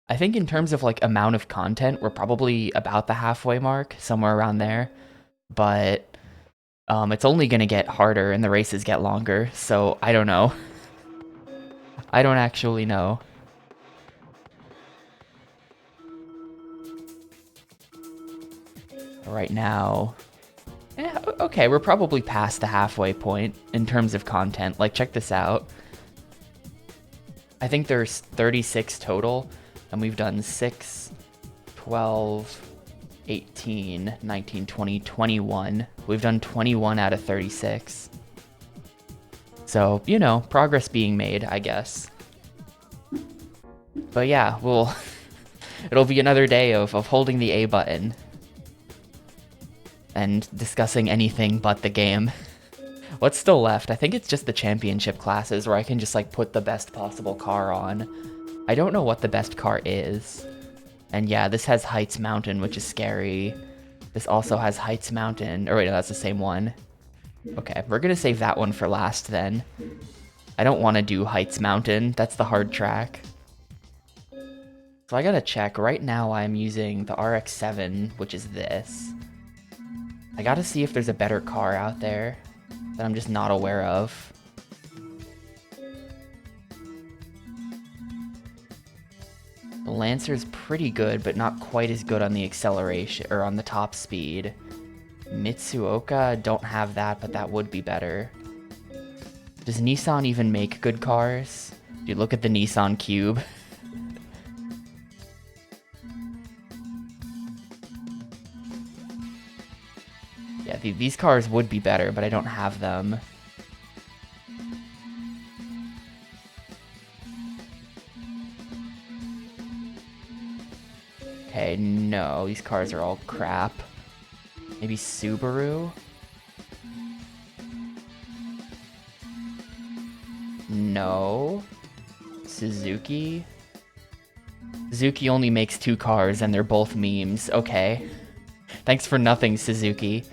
I think in terms of like amount of content, we're probably about the halfway mark, somewhere around there. But it's only gonna get harder and the races get longer, so I don't know. I don't actually know. Right now, okay, we're probably past the halfway point in terms of content. Like, check this out. I think there's 36 total, and we've done 6, 12, 18, 19, 20, 21. We've done 21 out of 36. So, you know, progress being made, I guess. But yeah, it'll be another day of holding the A button and discussing anything but the game. What's still left? I think it's just the championship classes where I can just like put the best possible car on. I don't know what the best car is. And yeah, this has Heights Mountain, which is scary. This also has Heights Mountain. Or wait, no, that's the same one. Okay, we're gonna save that one for last then. I don't want to do Heights Mountain. That's the hard track. So I gotta check. Right now I'm using the RX-7, which is this. I gotta see if there's a better car out there that I'm just not aware of. The Lancer's pretty good, but not quite as good on the acceleration, or on the top speed. Mitsuoka, don't have that, but that would be better. Does Nissan even make good cars? Dude, look at the Nissan Cube. Yeah, these cars would be better, but I don't have them. Okay, no, these cars are all crap. Maybe Subaru? No. Suzuki? Suzuki only makes 2 cars and they're both memes. Okay. Thanks for nothing, Suzuki.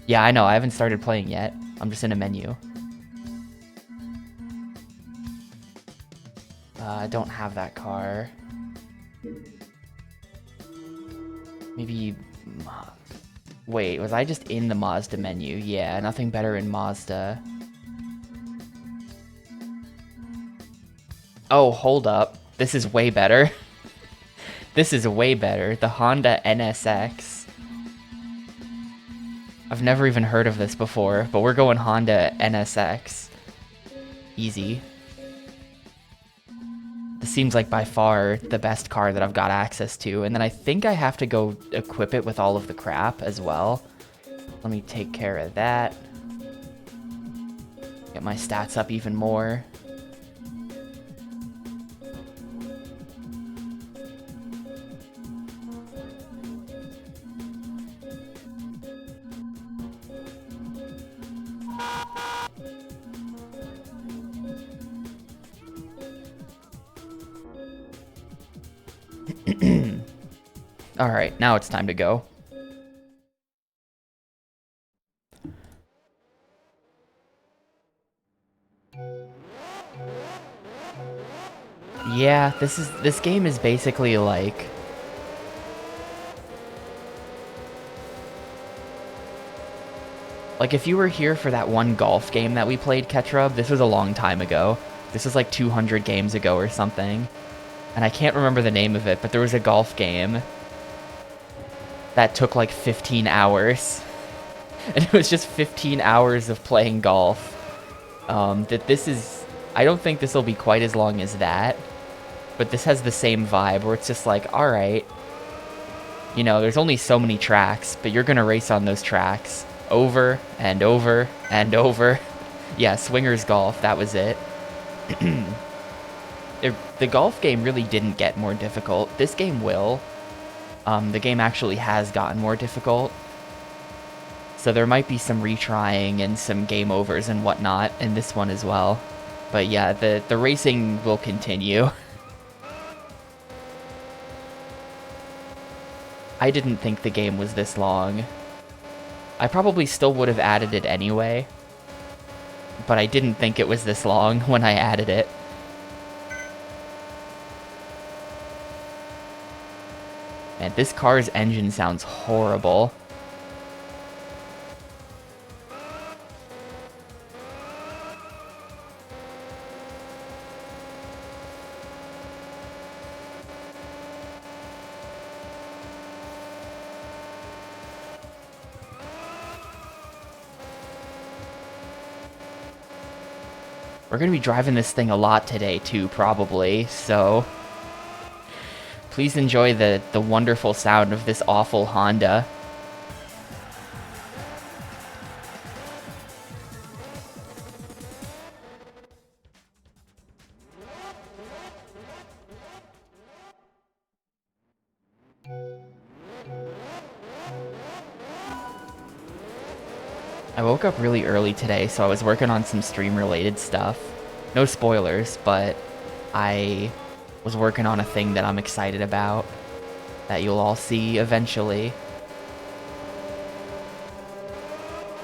Yeah, I know, I haven't started playing yet. I'm just in a menu. I don't have that car. Maybe... Wait, was I just in the Mazda menu? Yeah, nothing better in Mazda. Oh, hold up. This is way better. This is way better. The Honda NSX. I've never even heard of this before, but we're going Honda NSX. Easy. This seems like by far the best car that I've got access to, and then I think I have to go equip it with all of the crap as well. Let me take care of that. Get my stats up even more. Alright, now it's time to go. Yeah, this game is basically like... Like, if you were here for that one golf game that we played, Ketrub, this was a long time ago. This was like 200 games ago or something. And I can't remember the name of it, but there was a golf game that took like 15 hours. And it was just 15 hours of playing golf. I don't think this will be quite as long as that. But this has the same vibe where it's just like, alright. You know, there's only so many tracks, but you're gonna race on those tracks. Over, and over, and over. Yeah, Swingers Golf, that was it. The golf game really didn't get more difficult. This game will. The game actually has gotten more difficult. So there might be some retrying and some game overs and whatnot in this one as well. But yeah, the racing will continue. I didn't think the game was this long. I probably still would have added it anyway. But I didn't think it was this long when I added it. Man, this car's engine sounds horrible. We're going to be driving this thing a lot today, too, probably, so please enjoy the wonderful sound of this awful Honda. I woke up really early today, so I was working on some stream-related stuff. No spoilers, but I was working on a thing that I'm excited about that you'll all see eventually.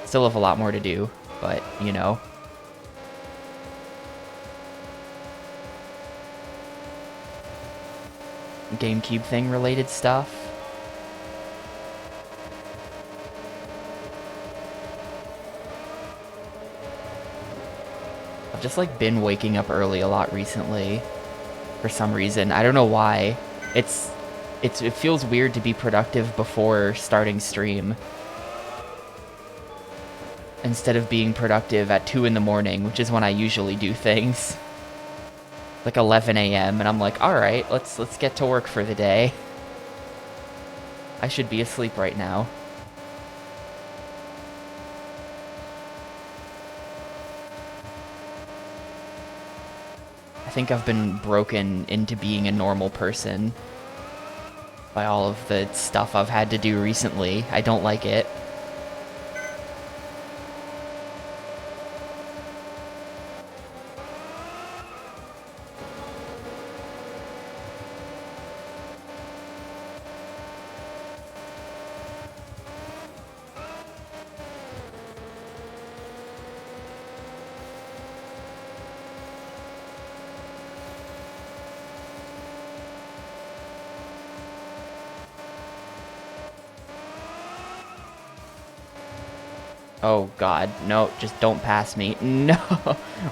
Still have a lot more to do, but, you know. Gamecube thing related stuff. I've just like been waking up early a lot recently for some reason. I don't know why. It feels weird to be productive before starting stream instead of being productive at 2 in the morning, which is when I usually do things. Like 11 a.m. and I'm like, all right, let's get to work for the day. I should be asleep right now. I think I've been broken into being a normal person by all of the stuff I've had to do recently. I don't like it. Oh god, no, just don't pass me. No,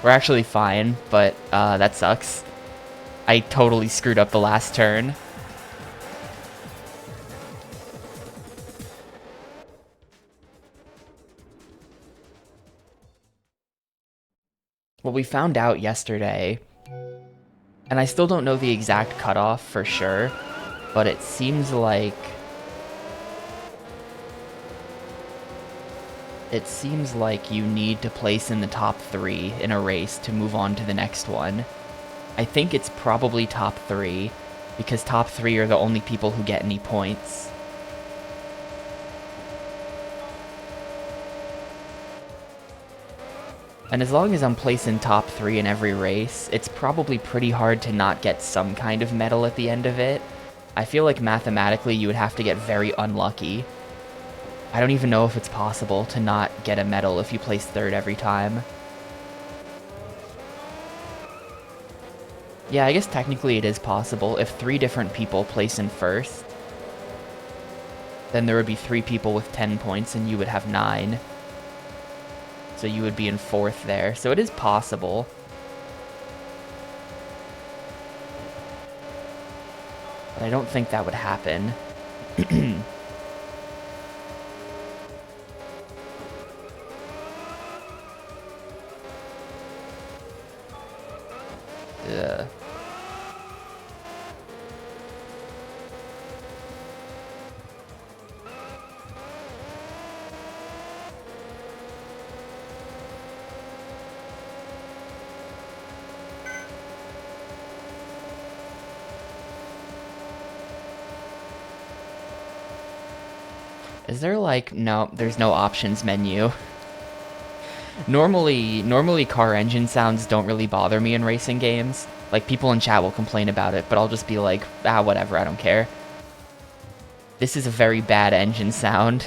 we're actually fine, but that sucks. I totally screwed up the last turn. Well, we found out yesterday, and I still don't know the exact cutoff for sure, but it seems like you need to place in the top 3 in a race to move on to the next one. I think it's probably top 3, because top 3 are the only people who get any points. And as long as I'm placing top 3 in every race, it's probably pretty hard to not get some kind of medal at the end of it. I feel like mathematically you would have to get very unlucky. I don't even know if it's possible to not get a medal if you place 3rd every time. Yeah, I guess technically it is possible. If 3 different people place in 1st, then there would be 3 people with 10 points and you would have 9. So you would be in 4th there. So it is possible. But I don't think that would happen. Ugh. Is there like, no, there's no options menu. Normally car engine sounds don't really bother me in racing games. Like, people in chat will complain about it, but I'll just be like, ah, whatever, I don't care. This is a very bad engine sound.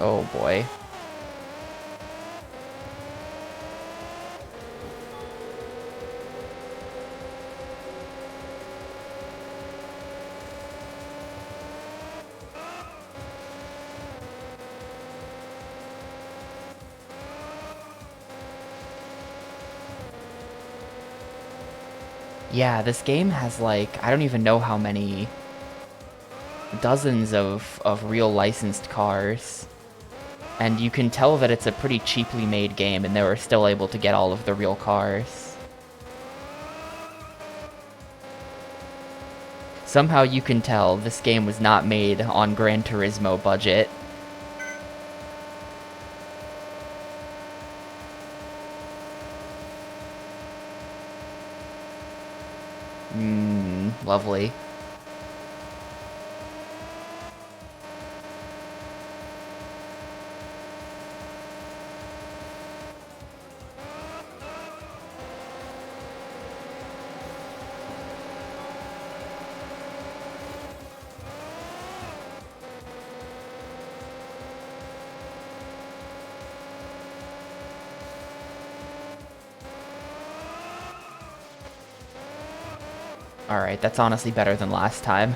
Oh boy. Yeah, this game has like, I don't even know how many dozens of real licensed cars. And you can tell that it's a pretty cheaply made game and they were still able to get all of the real cars. Somehow you can tell this game was not made on Gran Turismo budget. Lovely. Alright, that's honestly better than last time.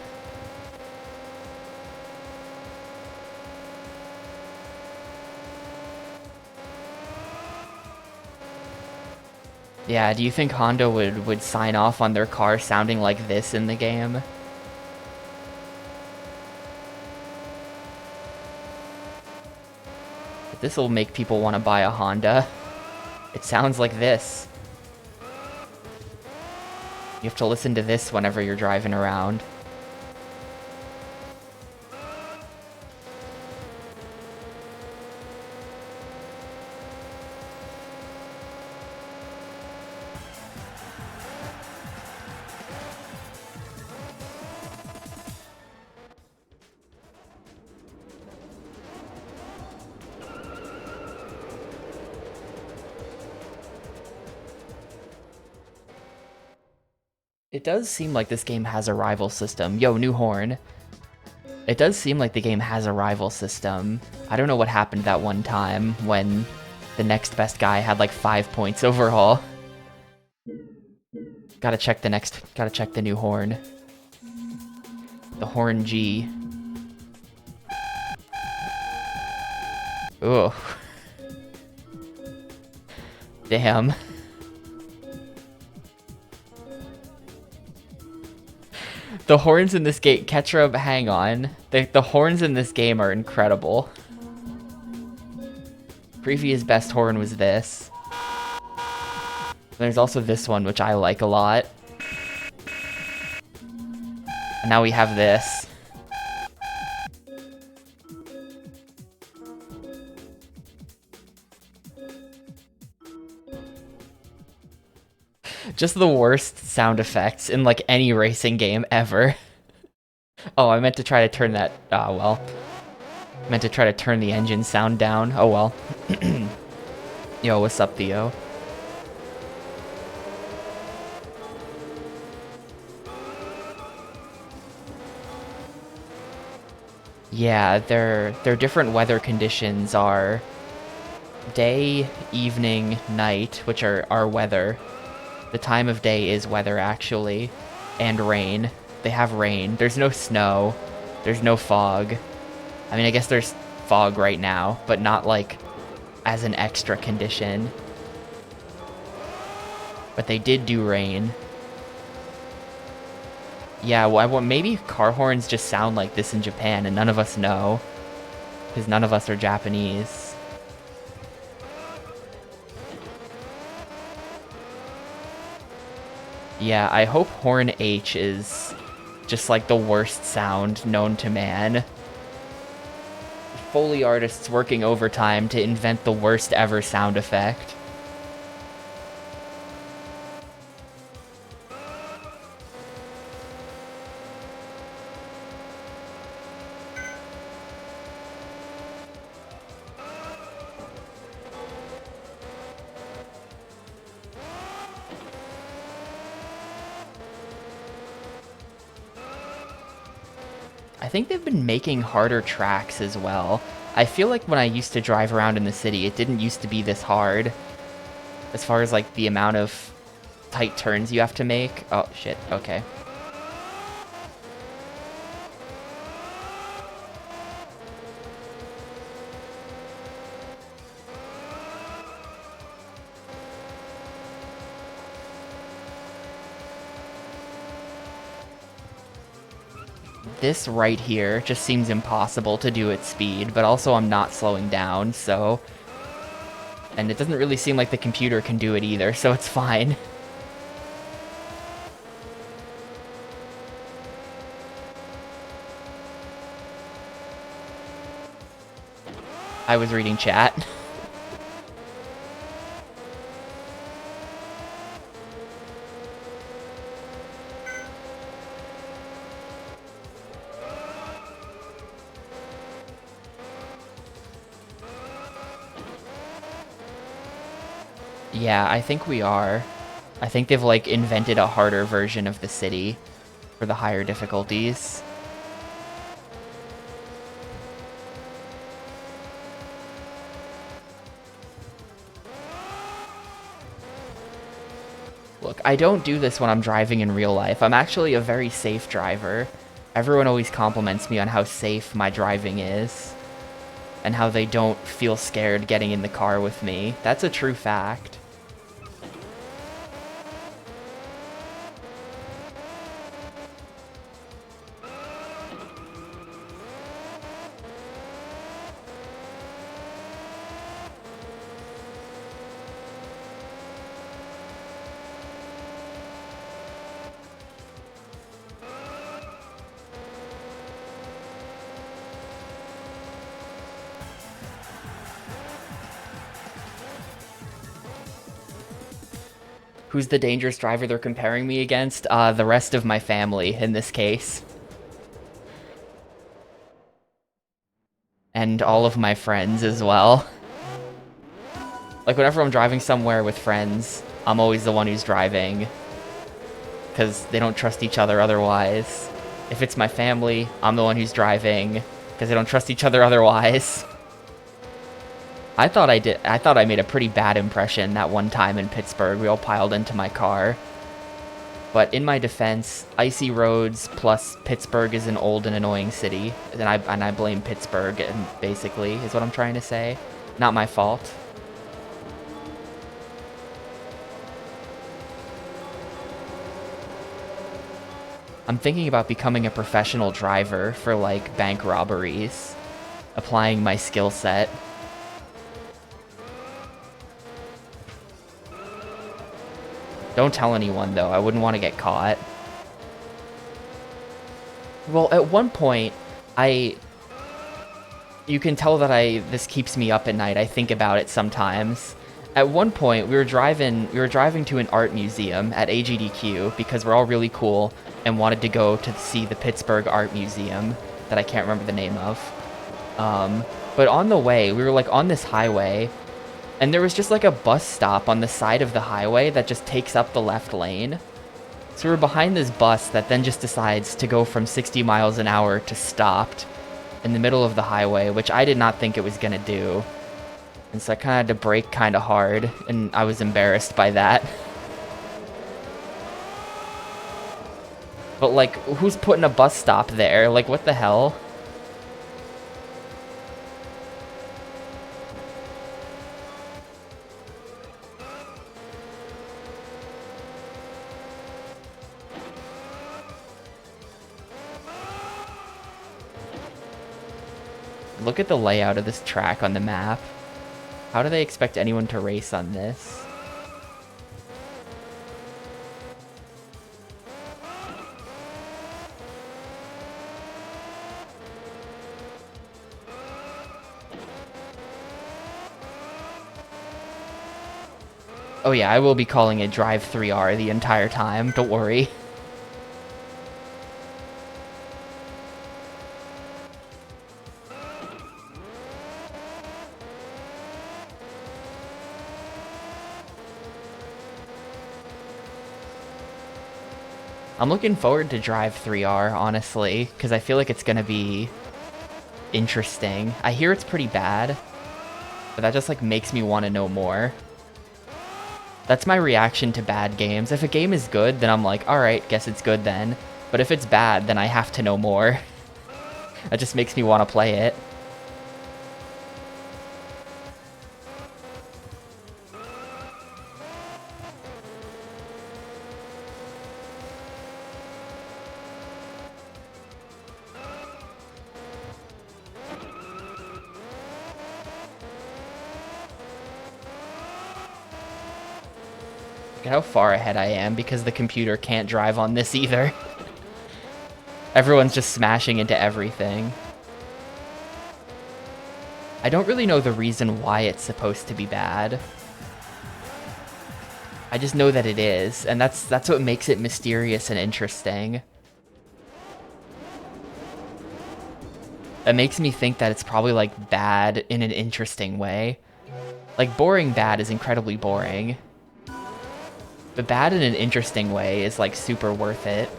Yeah, do you think Honda would sign off on their car sounding like this in the game? This will make people want to buy a Honda. It sounds like this. You have to listen to this whenever you're driving around. It does seem like this game has a rival system. Yo, new horn. It does seem like the game has a rival system. I don't know what happened that one time when the next best guy had like 5 points overall. Gotta check the new horn. The Horn G. Ugh. Damn. The horns in this game, Ketchup, hang on. The horns in this game are incredible. Previous best horn was this. There's also this one, which I like a lot. And now we have this. Just the worst sound effects in like any racing game ever. Oh, I meant to try to turn that, well. Meant to try to turn the engine sound down. Oh well. Yo, what's up, Theo? Yeah, their different weather conditions are day, evening, night, which are weather. The time of day is weather, actually. And rain. They have rain. There's no snow. There's no fog. I mean, I guess there's fog right now, but not, like, as an extra condition. But they did do rain. Yeah, well, maybe car horns just sound like this in Japan, and none of us know. Because none of us are Japanese. Yeah, I hope Horn H is just like the worst sound known to man. Foley artists working overtime to invent the worst ever sound effect. I think they've been making harder tracks as well. I feel like when I used to drive around in the city, it didn't used to be this hard. As far as, like, the amount of tight turns you have to make. Oh, shit. Okay. This right here just seems impossible to do at speed, but also I'm not slowing down, so... And it doesn't really seem like the computer can do it either, so it's fine. I was reading chat. Yeah, I think we are. I think they've, like, invented a harder version of the city for the higher difficulties. Look, I don't do this when I'm driving in real life. I'm actually a very safe driver. Everyone always compliments me on how safe my driving is, and how they don't feel scared getting in the car with me. That's a true fact. Who's the dangerous driver they're comparing me against? The rest of my family, in this case. And all of my friends as well. Like, whenever I'm driving somewhere with friends, I'm always the one who's driving. Because they don't trust each other otherwise. If it's my family, I'm the one who's driving. Because they don't trust each other otherwise. I thought I made a pretty bad impression that one time in Pittsburgh. We all piled into my car. But in my defense, icy roads plus Pittsburgh is an old and annoying city. And I blame Pittsburgh, basically, is what I'm trying to say. Not my fault. I'm thinking about becoming a professional driver for, like, bank robberies. Applying my skill set. Don't tell anyone, though. I wouldn't want to get caught. Well, at one point, you can tell that this keeps me up at night. I think about it sometimes. At one point, we were driving to an art museum at AGDQ because we're all really cool and wanted to go to see the Pittsburgh Art Museum that I can't remember the name of. But on the way, we were, like, on this highway, and there was just, like, a bus stop on the side of the highway that just takes up the left lane. So we were behind this bus that then just decides to go from 60 miles an hour to stopped in the middle of the highway, which I did not think it was gonna do. And so I kind of had to brake kind of hard, and I was embarrassed by that. But, like, who's putting a bus stop there? Like, what the hell? Look at the layout of this track on the map. How do they expect anyone to race on this? Oh yeah, I will be calling it Drive 3R the entire time, don't worry. I'm looking forward to Drive 3R, honestly, because I feel like it's gonna be interesting. I hear it's pretty bad, but that just like makes me want to know more. That's my reaction to bad games. If a game is good, then I'm like, alright, guess it's good then. But if it's bad, then I have to know more. That just makes me want to play it. Look at how far ahead I am because the computer can't drive on this either. Everyone's just smashing into everything. I don't really know the reason why it's supposed to be bad. I just know that it is, and that's what makes it mysterious and interesting. It makes me think that it's probably like bad in an interesting way. Like boring bad is incredibly boring. But bad in an interesting way is like super worth it.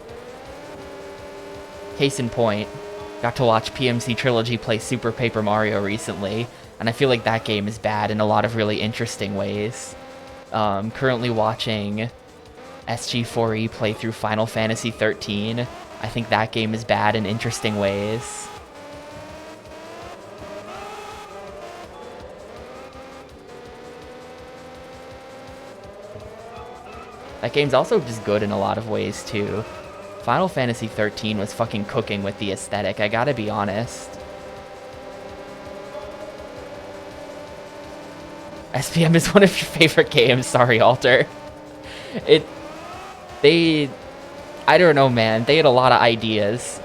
Case in point, got to watch PMC Trilogy play Super Paper Mario recently, and I feel like that game is bad in a lot of really interesting ways. Currently watching SG4E play through Final Fantasy 13. I think that game is bad in interesting ways. That game's also just good in a lot of ways, too. Final Fantasy 13 was fucking cooking with the aesthetic, I gotta be honest. SPM is one of your favorite games, sorry, Alter. I don't know, man, they had a lot of ideas.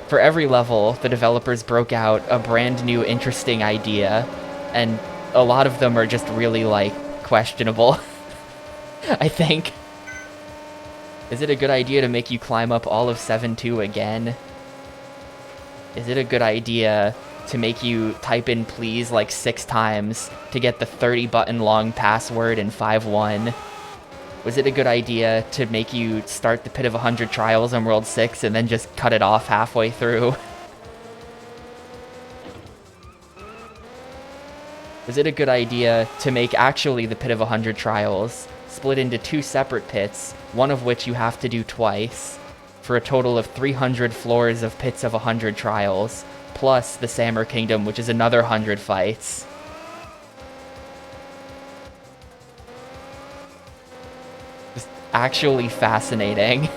For every level, the developers broke out a brand new, interesting idea, and a lot of them are just really, like, questionable, I think. Is it a good idea to make you climb up all of 7-2 again? Is it a good idea to make you type in please like 6 times to get the 30 button long password in 5-1? Was it a good idea to make you start the Pit of 100 Trials on World 6 and then just cut it off halfway through? Was it a good idea to make actually the Pit of 100 Trials split into 2 separate pits, one of which you have to do twice, for a total of 300 floors of Pits of 100 Trials, plus the Samur Kingdom, which is another 100 fights? Just actually fascinating.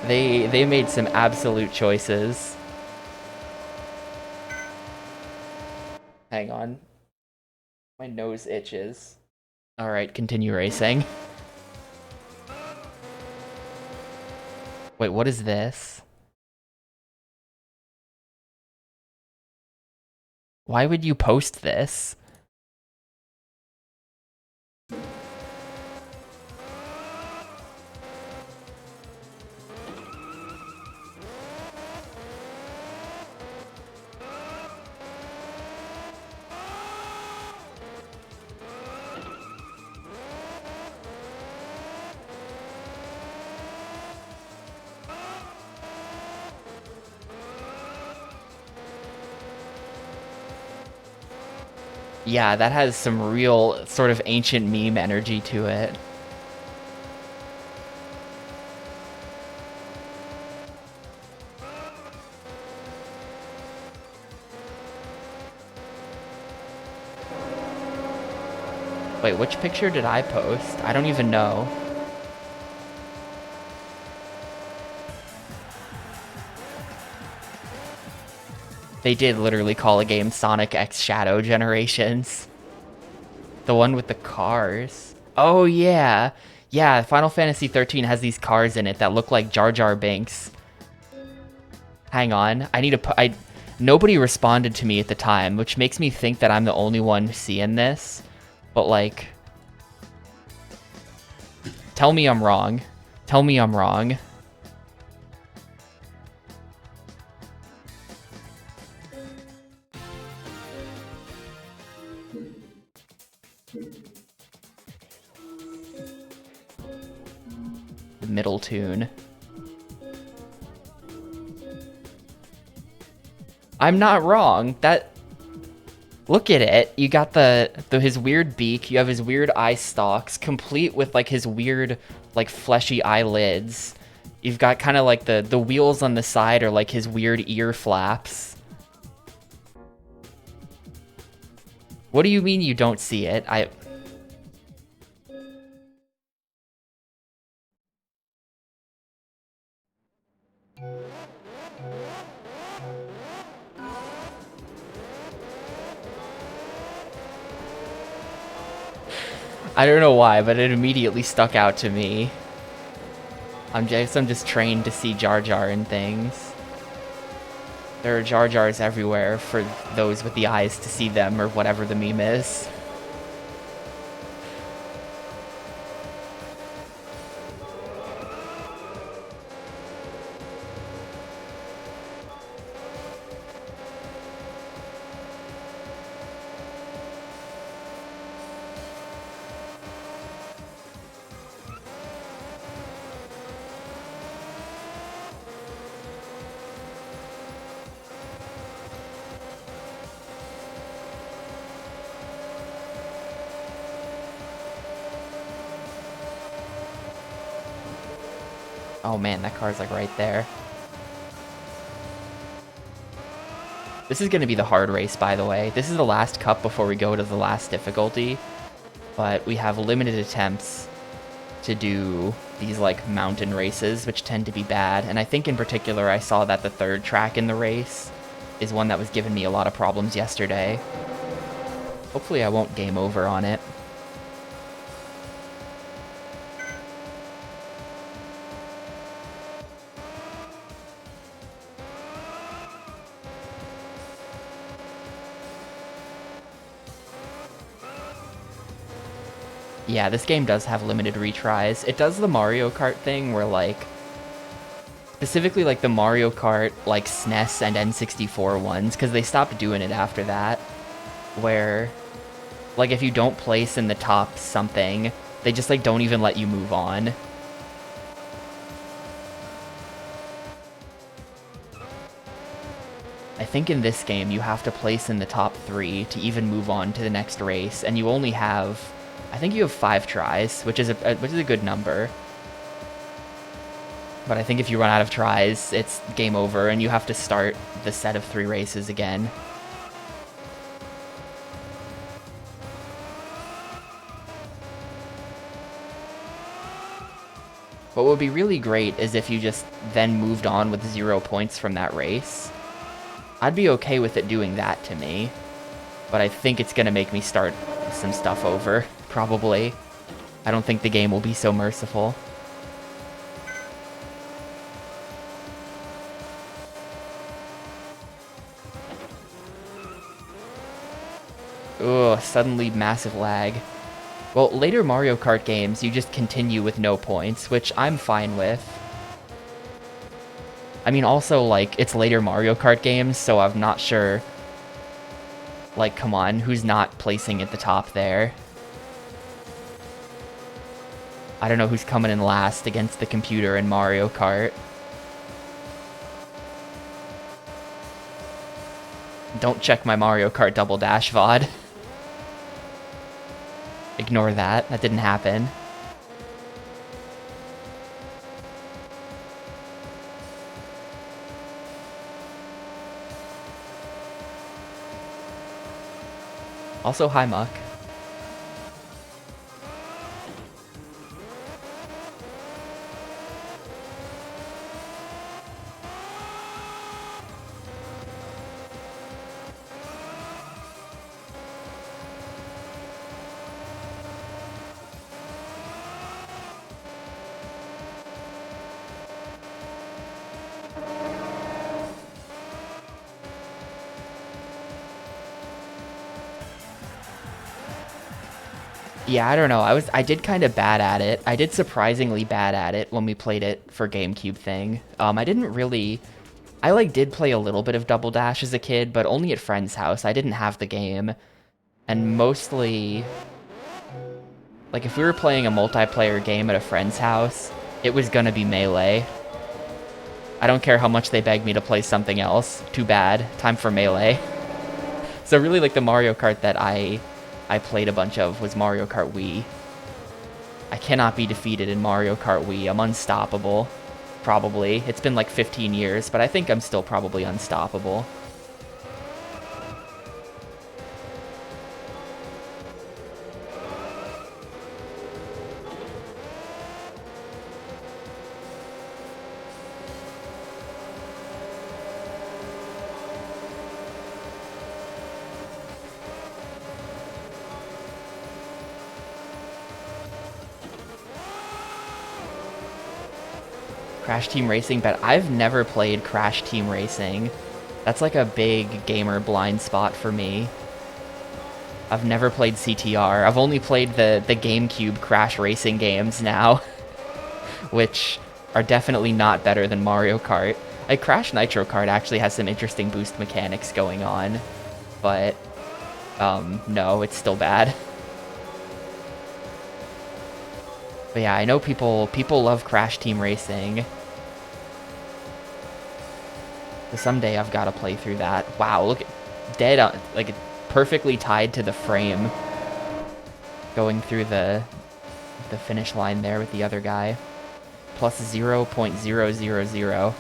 They made some absolute choices. Hang on. My nose itches. Alright, continue racing. Wait, what is this? Why would you post this? Yeah, that has some real sort of ancient meme energy to it. Wait, which picture did I post? I don't even know. They did literally call a game Sonic X Shadow Generations. The one with the cars. Oh, yeah. Yeah, Final Fantasy 13 has these cars in it that look like Jar Jar Binks. Hang on. I need to nobody responded to me at the time, which makes me think that I'm the only one seeing this. But, like... Tell me I'm wrong. Tell me I'm wrong. The middle tune. I'm not wrong. Look at it. You got his weird beak. You have his weird eye stalks, complete with like his weird, like fleshy eyelids. You've got kind of like the wheels on the side are like his weird ear flaps. What do you mean you don't see it? I don't know why, but it immediately stuck out to me. I'm just trained to see Jar Jar in things. There are Jar Jars everywhere for those with the eyes to see them, or whatever the meme is. Oh man, that car's like right there. This is going to be the hard race, by the way. This is the last cup before we go to the last difficulty. But we have limited attempts to do these like mountain races, which tend to be bad. And I think in particular, I saw that the third track in the race is one that was giving me a lot of problems yesterday. Hopefully I won't game over on it. Yeah, this game does have limited retries. It does the Mario Kart thing where, like, specifically, like, the Mario Kart, like, SNES and N64 ones, because they stopped doing it after that, where, like, if you don't place in the top something, they just, like, don't even let you move on. I think in this game, you have to place in the top 3 to even move on to the next race, and you only have... I think you have 5 tries, which is a good number. But I think if you run out of tries, it's game over, and you have to start the set of 3 races again. What would be really great is if you just then moved on with 0 points from that race. I'd be okay with it doing that to me, but I think it's gonna make me start some stuff over. Probably. I don't think the game will be so merciful. Ugh, suddenly massive lag. Well, later Mario Kart games, you just continue with no points, which I'm fine with. I mean, also, like, it's later Mario Kart games, so I'm not sure... Like, come on, who's not placing at the top there? I don't know who's coming in last against the computer in Mario Kart. Don't check my Mario Kart Double Dash VOD. Ignore that. That didn't happen. Also, hi, Muck. Yeah, I don't know. I did kind of bad at it. I did surprisingly bad at it when we played it for Gamecube thing. I didn't really... I, like, did play a little bit of Double Dash as a kid, but only at friend's house. I didn't have the game. And mostly... Like, if we were playing a multiplayer game at a friend's house, it was gonna be Melee. I don't care how much they beg me to play something else. Too bad. Time for Melee. So really, like, the Mario Kart that I played a bunch of was Mario Kart Wii. I cannot be defeated in Mario Kart Wii. I'm unstoppable. Probably. It's been like 15 years, but I think I'm still probably unstoppable. Crash Team Racing, but I've never played Crash Team Racing. That's like a big gamer blind spot for me. I've never played CTR. I've only played the GameCube Crash Racing games now, which are definitely not better than Mario Kart. Like, Crash Nitro Kart actually has some interesting boost mechanics going on, but no, it's still bad. But yeah, I know people love Crash Team Racing. So someday I've got to play through that. Wow, look at dead on, like, perfectly tied to the frame. Going through the finish line there with the other guy. Plus 0.000.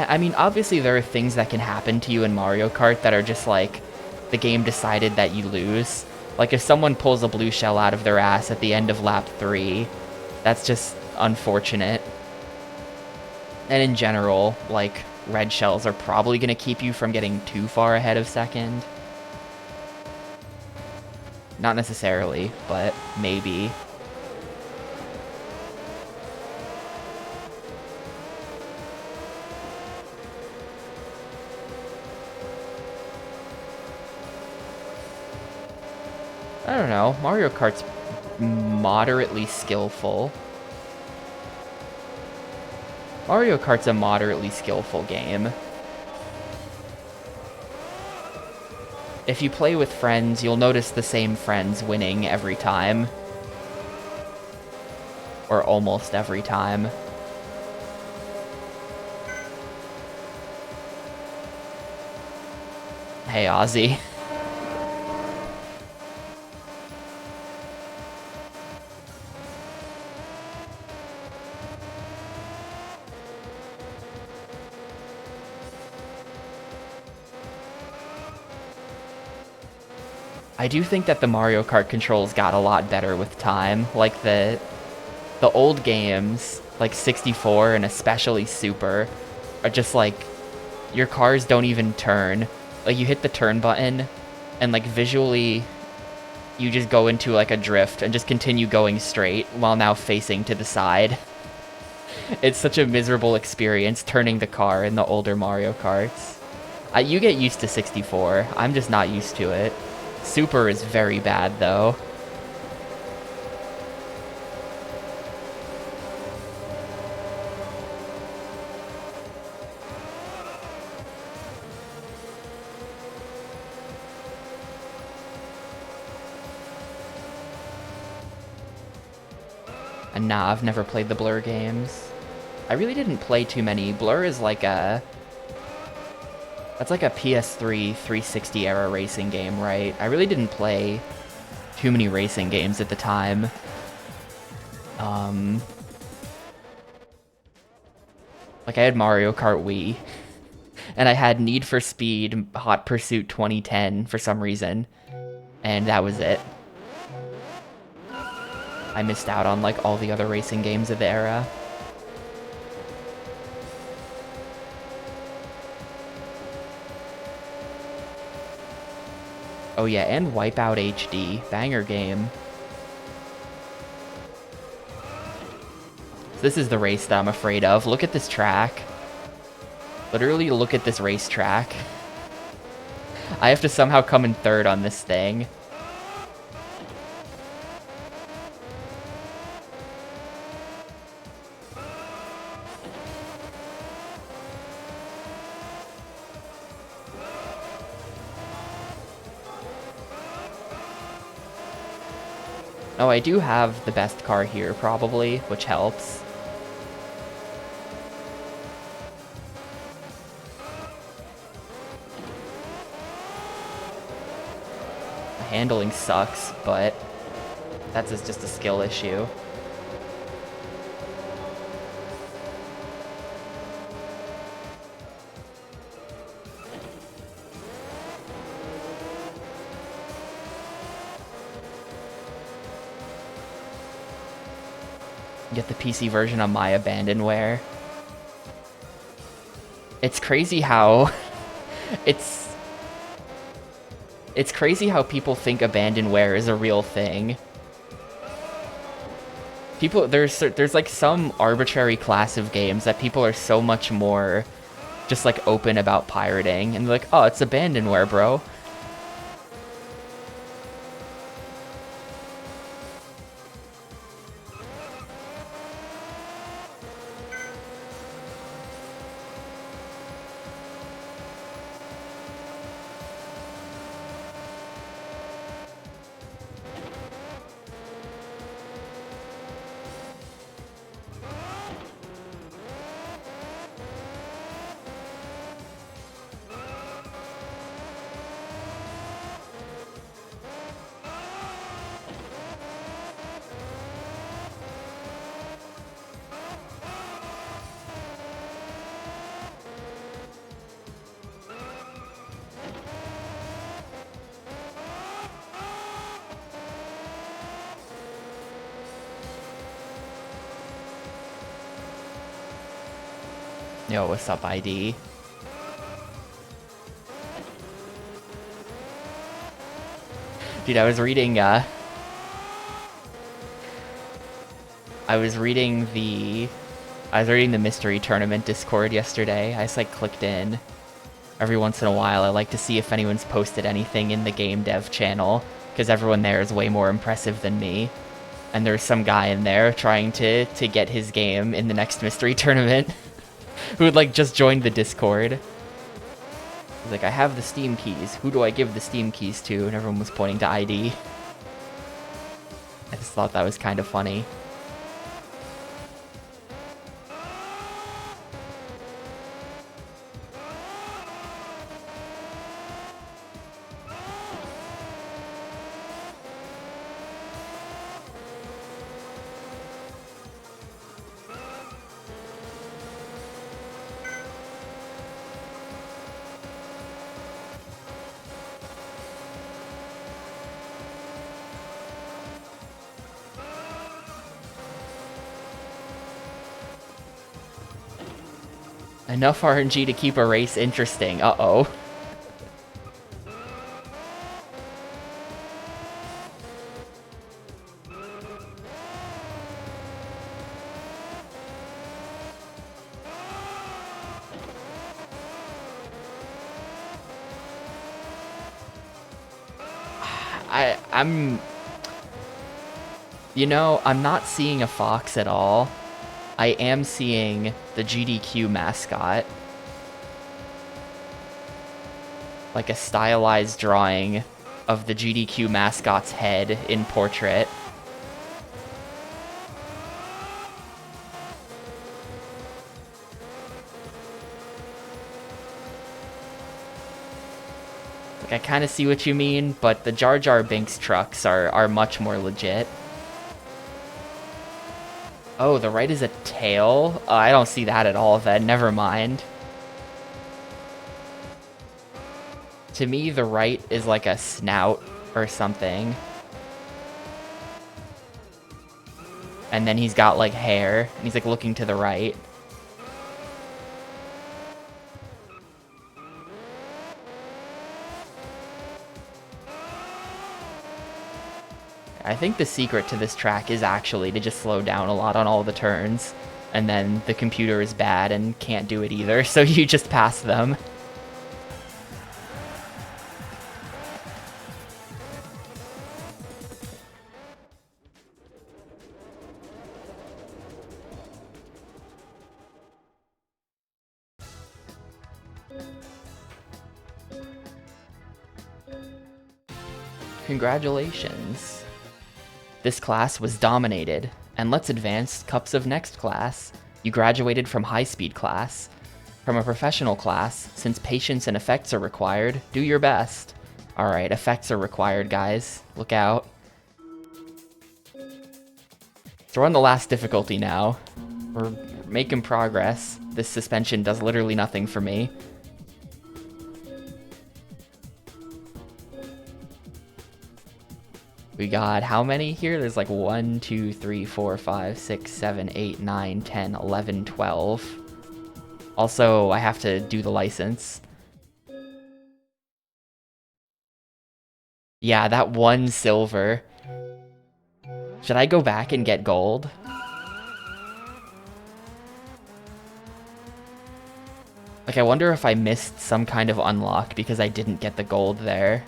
I mean, obviously there are things that can happen to you in Mario Kart that are just like, the game decided that you lose. Like, if someone pulls a blue shell out of their ass at the end of lap 3, that's just unfortunate. And in general, like, red shells are probably going to keep you from getting too far ahead of second. Not necessarily, but maybe. I don't know. Mario Kart's moderately skillful. Mario Kart's a moderately skillful game. If you play with friends, you'll notice the same friends winning every time. Or almost every time. Hey, Ozzy. I do think that the Mario Kart controls got a lot better with time. Like, the old games, like 64 and especially Super, are just like, your cars don't even turn. Like, you hit the turn button, and like visually, you just go into like a drift and just continue going straight while now facing to the side. It's such a miserable experience turning the car in the older Mario Karts. You get used to 64. I'm just not used to it. Super is very bad, though. And nah, I've never played the Blur games. I really didn't play too many. Blur is like a... That's like a PS3 360 era racing game, right? I really didn't play too many racing games at the time. Like, I had Mario Kart Wii. And I had Need for Speed Hot Pursuit 2010 for some reason. And that was it. I missed out on, like, all the other racing games of the era. Oh yeah, and Wipeout HD. Banger game. So this is the race that I'm afraid of. Look at this track. Literally, look at this racetrack. I have to somehow come in third on this thing. Oh, I do have the best car here, probably, which helps. The handling sucks, but that's just a skill issue. Get the PC version on my abandonware. It's crazy how it's crazy how people think abandonware is a real thing. People, there's like some arbitrary class of games that people are so much more just like open about pirating, and they're like, oh, it's abandonware, bro. Yo, what's up, ID? Dude, I was reading the mystery tournament Discord yesterday. I just like clicked in every once in a while. I like to see if anyone's posted anything in the game dev channel, because everyone there is way more impressive than me. And there's some guy in there trying to get his game in the next mystery tournament who had like just joined the Discord. He's like, I have the Steam keys. Who do I give the Steam keys to? And everyone was pointing to ID. I just thought that was kind of funny. Enough RNG to keep a race interesting. Uh-oh. You know, I'm not seeing a fox at all. I am seeing the GDQ mascot. Like a stylized drawing of the GDQ mascot's head in portrait. Like, I kind of see what you mean, but the Jar Jar Binks trucks are much more legit. Oh, the right is a tail? I don't see that at all then, never mind. To me, the right is like a snout or something. And then he's got like hair, and he's like looking to the right. I think the secret to this track is actually to just slow down a lot on all the turns, and then the computer is bad and can't do it either, so you just pass them. Congratulations. This class was dominated. And let's advance cups of next class. You graduated from high-speed class. From a professional class, since patience and effects are required, do your best. Alright, effects are required, guys. Look out. So we're on the last difficulty now. We're making progress. This suspension does literally nothing for me. We got how many here? There's like 1, 2, 3, 4, 5, 6, 7, 8, 9, 10, 11, 12. Also, I have to do the license. Yeah, that 1 silver. Should I go back and get gold? Like, I wonder if I missed some kind of unlock because I didn't get the gold there.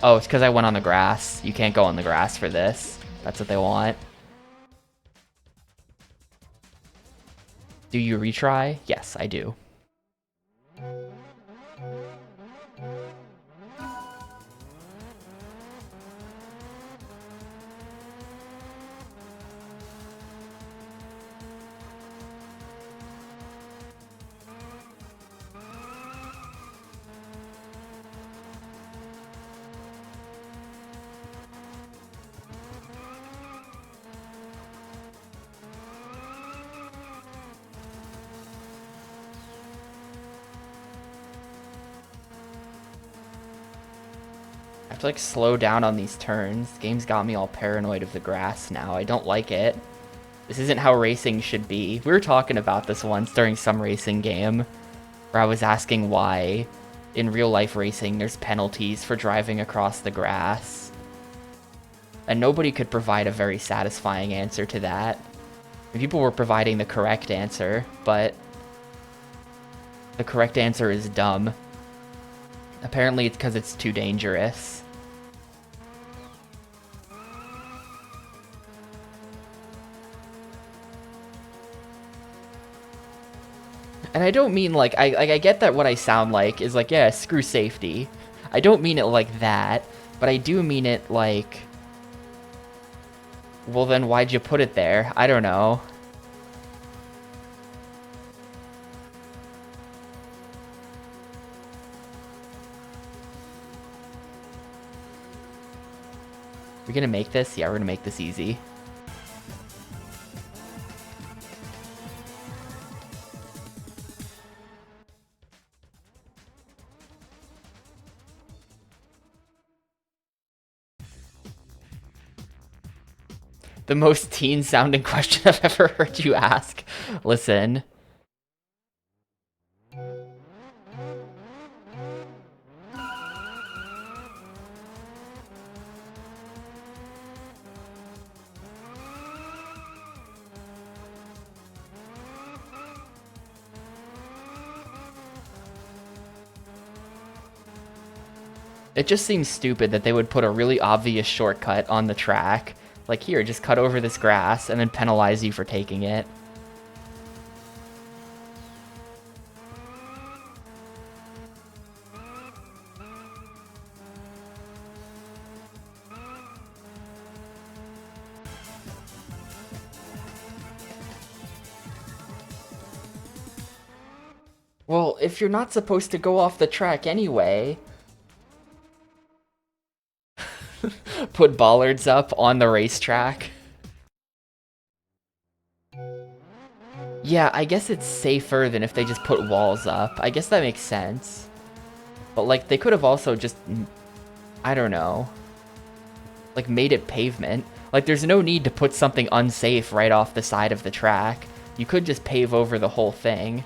Oh, it's because I went on the grass. You can't go on the grass for this. That's what they want. Do you retry? Yes, I do. I have to like slow down on these turns. The game's got me all paranoid of the grass now. I don't like it. This isn't how racing should be. We were talking about this once during some racing game where I was asking why in real life racing there's penalties for driving across the grass. And nobody could provide a very satisfying answer to that. And people were providing the correct answer, but the correct answer is dumb. Apparently it's because it's too dangerous. And I don't mean like, I get that what I sound like is like, yeah, screw safety. I don't mean it like that, but I do mean it like, well then why'd you put it there? I don't know. We're gonna make this? Yeah, we're gonna make this easy. The most teen-sounding question I've ever heard you ask. Listen. It just seems stupid that they would put a really obvious shortcut on the track. Like, here, just cut over this grass and then penalize you for taking it. Well, if you're not supposed to go off the track anyway... Put bollards up on the racetrack. Yeah, I guess it's safer than if they just put walls up. I guess that makes sense. But, like, they could have also just... I don't know. Like, made it pavement. Like, there's no need to put something unsafe right off the side of the track. You could just pave over the whole thing.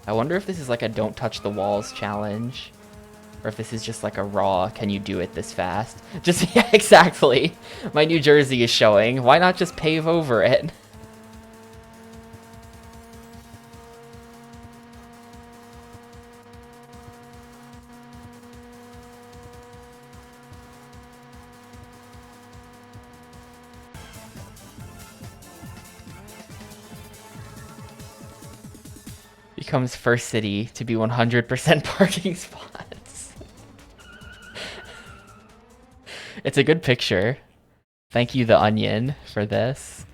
I wonder if this is like a don't touch the walls challenge. Or if this is just like a raw, can you do it this fast? Just, yeah, exactly. My New Jersey is showing. Why not just pave over it? Becomes first city to be 100% parking spots. It's a good picture. Thank you, The Onion, for this.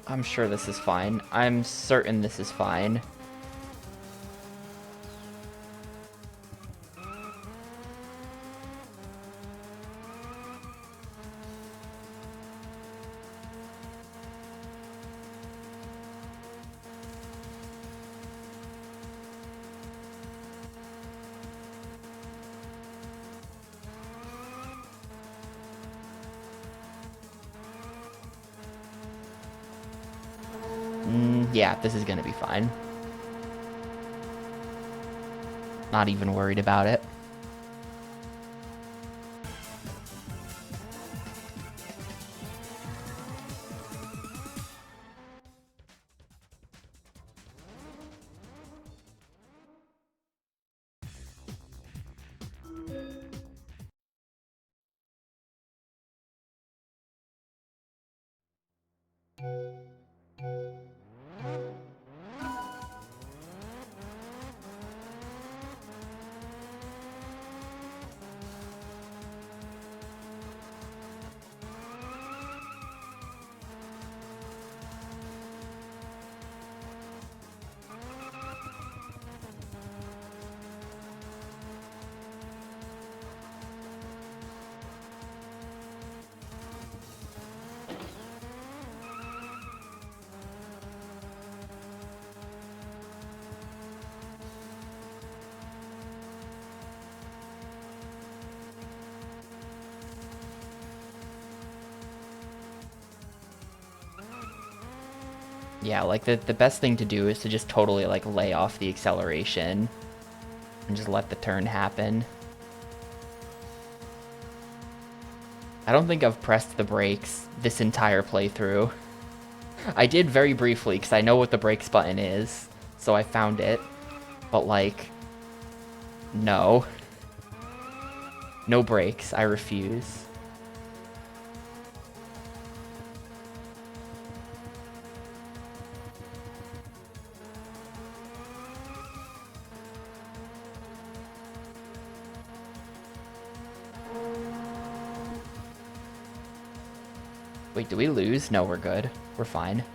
I'm sure this is fine. I'm certain this is fine. Yeah, this is gonna be fine. Not even worried about it. Yeah, like the best thing to do is to just totally like lay off the acceleration and just let the turn happen. I don't think I've pressed the brakes this entire playthrough. I did very briefly because I know what the brakes button is, so I found it. But like, no. No brakes, I refuse. Wait, do we lose? No, we're good. We're fine.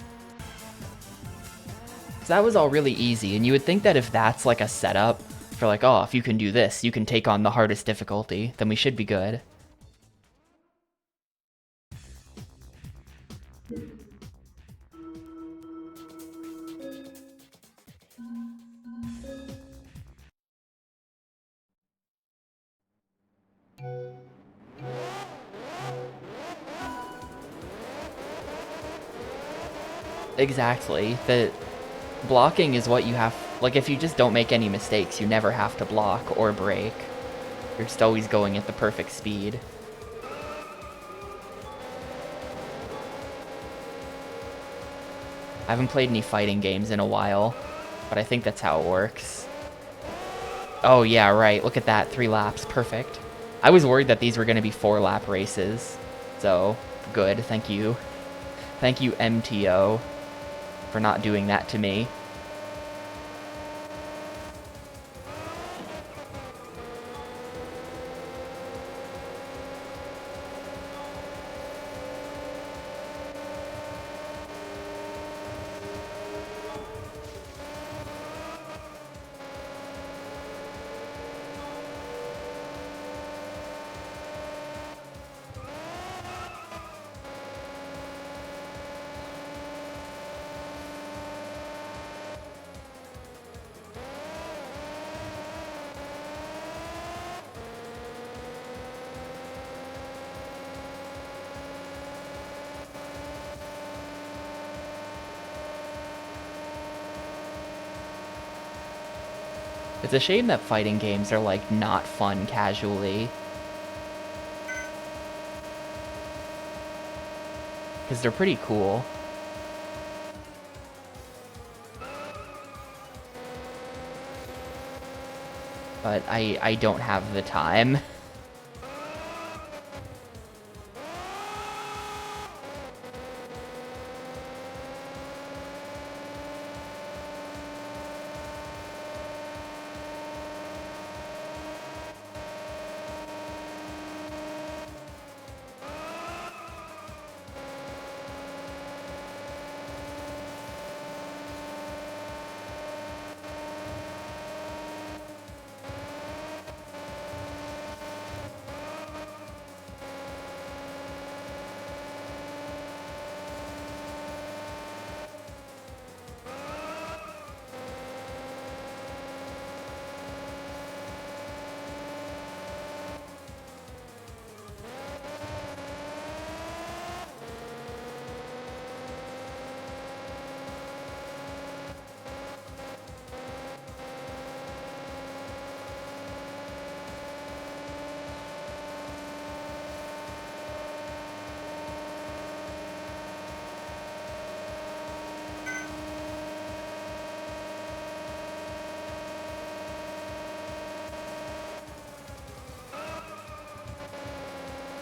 So that was all really easy, and you would think that if that's like a setup for like, oh, if you can do this, you can take on the hardest difficulty, then we should be good. Exactly. The blocking is what you have, like if you just don't make any mistakes, you never have to block or brake. You're just always going at the perfect speed. I haven't played any fighting games in a while, but I think that's how it works. Oh yeah, right, look at that, 3 laps, perfect. I was worried that these were going to be 4-lap races, so good, thank you. Thank you, MTO, for not doing that to me. It's a shame that fighting games are, like, not fun casually. Because they're pretty cool. But I don't have the time.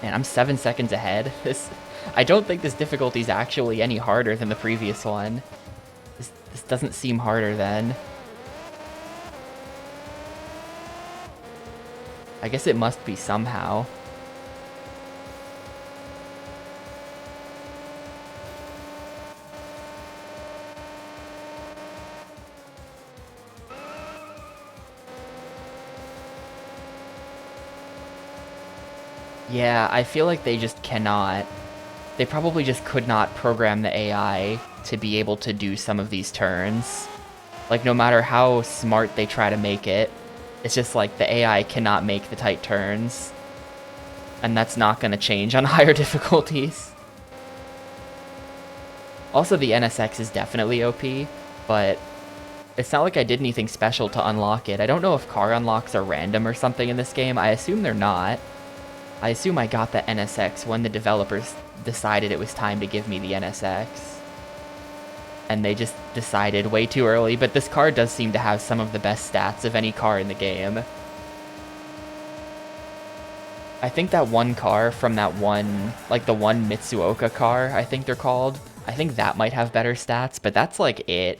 Man, I'm 7 seconds ahead. I don't think this difficulty is actually any harder than the previous one. This doesn't seem harder then. I guess it must be somehow. Yeah, I feel like they just cannot. They probably just could not program the AI to be able to do some of these turns. Like, no matter how smart they try to make it, it's just like the AI cannot make the tight turns. And that's not going to change on higher difficulties. Also, the NSX is definitely OP, but it's not like I did anything special to unlock it. I don't know if car unlocks are random or something in this game. I assume they're not. I assume I got the NSX when the developers decided it was time to give me the NSX. And they just decided way too early, but this car does seem to have some of the best stats of any car in the game. I think that one car from that one, like the one Mitsuoka car, I think they're called, I think that might have better stats, but that's like it.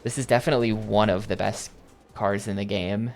This is definitely one of the best cars in the game.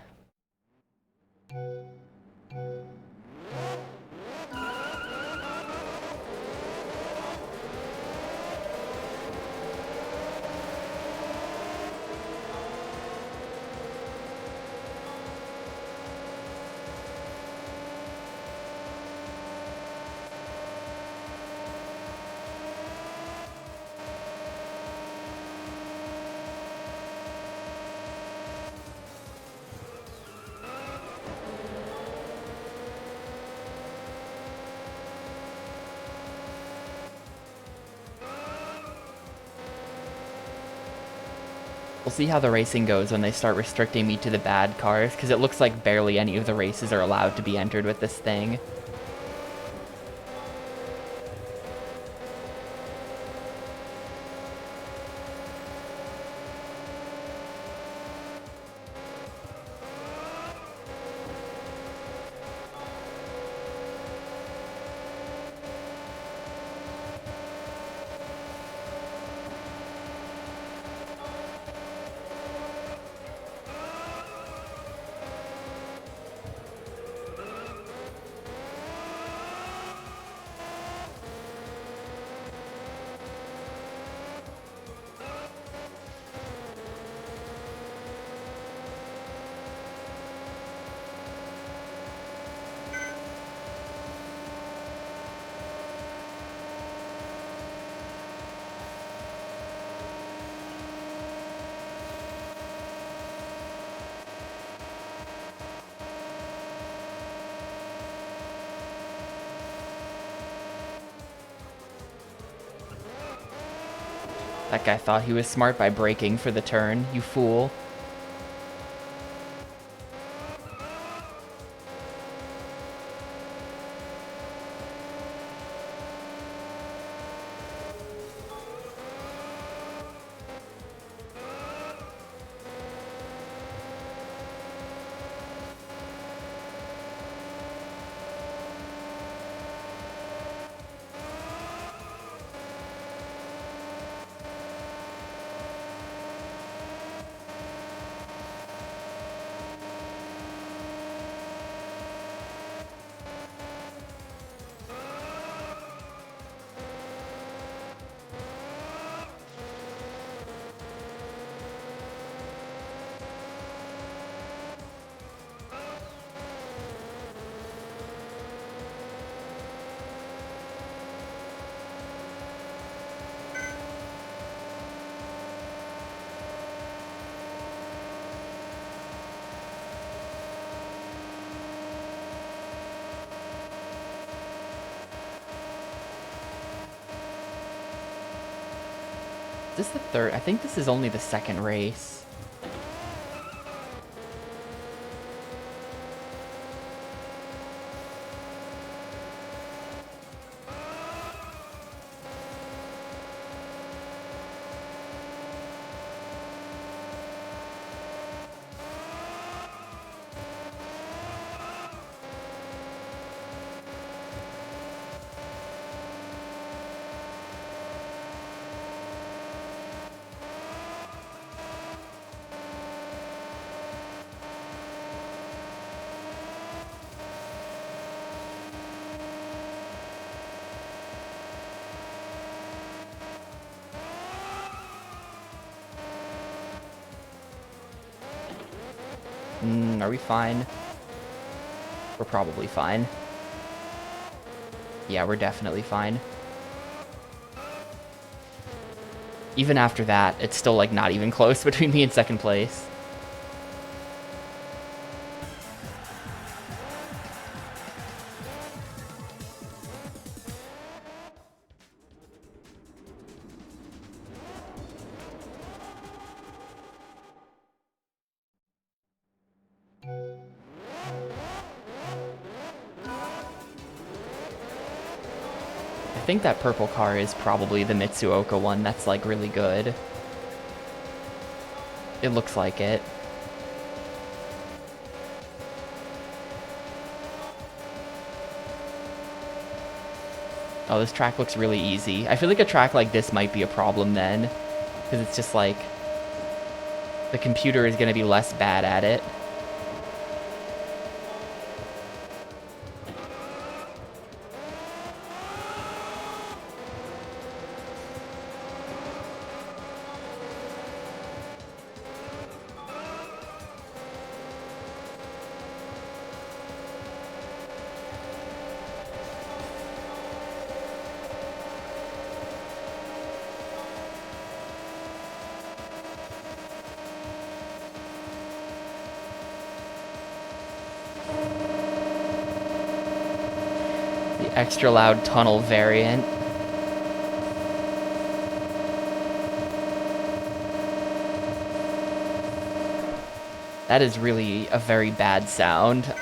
We'll see how the racing goes when they start restricting me to the bad cars, because it looks like barely any of the races are allowed to be entered with this thing. That guy thought he was smart by braking for the turn, you fool. Is this the third? I think this is only the second race. Are we fine? We're probably fine. Yeah, we're definitely fine. Even after that, it's still like not even close between me and second place. I think that purple car is probably the Mitsuoka one that's like really good. It looks like it. Oh, this track looks really easy. I feel like a track like this might be a problem then, because it's just like the computer is going to be less bad at it. Extra loud tunnel variant. That is really a very bad sound.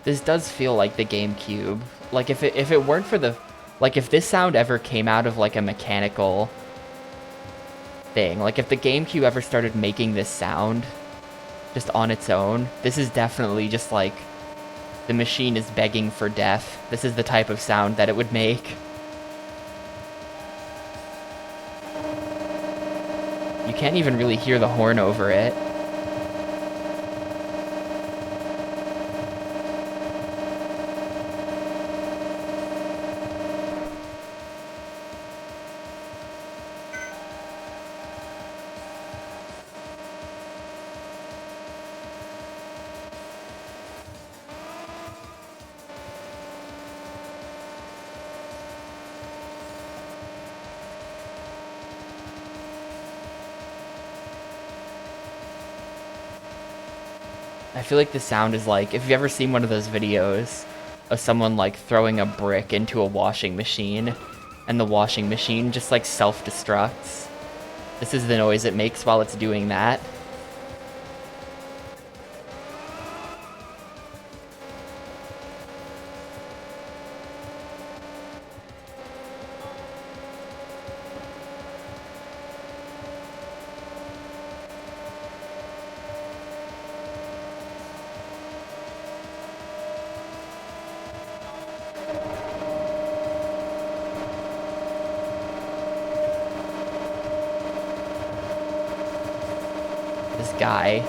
This does feel like the GameCube. Like if it weren't for the, like if this sound ever came out of like a mechanical thing, like if the GameCube ever started making this sound just on its own, this is definitely just like the machine is begging for death. This is the type of sound that it would make. You can't even really hear the horn over it. I feel like the sound is like, if you've ever seen one of those videos of someone like throwing a brick into a washing machine and the washing machine just like self-destructs. This is the noise it makes while it's doing that.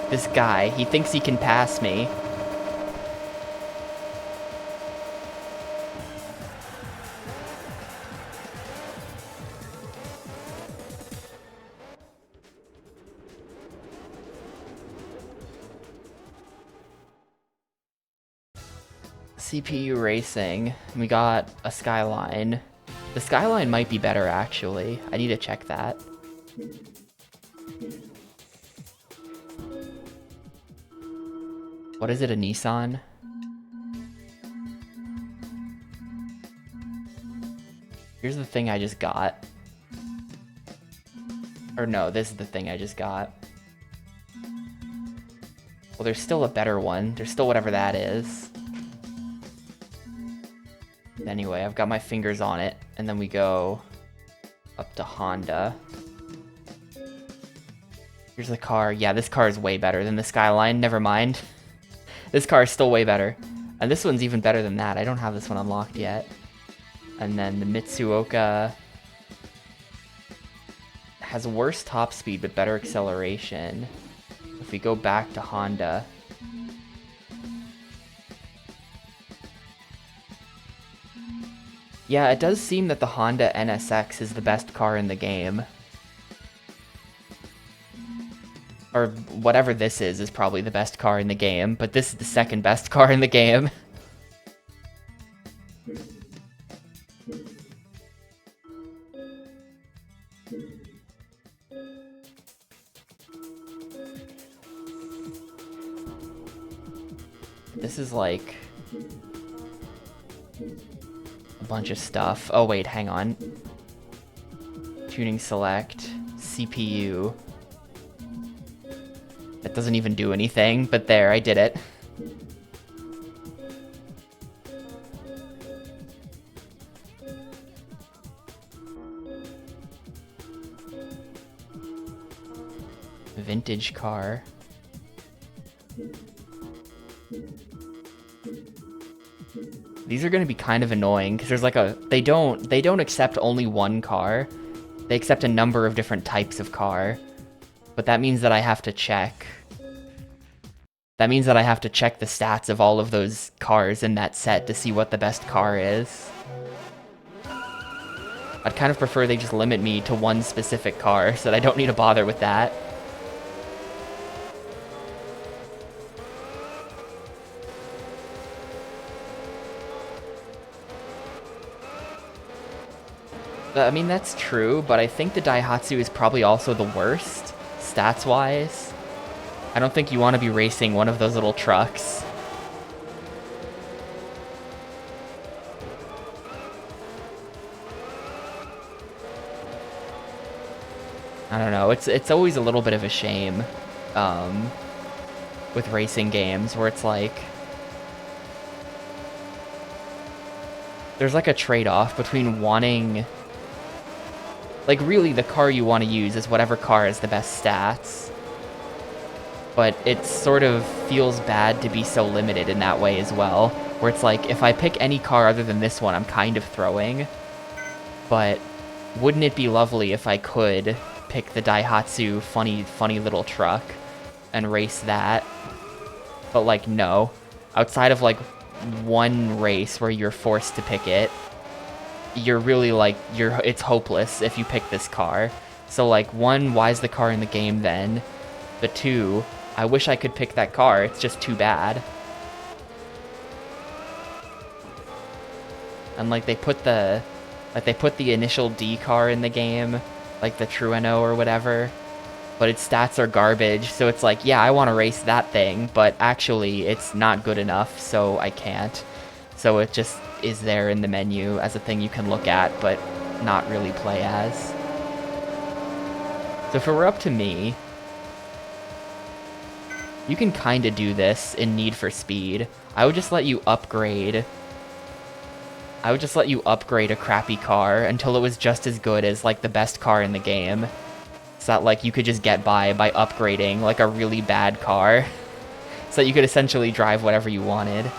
This guy, he thinks he can pass me. CPU racing. We got a Skyline. The Skyline might be better, actually. I need to check that. What is it, a Nissan? Here's the thing I just got. Or no, this is the thing I just got. Well, there's still a better one. There's still whatever that is. Anyway, I've got my fingers on it, and then we go up to Honda. Here's the car. Yeah, this car is way better than the Skyline. Never mind. This car is still way better. And this one's even better than that. I don't have this one unlocked yet. And then the Mitsuoka has worse top speed, but better acceleration. If we go back to Honda... Yeah, it does seem that the Honda NSX is the best car in the game. Or whatever this is probably the best car in the game, but this is the second best car in the game. This is like a bunch of stuff. Oh wait, hang on. Tuning select, CPU. That doesn't even do anything, but there, I did it. Vintage car. These are going to be kind of annoying because there's like they don't accept only one car. They accept a number of different types of car. But that means that I have to check. That means that I have to check the stats of all of those cars in that set to see what the best car is. I'd kind of prefer they just limit me to one specific car so that I don't need to bother with that. I mean, that's true, but I think the Daihatsu is probably also the worst, stats-wise. I don't think you want to be racing one of those little trucks. I don't know, it's always a little bit of a shame with racing games where it's like... There's like a trade-off between wanting... Like, really, the car you want to use is whatever car has the best stats. But it sort of feels bad to be so limited in that way as well. Where it's like, if I pick any car other than this one, I'm kind of throwing. But wouldn't it be lovely if I could pick the Daihatsu funny little truck and race that? But, like, no. Outside of, like, one race where you're forced to pick it, you're really like, it's hopeless if you pick this car. So like, one, why is the car in the game then? But two, I wish I could pick that car, it's just too bad. And like, they put the initial D car in the game, like the Trueno or whatever, but its stats are garbage, so it's like, yeah, I want to race that thing, but actually it's not good enough, so I can't. So it just is there in the menu as a thing you can look at, but not really play as. So if it were up to me, you can kind of do this in Need for Speed. I would just let you upgrade. I would just let you upgrade a crappy car until it was just as good as like the best car in the game. So that like you could just get by upgrading like a really bad car. So that you could essentially drive whatever you wanted.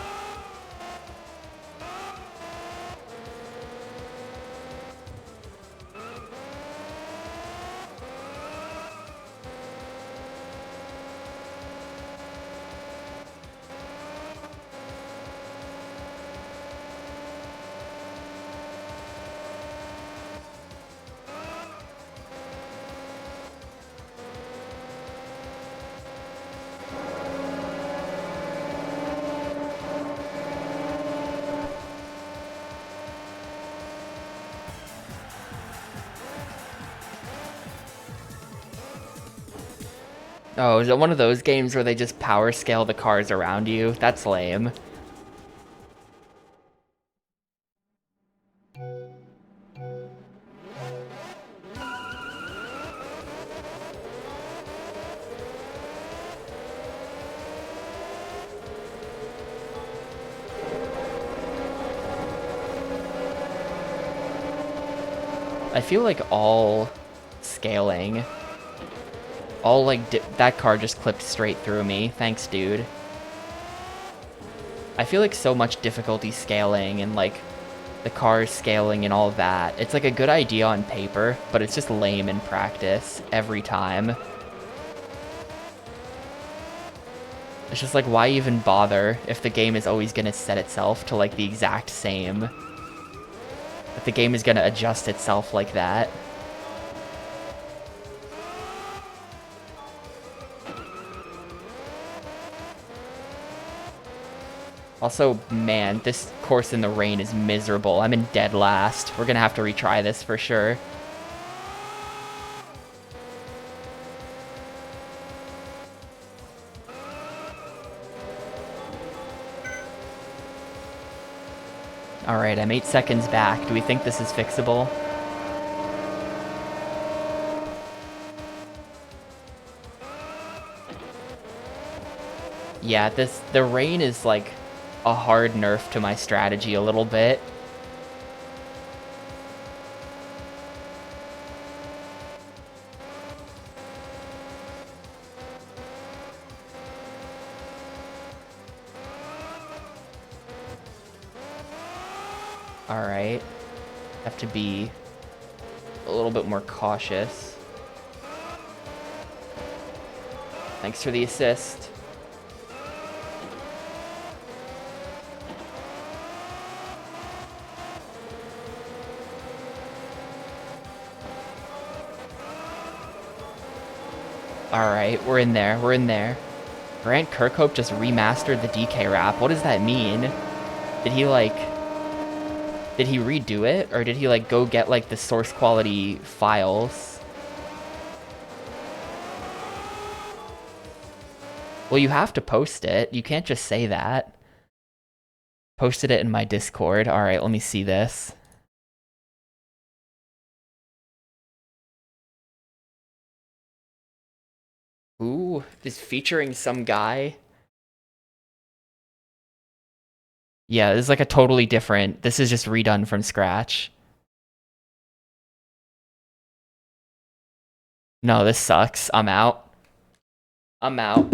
Oh, is it one of those games where they just power scale the cars around you? That's lame. I feel like all scaling, all like that car just clipped straight through me. Thanks, dude. I feel like so much difficulty scaling and like the cars scaling and all of that. It's like a good idea on paper, but it's just lame in practice every time. It's just like, why even bother if the game is always gonna set itself to like the exact same? If the game is gonna adjust itself like that. Also, man, this course in the rain is miserable. I'm in dead last. We're gonna have to retry this for sure. Alright, I'm 8 seconds back. Do we think this is fixable? Yeah, the rain is like a hard nerf to my strategy a little bit. Alright. Have to be a little bit more cautious. Thanks for the assist. Alright, we're in there, we're in there. Grant Kirkhope just remastered the DK rap. What does that mean? Did he redo it? Or did he like go get like the source quality files? Well, you have to post it. You can't just say that. Posted it in my Discord. Alright, let me see this. Ooh, just featuring some guy. Yeah, this is like a totally different... This is just redone from scratch. No, this sucks. I'm out. I'm out.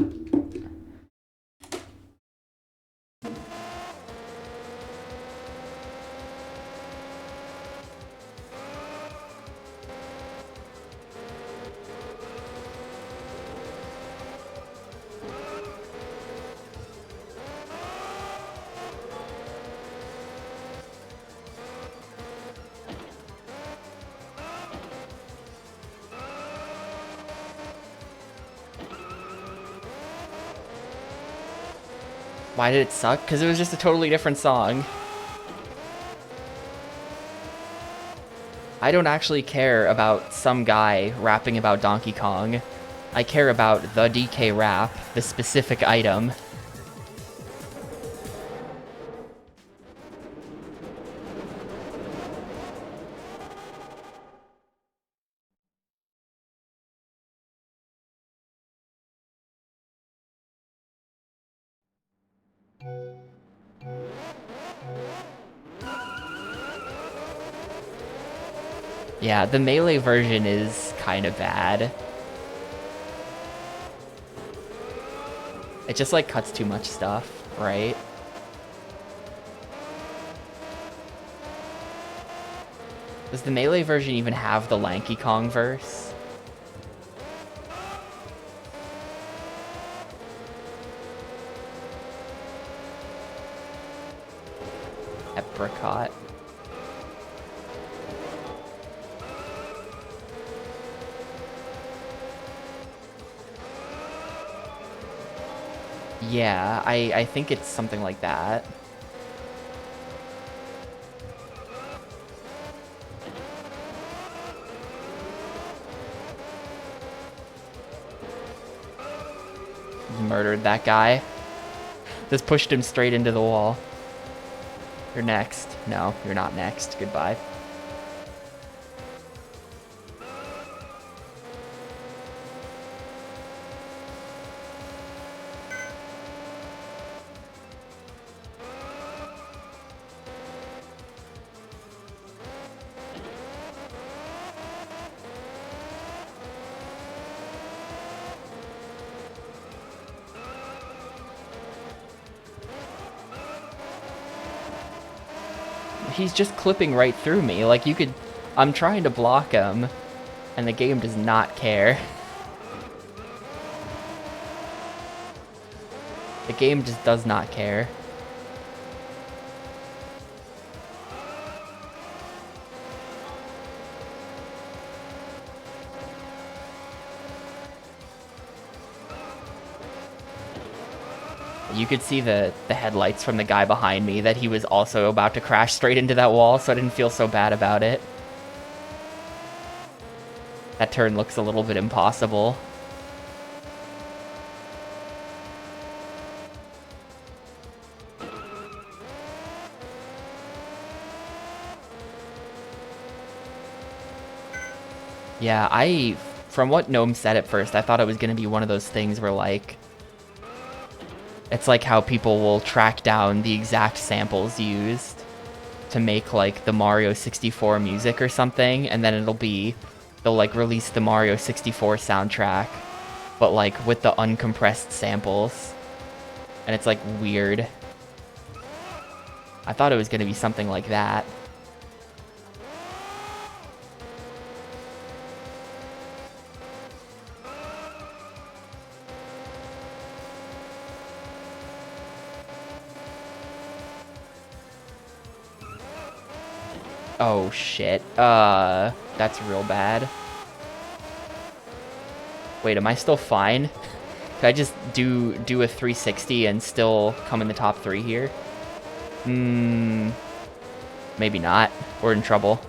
Why did it suck? Because it was just a totally different song. I don't actually care about some guy rapping about Donkey Kong. I care about the DK rap, the specific item. Yeah, the Melee version is kind of bad. It just like cuts too much stuff, right? Does the Melee version even have the Lanky Kong verse? Apricot. Yeah, I think it's something like that. murdered that guy. Just pushed him straight into the wall. You're next. No, you're not next. Goodbye. He's just clipping right through me. Like, you could... I'm trying to block him, and the game does not care. The game just does not care. You could see the headlights from the guy behind me that he was also about to crash straight into that wall, so I didn't feel so bad about it. That turn looks a little bit impossible. Yeah, from what Gnome said at first, I thought it was going to be one of those things where, like, it's like how people will track down the exact samples used to make, like, the Mario 64 music or something, and then they'll, like, release the Mario 64 soundtrack, but, like, with the uncompressed samples. And it's, like, weird. I thought it was going to be something like that. Oh, shit. That's real bad. Wait, am I still fine? Could I just do a 360 and still come in the top 3 here? Maybe not. We're in trouble.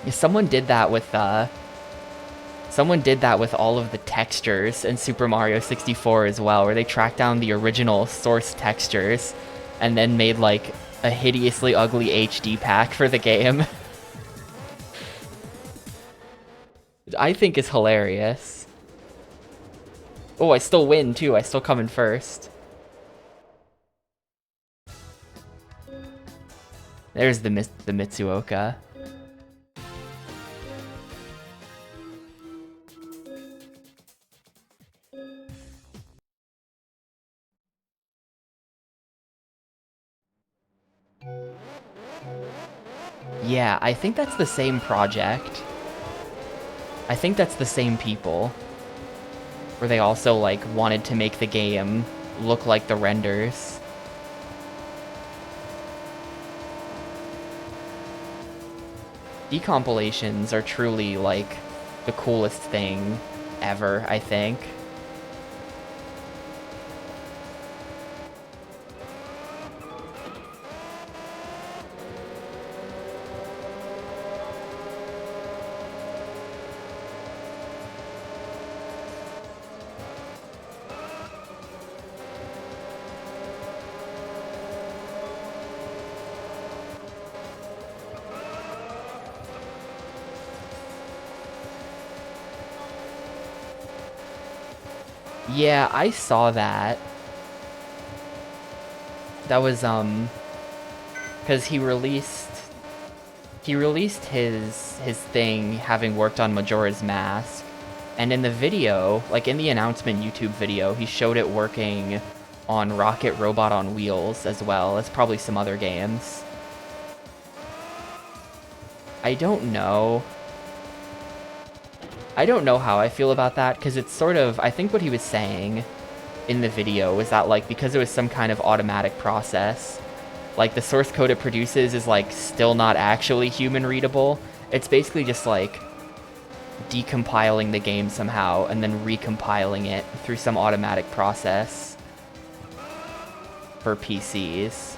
Yeah, someone did that with all of the textures in Super Mario 64 as well, where they tracked down the original source textures and then made, like, a hideously ugly HD pack for the game. Which I think is hilarious. Oh, I still win too. I still come in first. There's the Mitsuoka. Yeah, I think that's the same project. I think that's the same people. Where they also, like, wanted to make the game look like the renders. Decompilations are truly, like, the coolest thing ever, I think. Yeah, I saw that. That was, because he released his thing having worked on Majora's Mask, and in the video, like in the announcement YouTube video, he showed it working on Rocket Robot on Wheels as well as probably some other games. I don't know how I feel about that, because it's sort of, I think what he was saying in the video was that, like, because it was some kind of automatic process, like, the source code it produces is, like, still not actually human readable. It's basically just, like, decompiling the game somehow and then recompiling it through some automatic process for PCs.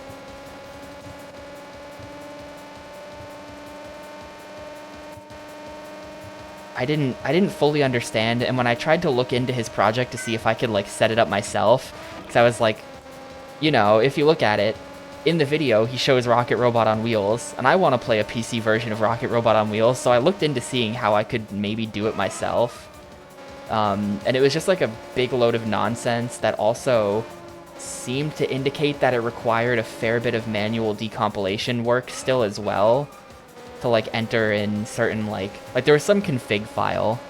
I didn't fully understand, and when I tried to look into his project to see if I could like set it up myself, because I was like, you know, if you look at it, in the video he shows Rocket Robot on Wheels, and I want to play a PC version of Rocket Robot on Wheels, so I looked into seeing how I could maybe do it myself. And it was just like a big load of nonsense that also seemed to indicate that it required a fair bit of manual decompilation work still as well, to like enter in certain like there was some config file,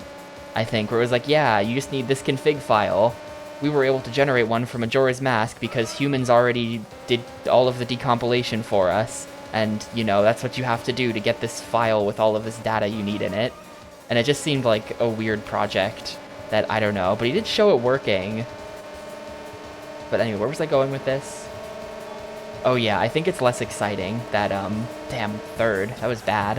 I think, where it was like, yeah, you just need this config file. We were able to generate one for Majora's Mask because humans already did all of the decompilation for us, and you know, that's what you have to do to get this file with all of this data you need in it. And it just seemed like a weird project that, I don't know, but he did show it working. But anyway, where was I going with this? Oh yeah, I think it's less exciting that, damn, third, that was bad.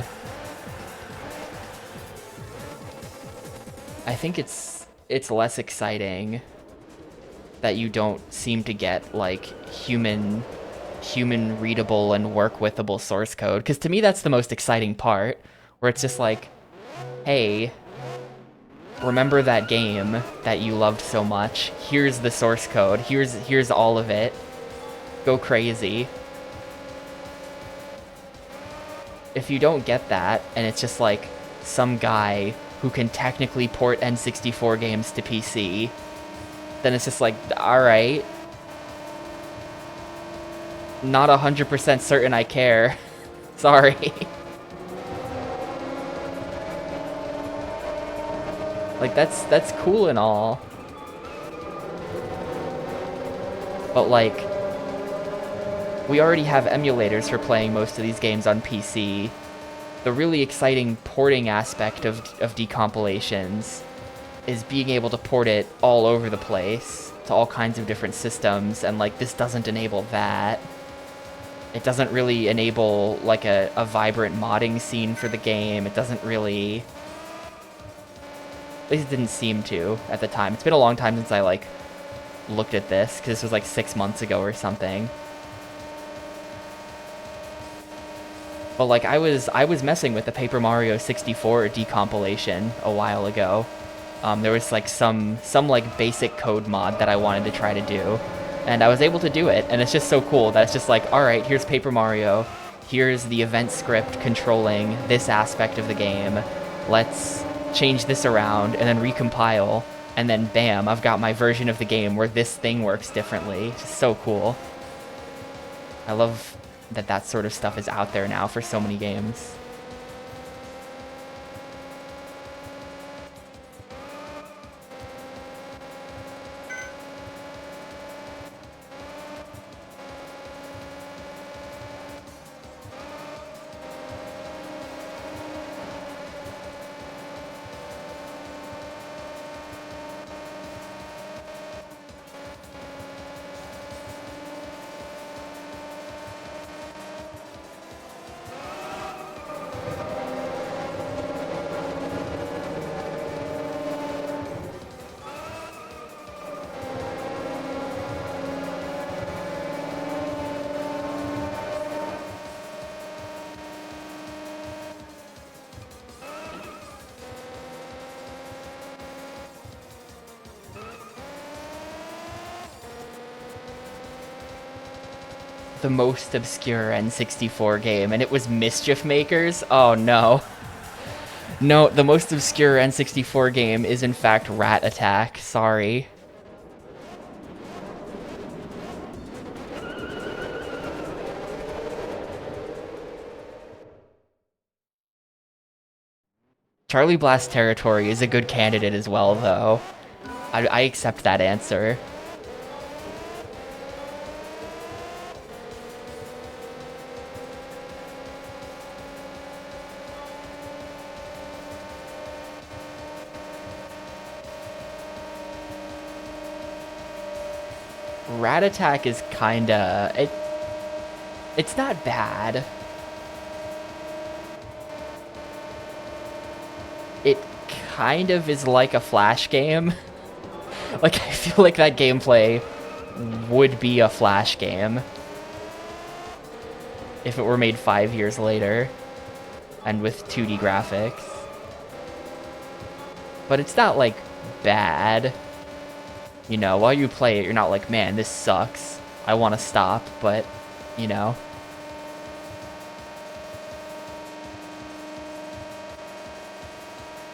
I think it's less exciting that you don't seem to get, like, human readable and work withable source code, because to me that's the most exciting part, where it's just like, hey, remember that game that you loved so much? Here's the source code. Here's all of it. Go crazy. If you don't get that, and it's just like some guy who can technically port N64 games to PC, then it's just like, alright. Not 100% certain I care. Sorry. Like, that's cool and all. But, like, we already have emulators for playing most of these games on PC. The really exciting porting aspect of decompilations is being able to port it all over the place to all kinds of different systems, and, like, this doesn't enable that. It doesn't really enable, like, a vibrant modding scene for the game. It doesn't really... At least it didn't seem to at the time. It's been a long time since I, like, looked at this, because this was, like, 6 months ago or something. But, like, I was messing with the Paper Mario 64 decompilation a while ago. There was, like, some like, basic code mod that I wanted to try to do. And I was able to do it, and it's just so cool that it's just like, alright, here's Paper Mario. Here's the event script controlling this aspect of the game. Let's change this around, and then recompile, and then bam, I've got my version of the game where this thing works differently. It's just so cool. I love that that sort of stuff is out there now for so many games. The most obscure N64 game, and it was Mischief Makers? Oh no. No, the most obscure N64 game is in fact Rat Attack. Sorry. Charlie Blast Territory is a good candidate as well, though. I accept that answer. Rat Attack is kinda... It's not bad. It kind of is like a Flash game. Like, I feel like that gameplay would be a Flash game if it were made 5 years later and with 2D graphics. but it's not, like, bad. You know, while you play it, you're not like, man, this sucks. I want to stop, but, you know.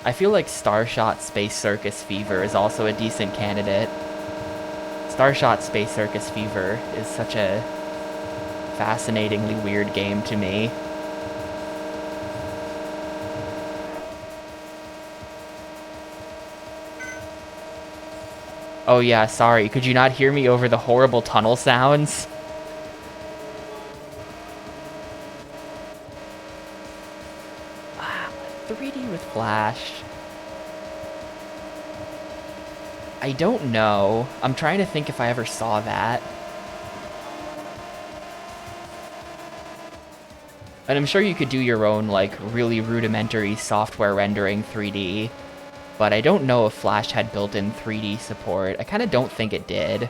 I feel like Starshot Space Circus Fever is also a decent candidate. Starshot Space Circus Fever is such a fascinatingly weird game to me. Oh yeah, sorry, could you not hear me over the horrible tunnel sounds? Wow, 3D with Flash. I don't know. I'm trying to think if I ever saw that. And I'm sure you could do your own, like, really rudimentary software rendering 3D. But I don't know if Flash had built-in 3D support. I kind of don't think it did.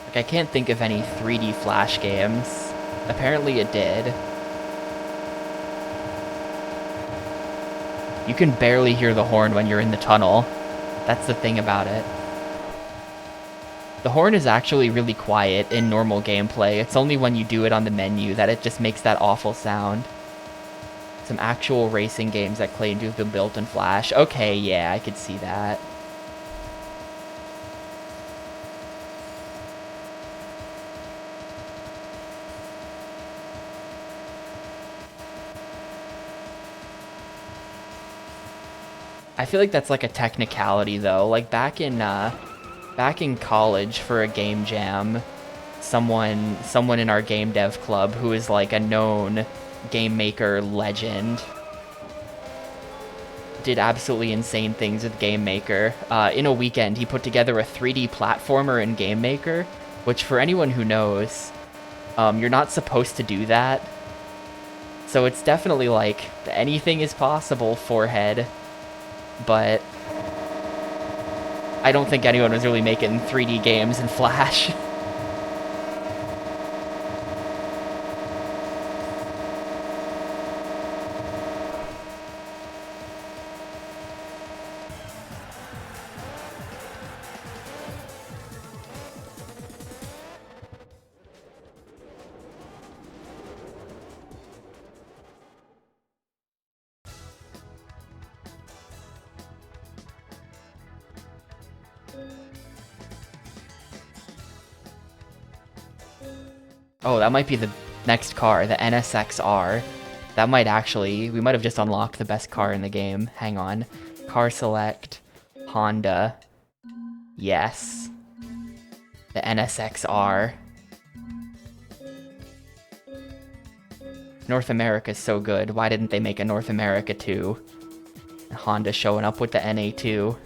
Like, I can't think of any 3D Flash games. Apparently it did. You can barely hear the horn when you're in the tunnel. That's the thing about it. The horn is actually really quiet in normal gameplay. It's only when you do it on the menu that it just makes that awful sound. Some actual racing games that claim to have been built in Flash. Okay, yeah, I could see that. I feel like that's like a technicality though. Like back in college for a game jam, someone in our game dev club who is like a known game maker legend did absolutely insane things with Game Maker. In a weekend, he put together a 3D platformer in Game Maker, which for anyone who knows, you're not supposed to do that. So it's definitely like anything is possible, forehead. But I don't think anyone was really making 3D games in Flash. Oh, that might be the next car, the NSX-R. That might actually... We might have just unlocked the best car in the game. Hang on. Car select. Honda. Yes. The NSX-R. North America's so good. Why didn't they make a North America 2? Honda showing up with the NA2.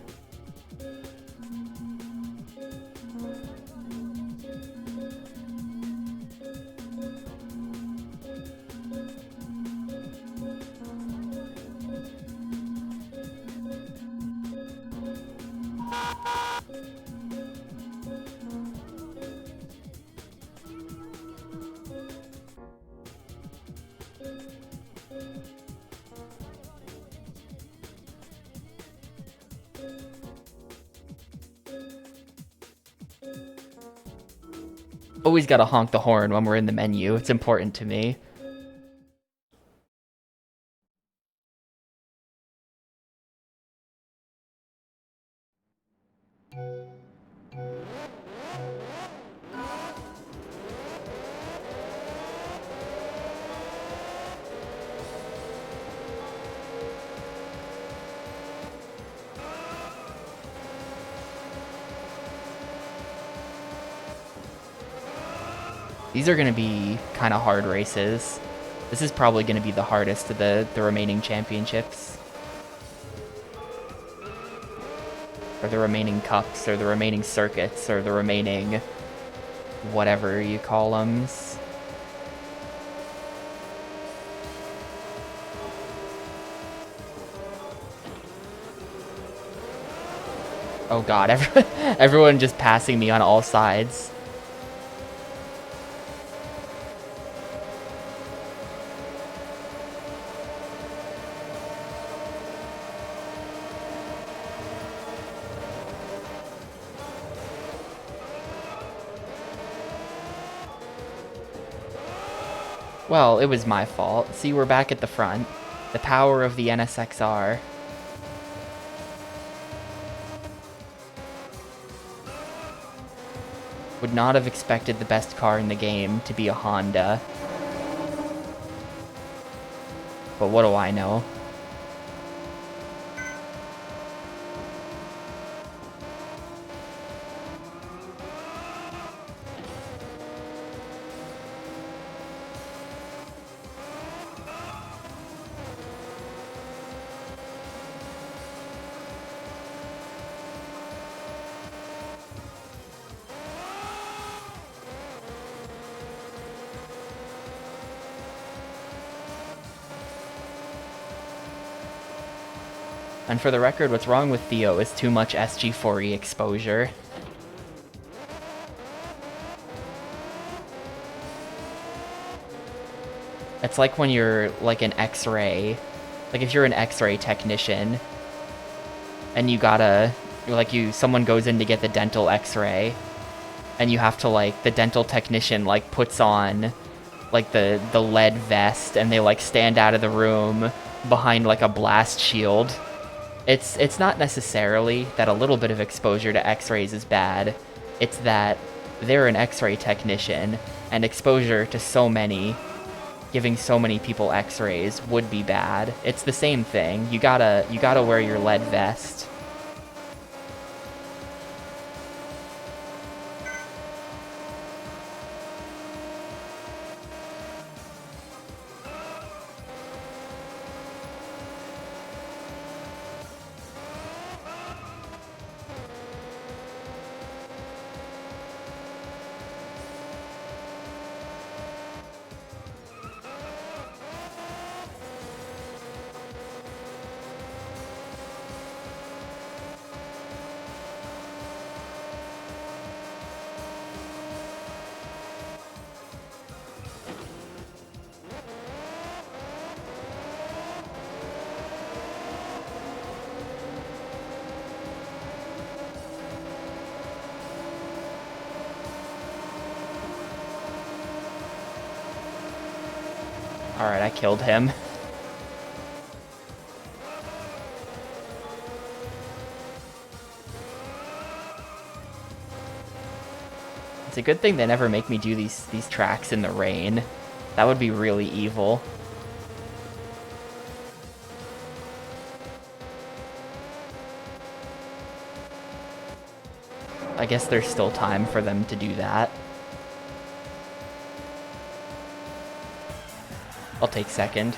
Always gotta honk the horn when we're in the menu. It's important to me. These are going to be kind of hard races. This is probably going to be the hardest of the remaining championships. Or the remaining cups, or the remaining circuits, or the remaining whatever you call them. Oh god, everyone just passing me on all sides. Well, it was my fault. See, we're back at the front. The power of the NSXR. Would not have expected the best car in the game to be a Honda. But what do I know? And for the record, what's wrong with Theo is too much SG4E exposure. It's like when you're like an X-ray, like if you're an X-ray technician and you gotta, like someone goes in to get the dental X-ray and you have to like, the dental technician like puts on like the lead vest and they like stand out of the room behind like a blast shield. It's not necessarily that a little bit of exposure to X-rays is bad. It's that they're an X-ray technician, and exposure to so many, giving so many people X-rays would be bad. It's the same thing. You gotta wear your lead vest. Alright, I killed him. It's a good thing they never make me do these tracks in the rain. That would be really evil. I guess there's still time for them to do that. I'll take second.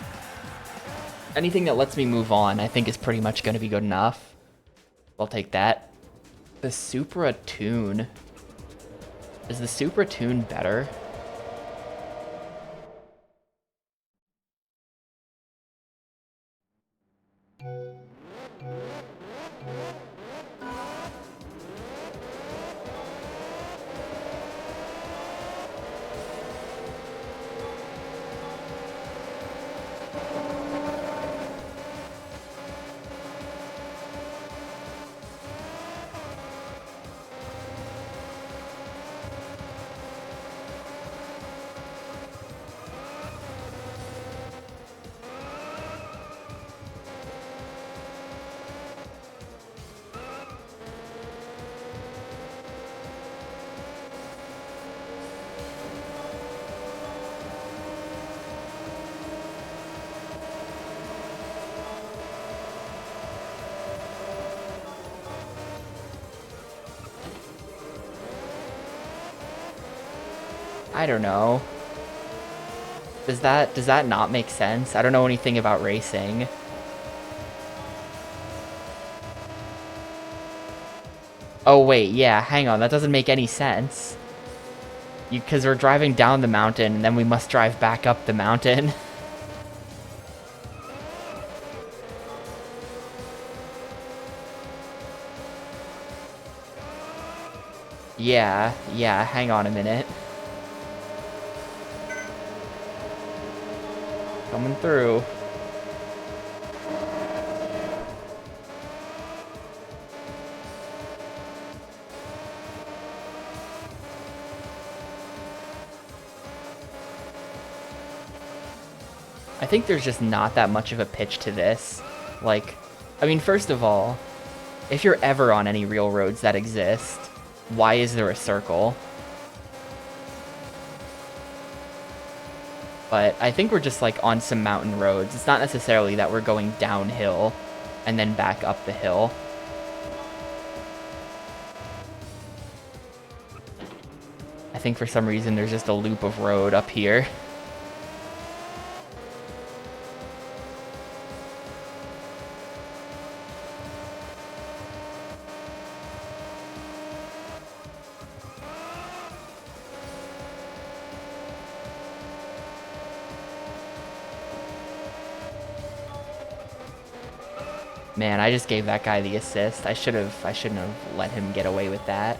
Anything that lets me move on, I think is pretty much going to be good enough. I'll take that. The Supra Tune. Is the Supra Tune better? I don't know. Does that not make sense? I don't know anything about racing. Oh wait, yeah, hang on, that doesn't make any sense. Because we're driving down the mountain, and then we must drive back up the mountain. Yeah, hang on a minute. Coming through. I think there's just not that much of a pitch to this. Like, I mean, first of all, if you're ever on any real roads that exist, why is there a circle? But I think we're just like on some mountain roads. It's not necessarily that we're going downhill and then back up the hill. I think for some reason there's just a loop of road up here. Man, I just gave that guy the assist. I shouldn't have let him get away with that.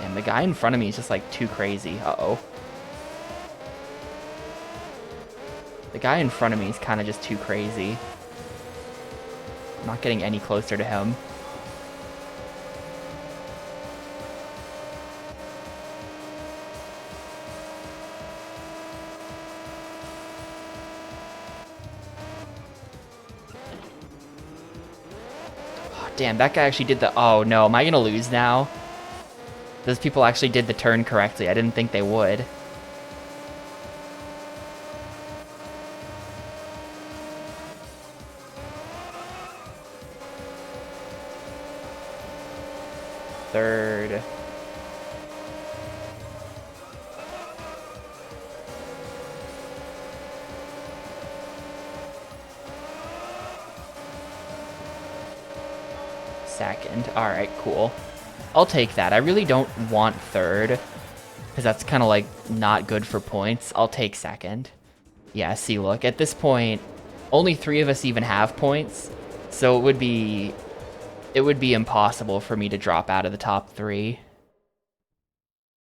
And the guy in front of me is just like too crazy. Uh-oh. The guy in front of me is kind of just too crazy. I'm not getting any closer to him. Oh, damn, that guy actually did the... Oh, no. Am I going to lose now? Those people actually did the turn correctly. I didn't think they would. Third. Second. Alright, cool. I'll take that. I really don't want third, because that's kind of like not good for points. I'll take second. Yeah, see, look, at this point, only 3 of us even have points, so it would be impossible for me to drop out of the top 3.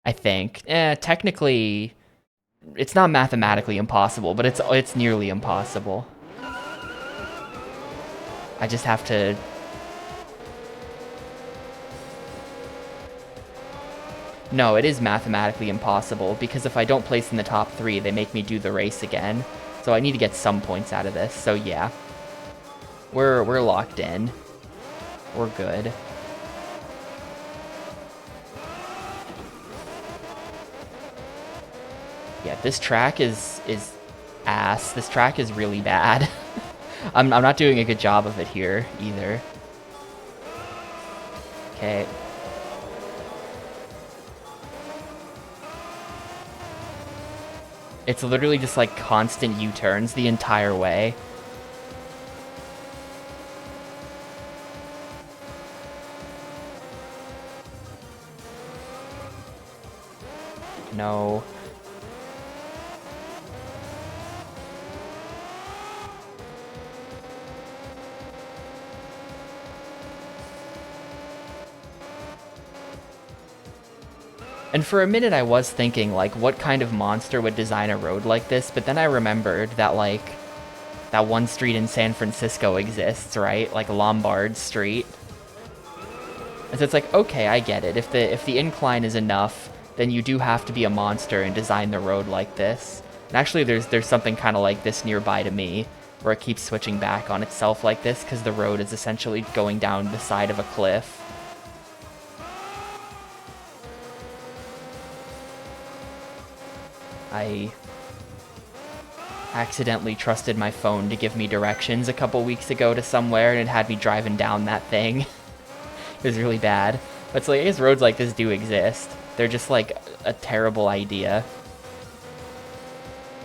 I think. Technically, it's not mathematically impossible, but it's nearly impossible. I just have to... No, it is mathematically impossible, because if I don't place in the top 3, they make me do the race again. So I need to get some points out of this, so yeah. We're locked in. We're good. Yeah, this track is ass. This track is really bad. I'm not doing a good job of it here, either. Okay. It's literally just like constant U-turns the entire way. No. And for a minute I was thinking, like, what kind of monster would design a road like this, but then I remembered that, like, that one street in San Francisco exists, right? Like Lombard Street. And so it's like, okay, I get it. If the incline is enough, then you do have to be a monster and design the road like this. And actually there's something kind of like this nearby to me, where it keeps switching back on itself like this, because the road is essentially going down the side of a cliff. I accidentally trusted my phone to give me directions a couple weeks ago to somewhere, and it had me driving down that thing. It was really bad. But so, like, I guess roads like this do exist. They're just like a terrible idea.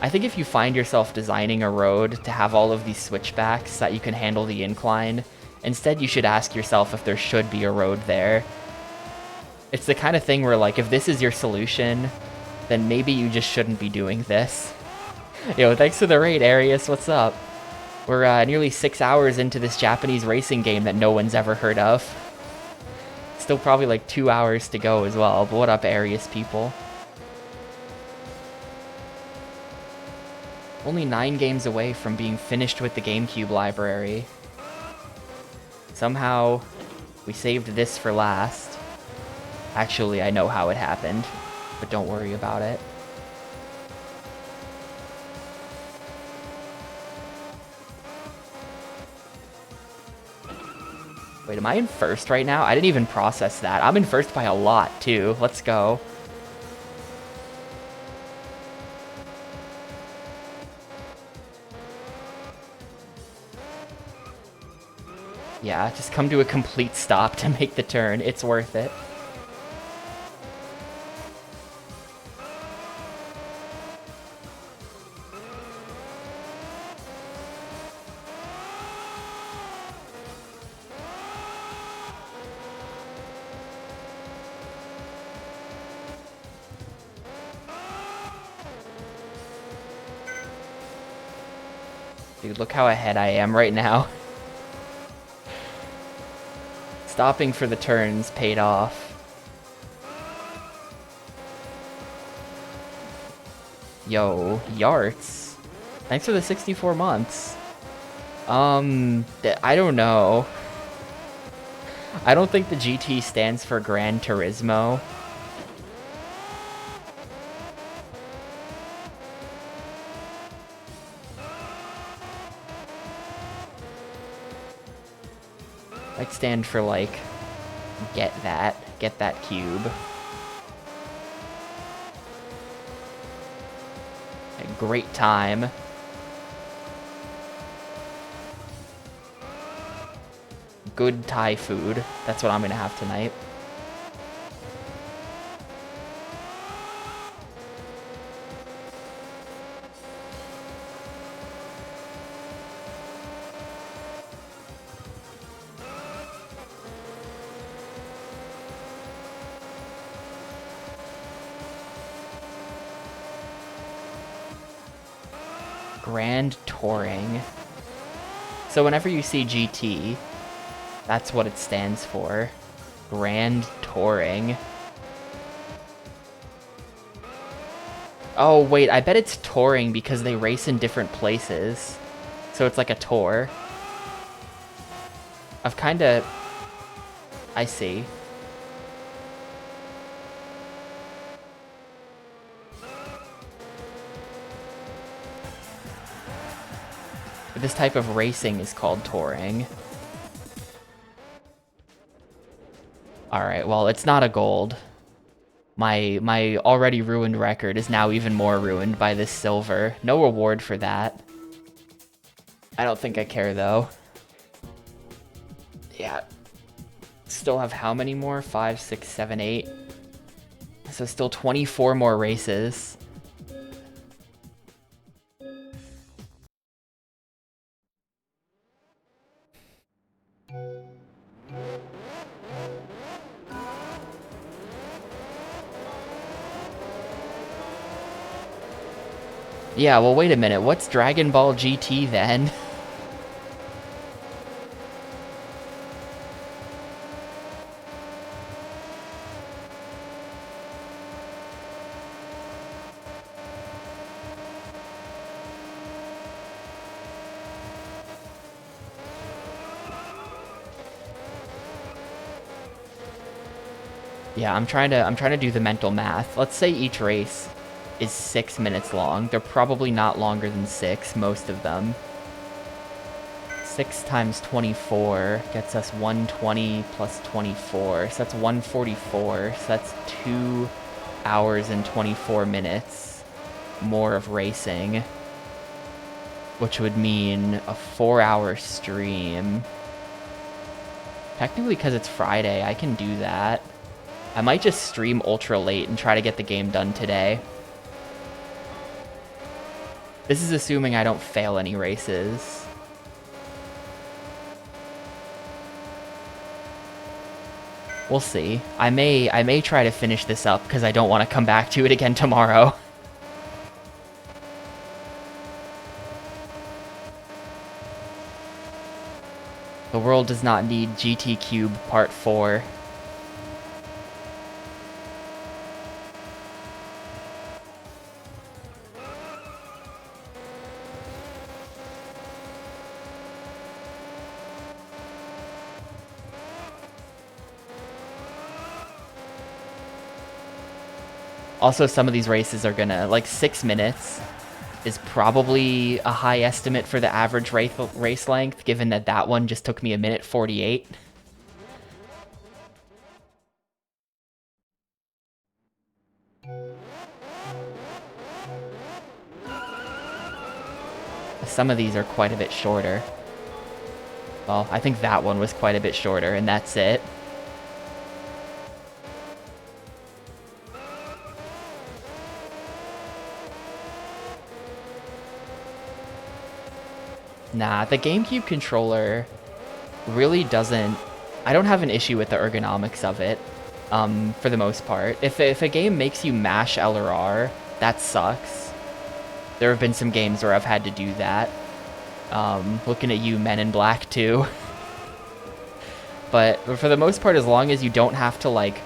I think if you find yourself designing a road to have all of these switchbacks that you can handle the incline, instead you should ask yourself if there should be a road there. It's the kind of thing where, like, if this is your solution, then maybe you just shouldn't be doing this. Yo, thanks for the raid, Arius. What's up? We're nearly 6 hours into this Japanese racing game that no one's ever heard of. Still probably like 2 hours to go as well, but what up, Arius people? Only 9 games away from being finished with the Gamecube library. Somehow, we saved this for last. Actually, I know how it happened, but don't worry about it. Wait, am I in first right now? I didn't even process that. I'm in first by a lot, too. Let's go. Yeah, just come to a complete stop to make the turn. It's worth it. Dude, look how ahead I am right now. Stopping for the turns paid off. Yo, Yarts. Thanks for the 64 months. I don't know. I don't think the GT stands for Gran Turismo. Might stand for, like, get that cube. A great time. Good Thai food. That's what I'm gonna have tonight. Grand Touring. So whenever you see GT, that's what it stands for. Grand Touring. Oh, wait, I bet it's touring because they race in different places. So it's like a tour. I've kinda... I see. This type of racing is called touring. Alright, well, it's not a gold. My already ruined record is now even more ruined by this silver. No reward for that. I don't think I care, though. Yeah. Still have how many more? 5, 6, 7, 8. So still 24 more races. Yeah, well, wait a minute. What's Dragon Ball GT then? Yeah, I'm trying to do the mental math. Let's say each race is 6 minutes long. They're probably not longer than 6, most of them. 6 times 24 gets us 120 plus 24, so that's 144, so that's 2 hours and 24 minutes more of racing, which would mean a 4-hour stream. Technically, because it's Friday, I can do that. I might just stream ultra late and try to get the game done today. This is assuming I don't fail any races. We'll see. I may try to finish this up because I don't want to come back to it again tomorrow. The world does not need GT Cube Part 4. Also, some of these races are gonna, like, 6 minutes is probably a high estimate for the average race length, given that that one just took me 1:48. Some of these are quite a bit shorter. Well, I think that one was quite a bit shorter, and that's it. Nah, the Gamecube controller really doesn't... I don't have an issue with the ergonomics of it, for the most part. If a game makes you mash L or R, that sucks. There have been some games where I've had to do that. Looking at you, Men in Black 2. But for the most part, as long as you don't have to, like,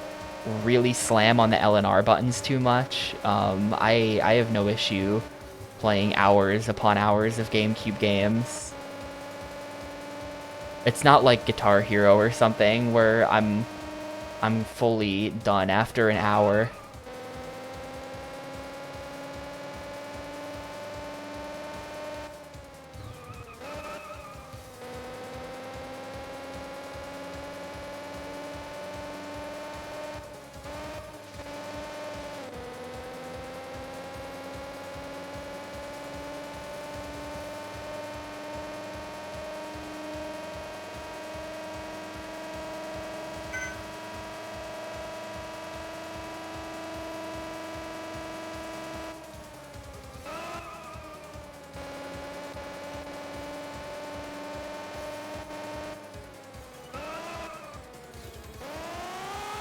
really slam on the L and R buttons too much, I have no issue playing hours upon hours of GameCube games. It's not like Guitar Hero or something where I'm fully done after an hour.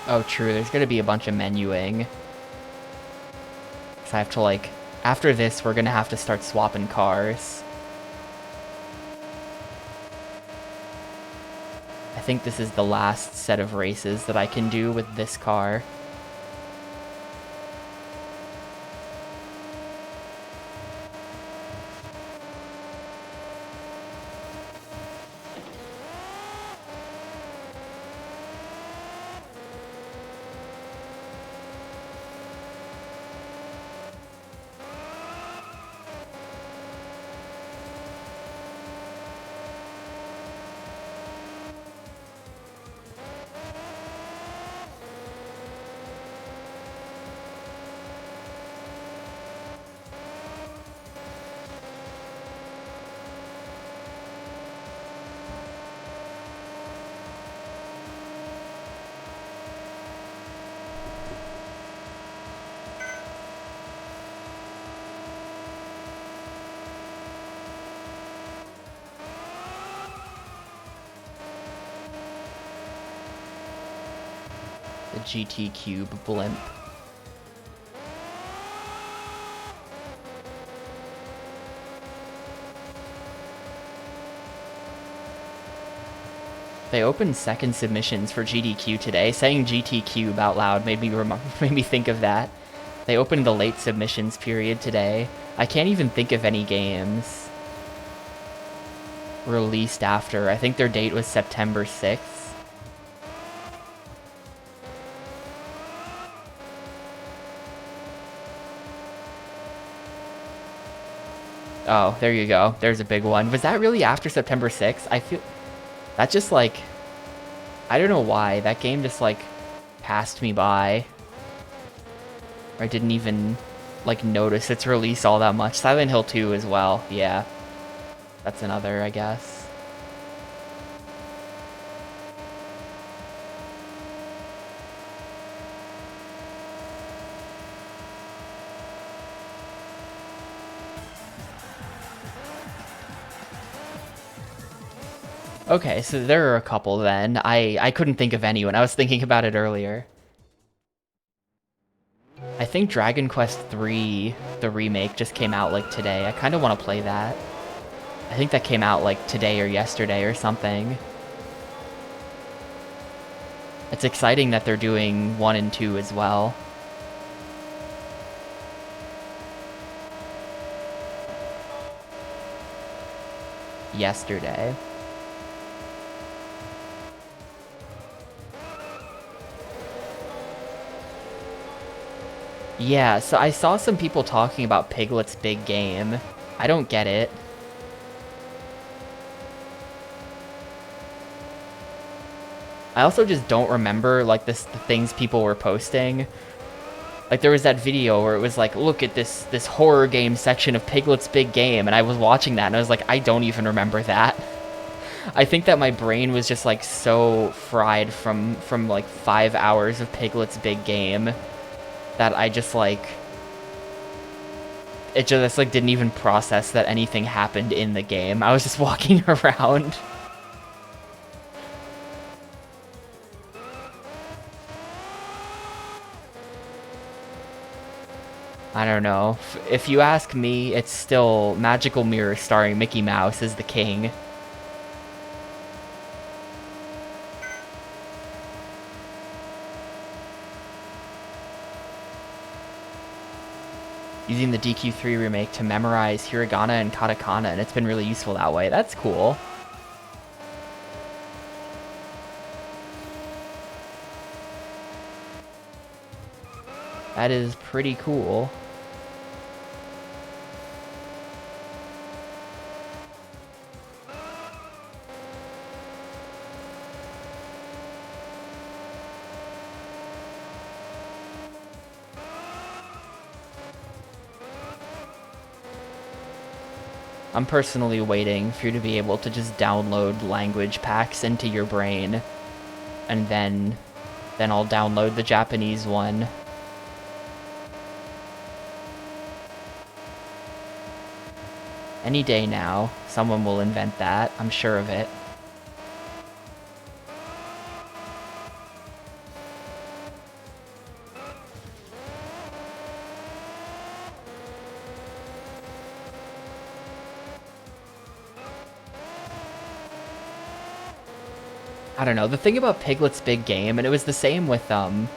Oh, true. There's going to be a bunch of menuing. So I have to, like... After this, we're going to have to start swapping cars. I think this is the last set of races that I can do with this car. The GT Cube blimp. They opened second submissions for GDQ today. Saying GT Cube out loud made me think of that. They opened the late submissions period today. I can't even think of any games released after. I think their date was September 6th. Oh, there you go. There's a big one. Was that really after September 6th? I feel... That just, like... I don't know why. That game just, like, passed me by. I didn't even, like, notice its release all that much. Silent Hill 2 as well. Yeah. That's another, I guess. Okay, so there are a couple then. I couldn't think of anyone. I was thinking about it earlier. I think Dragon Quest III, the remake, just came out like today. I kind of want to play that. I think that came out like today or yesterday or something. It's exciting that they're doing 1 and 2 as well. Yesterday. Yeah, so I saw some people talking about Piglet's big game. I don't get it. I also just don't remember, like, the things people were posting. Like, there was that video where it was like, look at this horror game section of Piglet's big game, and I was watching that, and I was like, I don't even remember that. I think that my brain was just, like, so fried from like, 5 hours of Piglet's big game that I just, like... It just, like, didn't even process that anything happened in the game. I was just walking around. I don't know. If you ask me, it's still Magical Mirror starring Mickey Mouse as the king. Using the DQ3 remake to memorize hiragana and katakana, and it's been really useful that way. That's cool. That is pretty cool. I'm personally waiting for you to be able to just download language packs into your brain, and then I'll download the Japanese one. Any day now, someone will invent that, I'm sure of it. I don't know, the thing about Piglet's big game, and it was the same with Winnie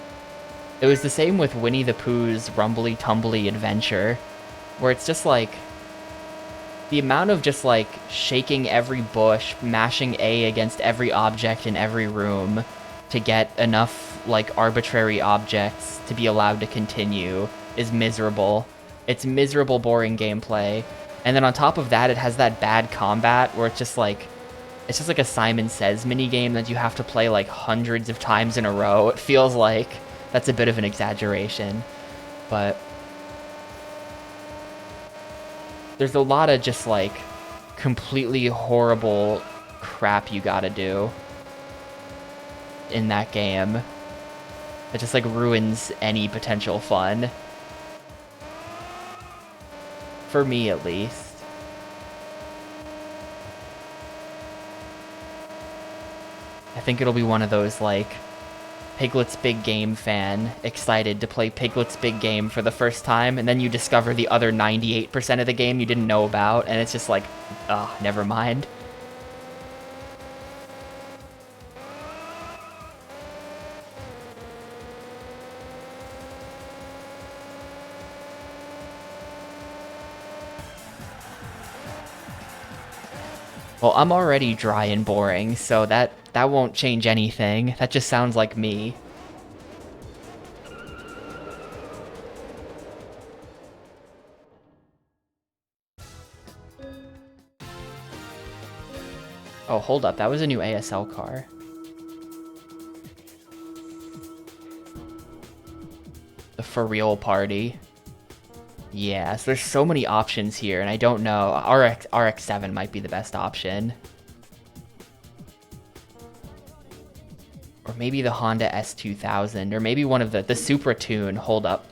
the Pooh's Rumbly Tumbly Adventure, where it's just like, the amount of just like shaking every bush, mashing A against every object in every room to get enough like arbitrary objects to be allowed to continue is miserable. It's miserable, boring gameplay. And then on top of that, it has that bad combat where it's just like a Simon Says minigame that you have to play like hundreds of times in a row. It feels like that's a bit of an exaggeration, but there's a lot of just like completely horrible crap you gotta do in that game. It just like ruins any potential fun. For me, at least. I think it'll be one of those, like, Piglet's Big Game fan, excited to play Piglet's Big Game for the first time, and then you discover the other 98% of the game you didn't know about, and it's just like, oh, never mind. Well, I'm already dry and boring, so that won't change anything. That just sounds like me. Oh, hold up. That was a new ASL car. The For Real Party. Yeah, so there's so many options here, and I don't know. RX-7 might be the best option. Or maybe the Honda S2000, or maybe one of the Supra Tune. Hold up.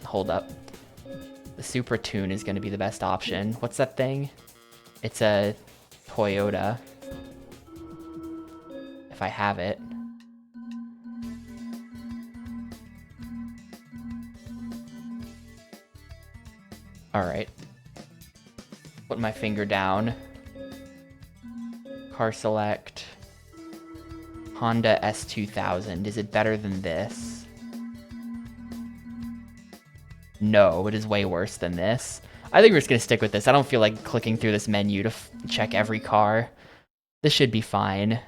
The Supra Tune is going to be the best option. What's that thing? It's a Toyota. if I have it. Alright. Put my finger down. Car select. Honda S2000. Is it better than this? No, it is way worse than this. I think we're just gonna stick with this. I don't feel like clicking through this menu to check every car. This should be fine.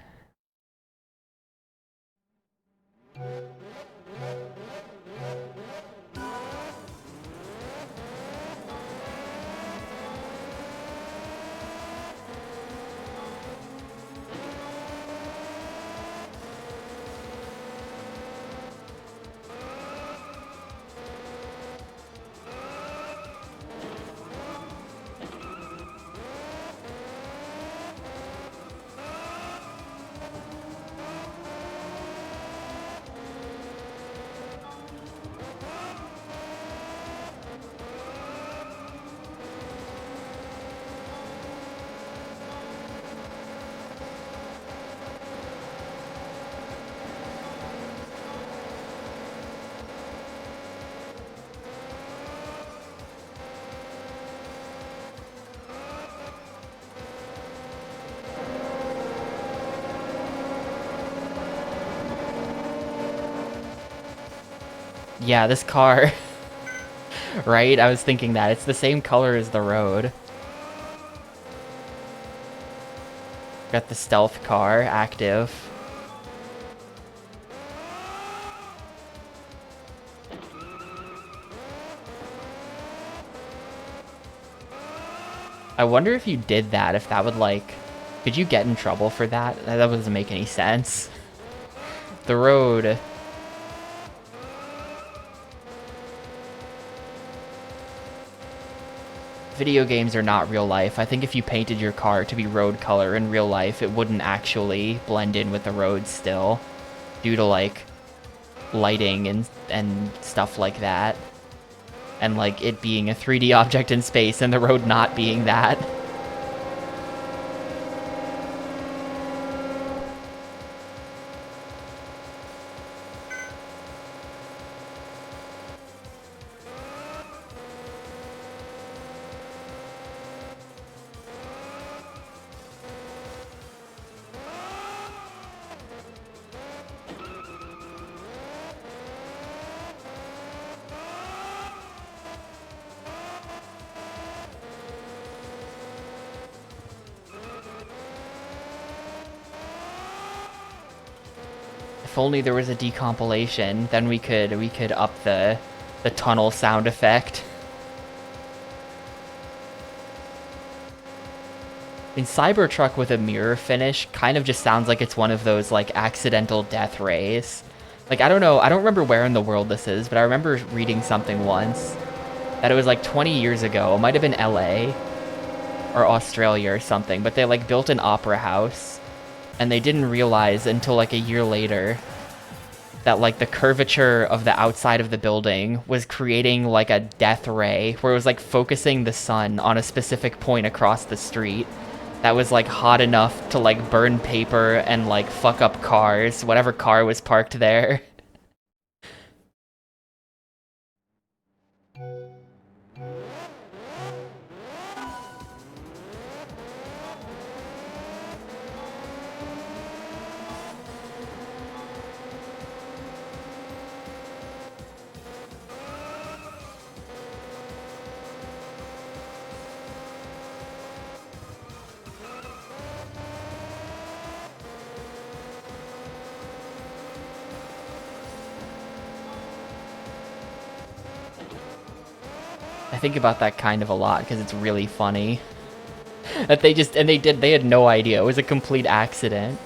Yeah, this car, right? I was thinking that. It's the same color as the road. Got the stealth car active. I wonder if you did that, if that would like... Could you get in trouble for that? That doesn't make any sense. The road... Video games are not real life. I think if you painted your car to be road color in real life, it wouldn't actually blend in with the road still, due to like lighting and stuff like that, and like it being a 3D object in space and the road not being that. If only there was a decompilation, then we could up the tunnel sound effect. I mean, Cybertruck with a mirror finish kind of just sounds like it's one of those like accidental death rays. Like, I don't know, I don't remember where in the world this is, but I remember reading something once that it was like 20 years ago. It might have been LA or Australia or something, but they like built an opera house and they didn't realize until like a year later that like the curvature of the outside of the building was creating like a death ray where it was like focusing the sun on a specific point across the street that was like hot enough to like burn paper and like fuck up cars, whatever car was parked there. I think about that kind of a lot because it's really funny that they had no idea. It was a complete accident.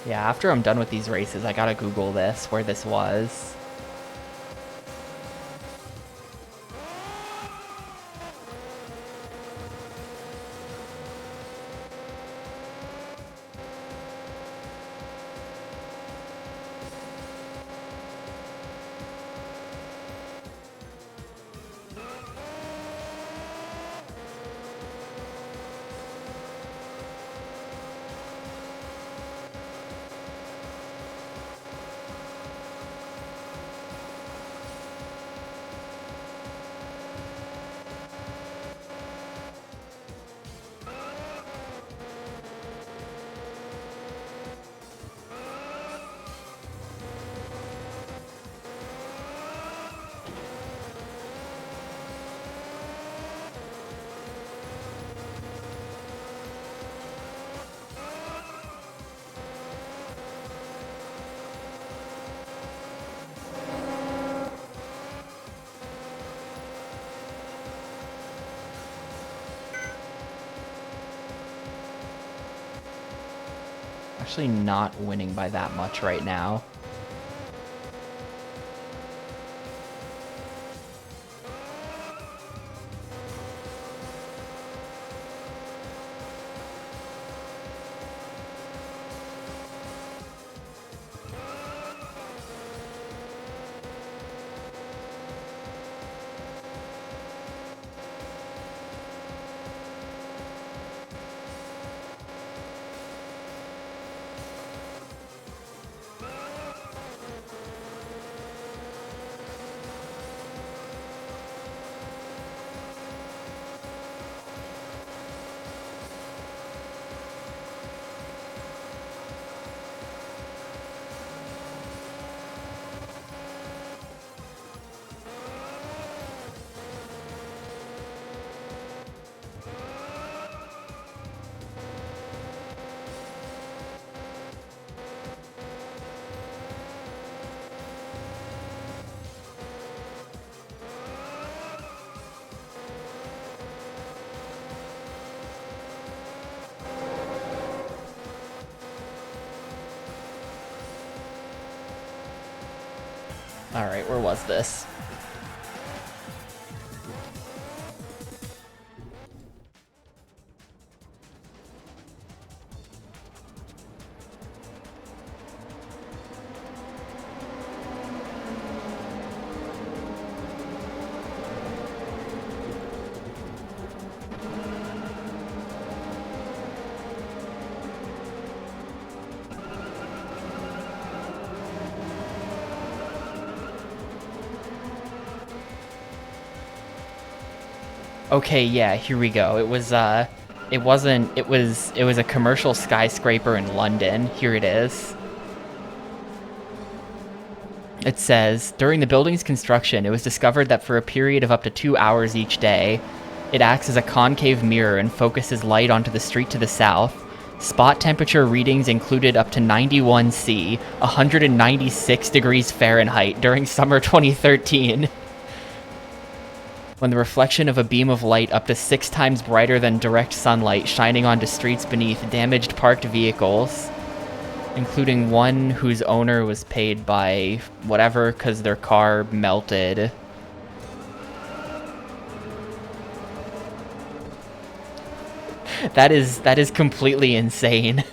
Yeah, after I'm done with these races, I gotta Google this, where this was. Actually not winning by that much right now. Alright, where was this? Okay, yeah, here we go. It was a commercial skyscraper in London. Here it is. It says, during the building's construction, it was discovered that for a period of up to 2 hours each day, it acts as a concave mirror and focuses light onto the street to the south. Spot temperature readings included up to 91 C, 196 degrees Fahrenheit during summer 2013. When the reflection of a beam of light up to 6 times brighter than direct sunlight shining onto streets beneath damaged parked vehicles, including one whose owner was paid by whatever because their car melted. That is completely insane.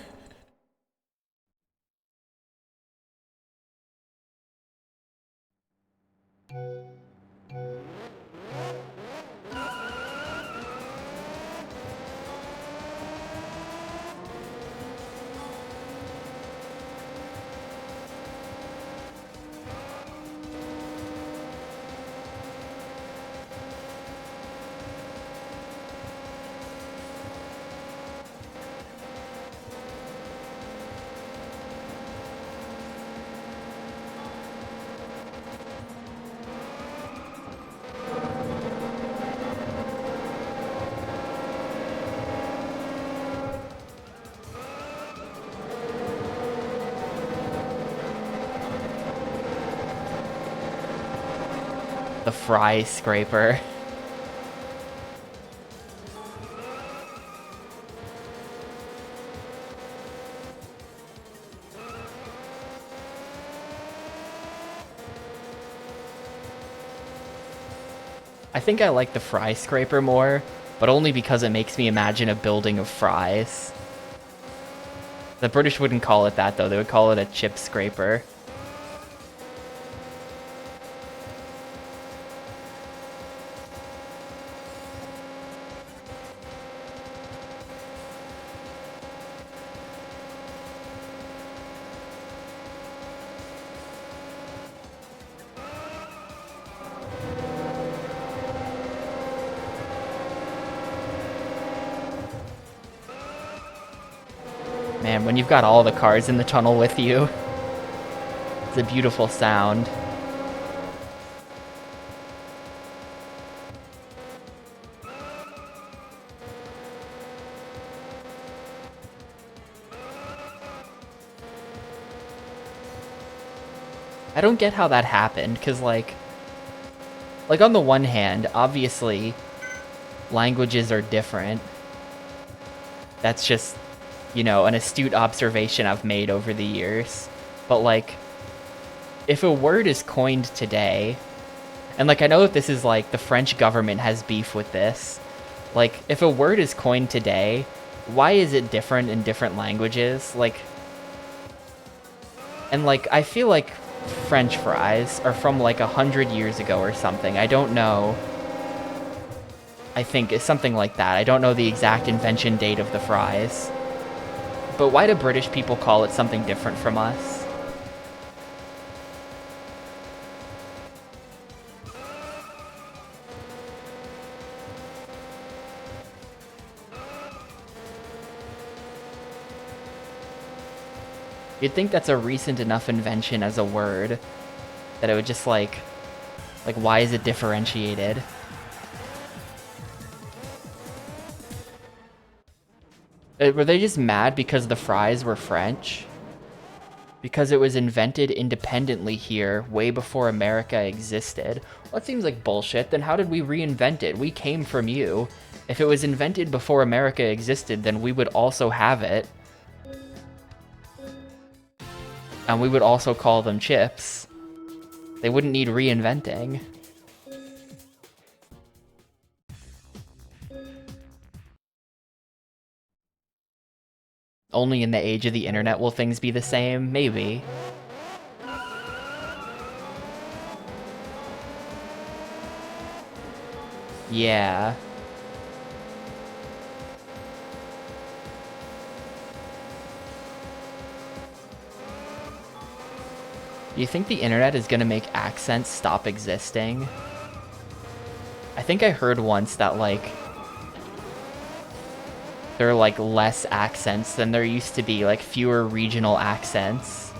The fry scraper. I think I like the fry scraper more, but only because it makes me imagine a building of fries. The British wouldn't call it that, though. They would call it a chip scraper. Man, when you've got all the cars in the tunnel with you, it's a beautiful sound. I don't get how that happened, because, like, on the one hand, obviously, languages are different. That's just, you know, an astute observation I've made over the years. But, like, if a word is coined today, and, like, I know that this is, like, the French government has beef with this. Like, if a word is coined today, why is it different in different languages? Like, and, like, I feel like French fries are from, like, 100 years ago or something. I don't know. I think it's something like that. I don't know the exact invention date of the fries. But why do British people call it something different from us? You'd think that's a recent enough invention as a word that it would just, like, why is it differentiated? Were they just mad because the fries were French? Because it was invented independently here way before America existed? Well, that seems like bullshit. Then how did we reinvent it? We came from you. If it was invented before America existed, then we would also have it. And we would also call them chips. They wouldn't need reinventing. Only in the age of the internet will things be the same? Maybe. Yeah. Do you think the internet is gonna make accents stop existing? I think I heard once that, like, there are, like, less accents than there used to be, like, fewer regional accents.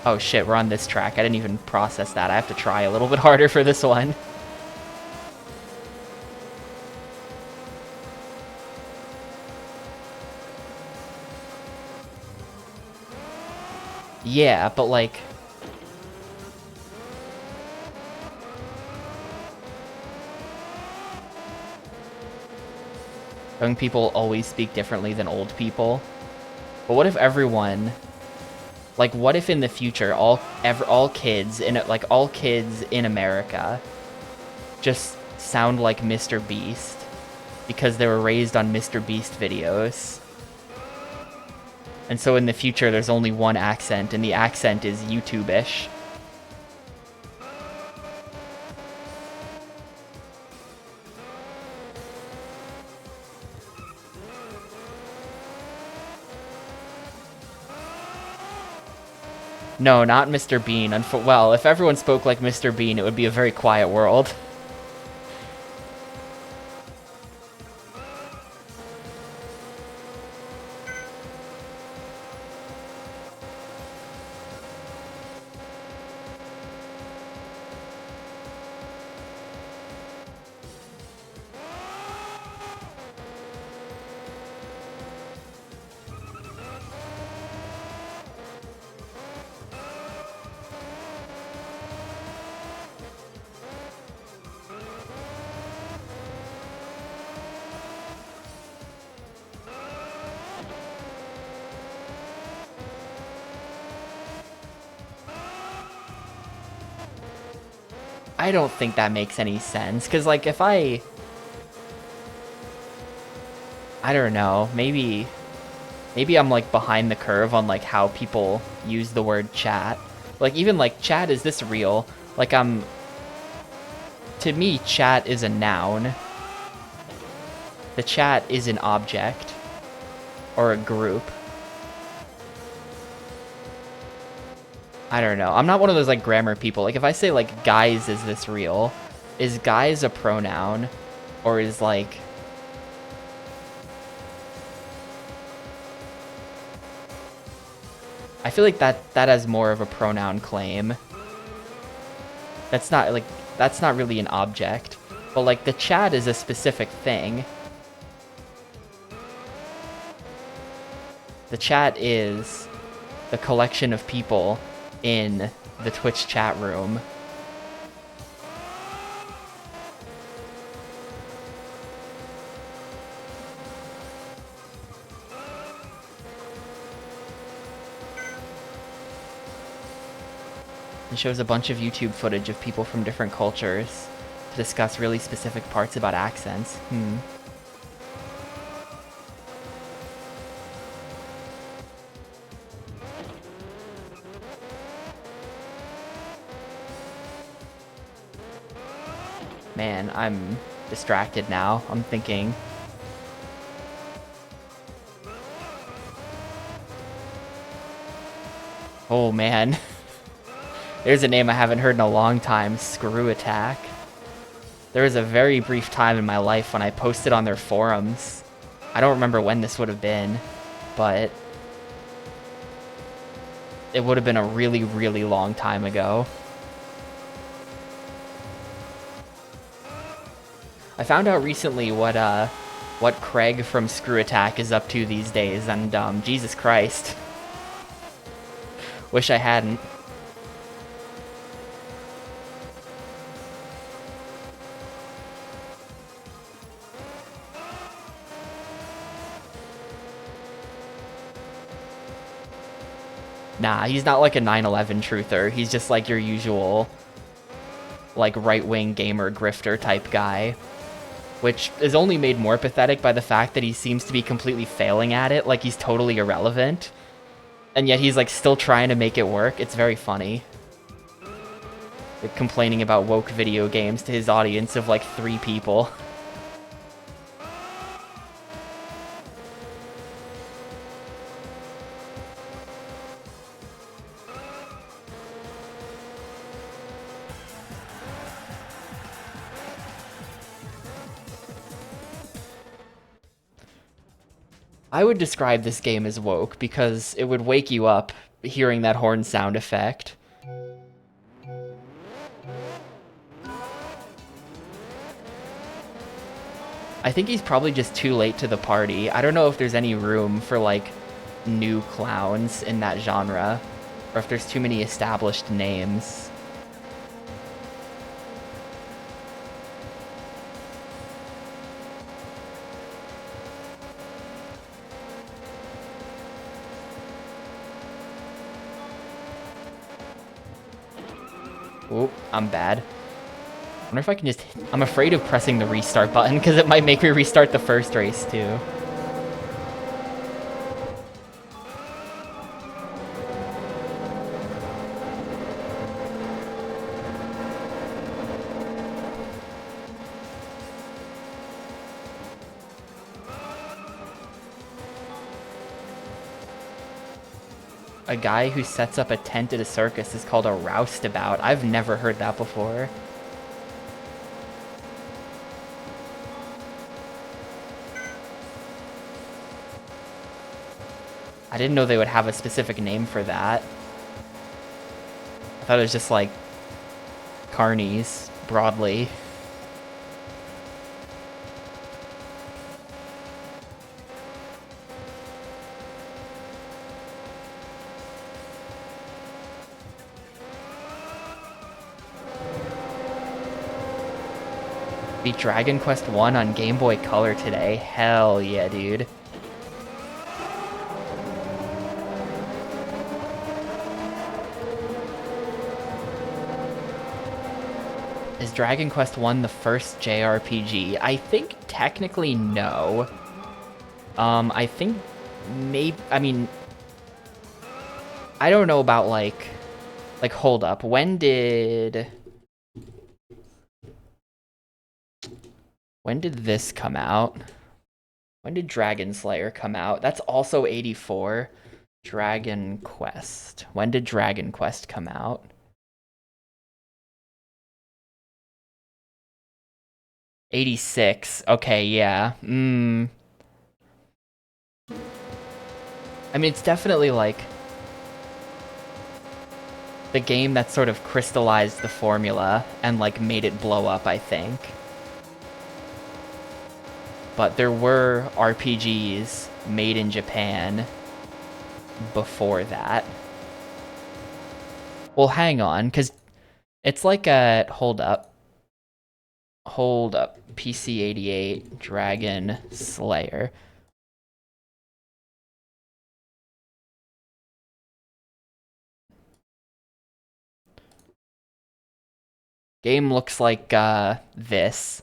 Oh shit, we're on this track. I didn't even process that. I have to try a little bit harder for this one. Yeah, but, like, young people always speak differently than old people. But what if everyone, like, what if in the future all kids in America just sound like Mr. Beast because they were raised on Mr. Beast videos? And so in the future, there's only one accent, and the accent is YouTube-ish. No, not Mr. Bean. Well, if everyone spoke like Mr. Bean, it would be a very quiet world. I don't think that makes any sense, because, like, if I don't know, maybe I'm, like, behind the curve on, like, how people use the word chat. Like, even, like, chat, is this real? Like, to me, chat is a noun. The chat is an object. Or a group. I don't know. I'm not one of those, like, grammar people. Like, if I say, like, guys, is this real? Is guys a pronoun? Or is, like... I feel like that has more of a pronoun claim. That's not really an object. But, like, the chat is a specific thing. The chat is the collection of people in the Twitch chat room. It shows a bunch of YouTube footage of people from different cultures to discuss really specific parts about accents. Man, I'm distracted now. I'm thinking. Oh man. There's a name I haven't heard in a long time, Screw Attack. There was a very brief time in my life when I posted on their forums. I don't remember when this would have been, but it would have been a really, really long time ago. I found out recently what Craig from Screw Attack is up to these days, and Jesus Christ. Wish I hadn't. Nah, he's not like a 9/11 truther. He's just like your usual, like, right-wing gamer grifter type guy. Which is only made more pathetic by the fact that he seems to be completely failing at it, like he's totally irrelevant. And yet he's, like, still trying to make it work. It's very funny. Like, complaining about woke video games to his audience of, like, 3 people. I would describe this game as woke because it would wake you up hearing that horn sound effect. I think he's probably just too late to the party. I don't know if there's any room for, like, new clowns in that genre, or if there's too many established names. Oop, I'm bad. I wonder if I can just... I'm afraid of pressing the restart button because it might make me restart the first race too. A guy who sets up a tent at a circus is called a roustabout. I've never heard that before. I didn't know they would have a specific name for that. I thought it was just like carnies, broadly. Beat Dragon Quest 1 on Game Boy Color today. Hell yeah, dude. Is Dragon Quest 1 the first JRPG? I think technically no. I think maybe, I mean, I don't know about like hold up. When did this come out? When did Dragon Slayer come out? That's also 84. Dragon Quest. When did Dragon Quest come out? 86. Okay, yeah. I mean, it's definitely like the game that sort of crystallized the formula and like made it blow up, I think. But there were RPGs made in Japan before that. Well, hang on, because it's like a... Hold up. PC-88 Dragon Slayer. Game looks like this.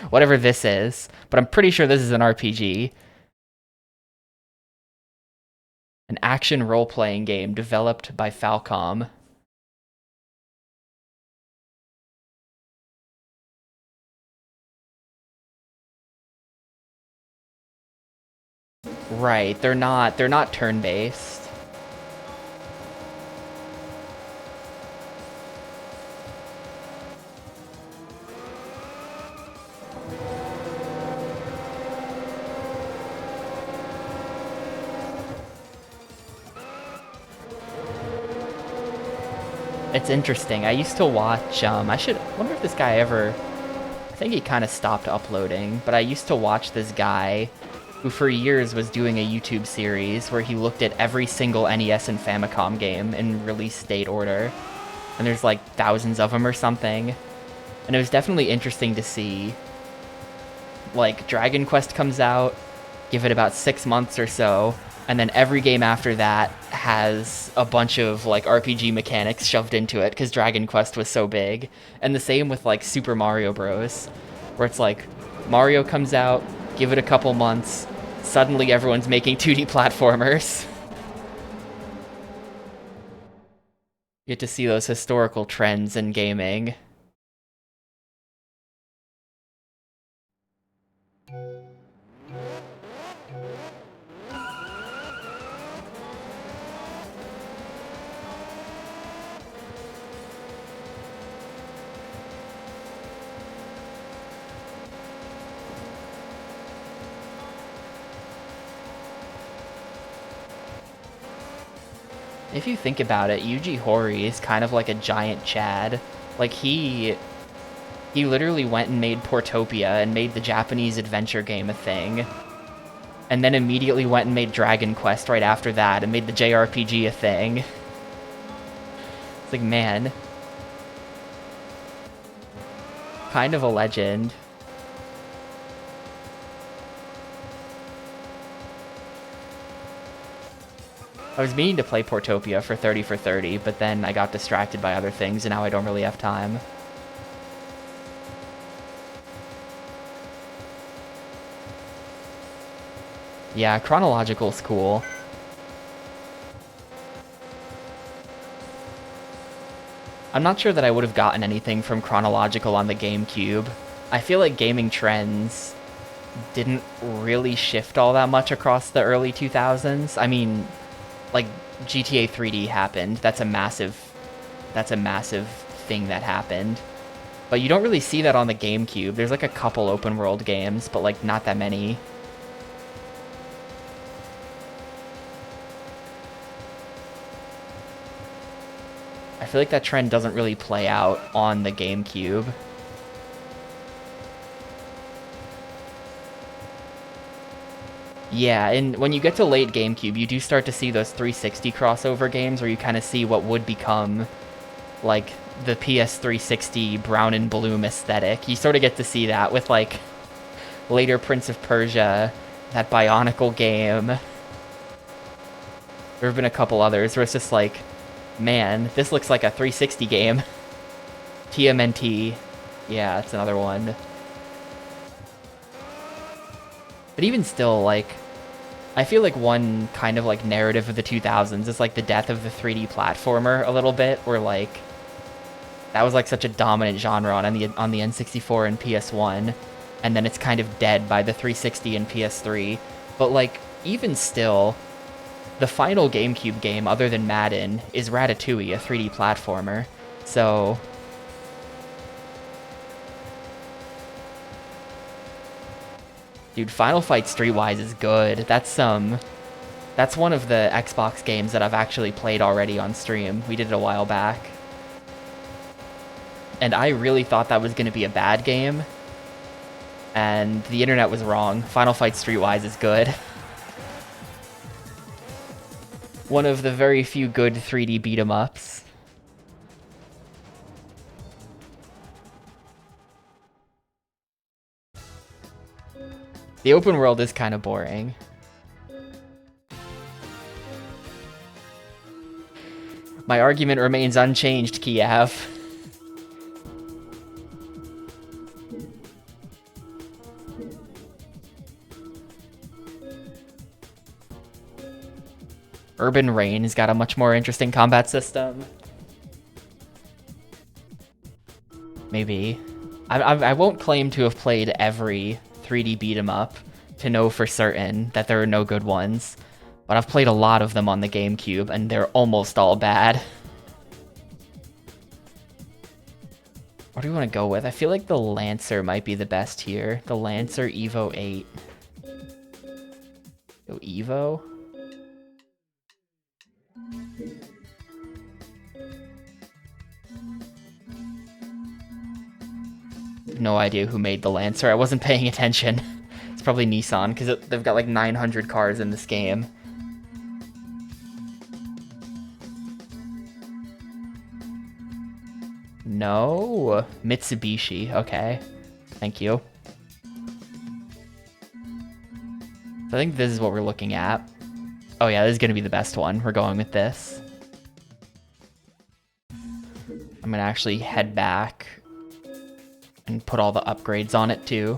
Whatever this is. But I'm pretty sure this is an RPG. An action role-playing game developed by Falcom. Right, they're not turn-based. It's interesting. I used to watch, I wonder if this guy ever, I think he kind of stopped uploading, but I used to watch this guy who for years was doing a YouTube series where he looked at every single NES and Famicom game in release date order. And there's like thousands of them or something. And it was definitely interesting to see, like, Dragon Quest comes out, give it about 6 months or so, and then every game after that has a bunch of like RPG mechanics shoved into it because Dragon Quest was so big. And the same with like Super Mario Bros, where it's like Mario comes out, give it a couple months, suddenly everyone's making 2D platformers. You get to see those historical trends in gaming. If you think about it, Yuji Horii is kind of like a giant Chad. Like, he literally went and made Portopia and made the Japanese adventure game a thing. And then immediately went and made Dragon Quest right after that and made the JRPG a thing. It's like, man. Kind of a legend. I was meaning to play Portopia for 30 for 30, but then I got distracted by other things, and now I don't really have time. Yeah, chronological's cool. I'm not sure that I would have gotten anything from chronological on the GameCube. I feel like gaming trends didn't really shift all that much across the early 2000s. I mean, like, GTA 3D happened. That's a massive thing that happened. But you don't really see that on the GameCube. There's like a couple open world games, but like not that many. I feel like that trend doesn't really play out on the GameCube. Yeah, and when you get to late GameCube, you do start to see those 360 crossover games where you kind of see what would become, like, the PS360 brown and bloom aesthetic. You sort of get to see that with, like, later Prince of Persia, that Bionicle game. There have been a couple others where it's just like, man, this looks like a 360 game. TMNT, Yeah, it's another one. But even still, like, I feel like one kind of like narrative of the 2000s is like the death of the 3D platformer a little bit, where like that was like such a dominant genre on the N64 and PS1, and then it's kind of dead by the 360 and PS3. But like even still, the final GameCube game other than Madden is Ratatouille, a 3D platformer. So dude, Final Fight Streetwise is good. That's one of the Xbox games that I've actually played already on stream. We did it a while back. And I really thought that was going to be a bad game. And the internet was wrong. Final Fight Streetwise is good. One of the very few good 3D beat-em-ups. The open world is kind of boring. My argument remains unchanged, Kiev. Urban Reign's got a much more interesting combat system. Maybe. I won't claim to have played every 3D beat 'em up to know for certain that there are no good ones, but I've played a lot of them on the GameCube, and they're almost all bad. What do we want to go with? I feel like the Lancer might be the best here. The Lancer Evo 8. Go Evo? No idea who made the Lancer. I wasn't paying attention. It's probably Nissan, because they've got like 900 cars in this game. No, Mitsubishi. Okay, thank you. I think this is what we're looking at. Oh yeah, this is gonna be the best one. We're going with this. I'm gonna actually head back and put all the upgrades on it too.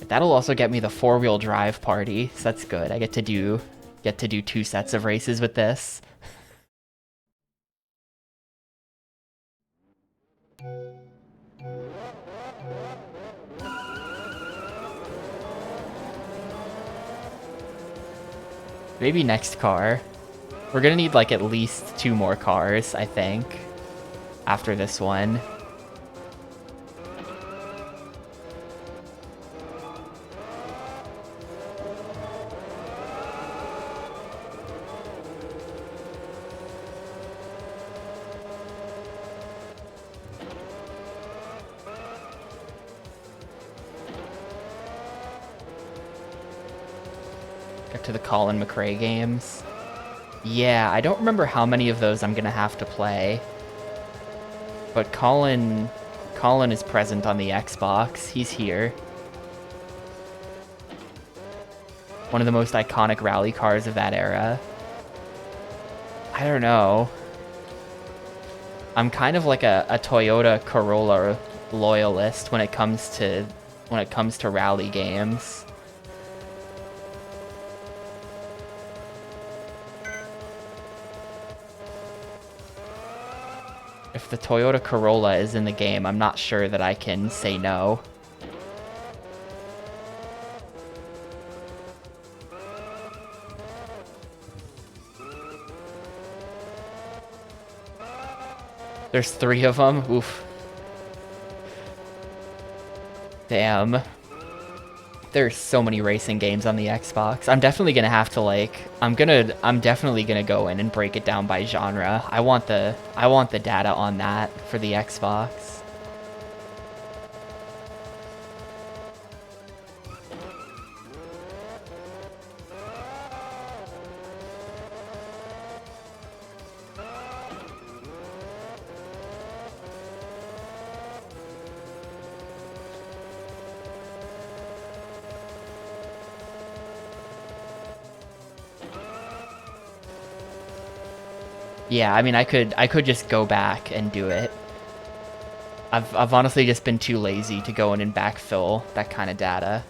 That'll also get me the 4-wheel drive party, so that's good. I get to do 2 sets of races with this. Maybe next car. We're gonna need like at least 2 more cars, I think, after this one. To the Colin McRae games. Yeah, I don't remember how many of those I'm gonna have to play. But Colin is present on the Xbox. He's here. One of the most iconic rally cars of that era. I don't know. I'm kind of like a Toyota Corolla loyalist when it comes to rally games. If the Toyota Corolla is in the game, I'm not sure that I can say no. There's 3 of them? Oof. Damn. There's so many racing games on the Xbox. I'm definitely gonna have to I'm definitely gonna go in and break it down by genre. I want the data on that for the Xbox. Yeah, I mean, I could just go back and do it. I've honestly just been too lazy to go in and backfill that kind of data.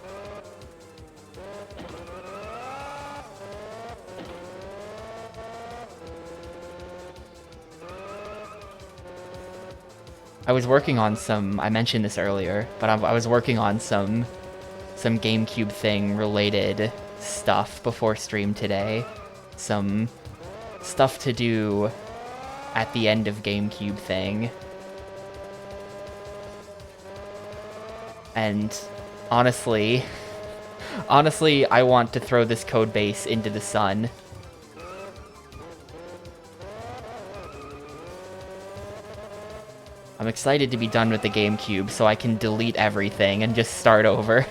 I was working on some, I mentioned this earlier, but I was working on some GameCube thing related stuff before stream today. Some stuff to do at the end of GameCube thing. And honestly, I want to throw this code base into the sun. I'm excited to be done with the GameCube so I can delete everything and just start over.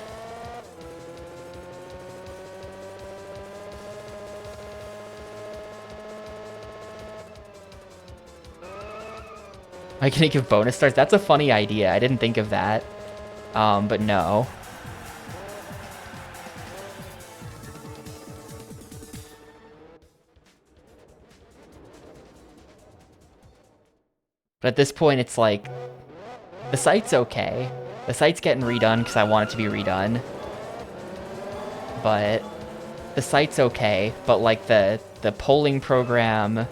Am I gonna give bonus stars? That's a funny idea. I didn't think of that. But no. But at this point, it's like, the site's okay. The site's getting redone because I want it to be redone. But the site's okay. But like the polling program,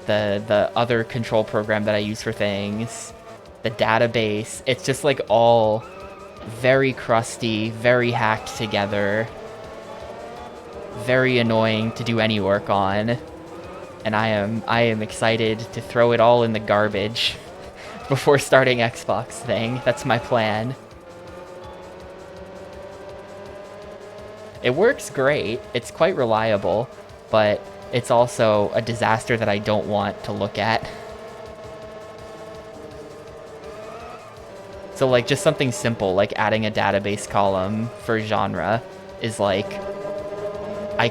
the other control program that I use for things, the database, it's just like all very crusty, very hacked together, very annoying to do any work on. And I am excited to throw it all in the garbage before starting Xbox thing. That's my plan. It works great. It's quite reliable, but it's also a disaster that I don't want to look at. So like just something simple like adding a database column for genre is like, I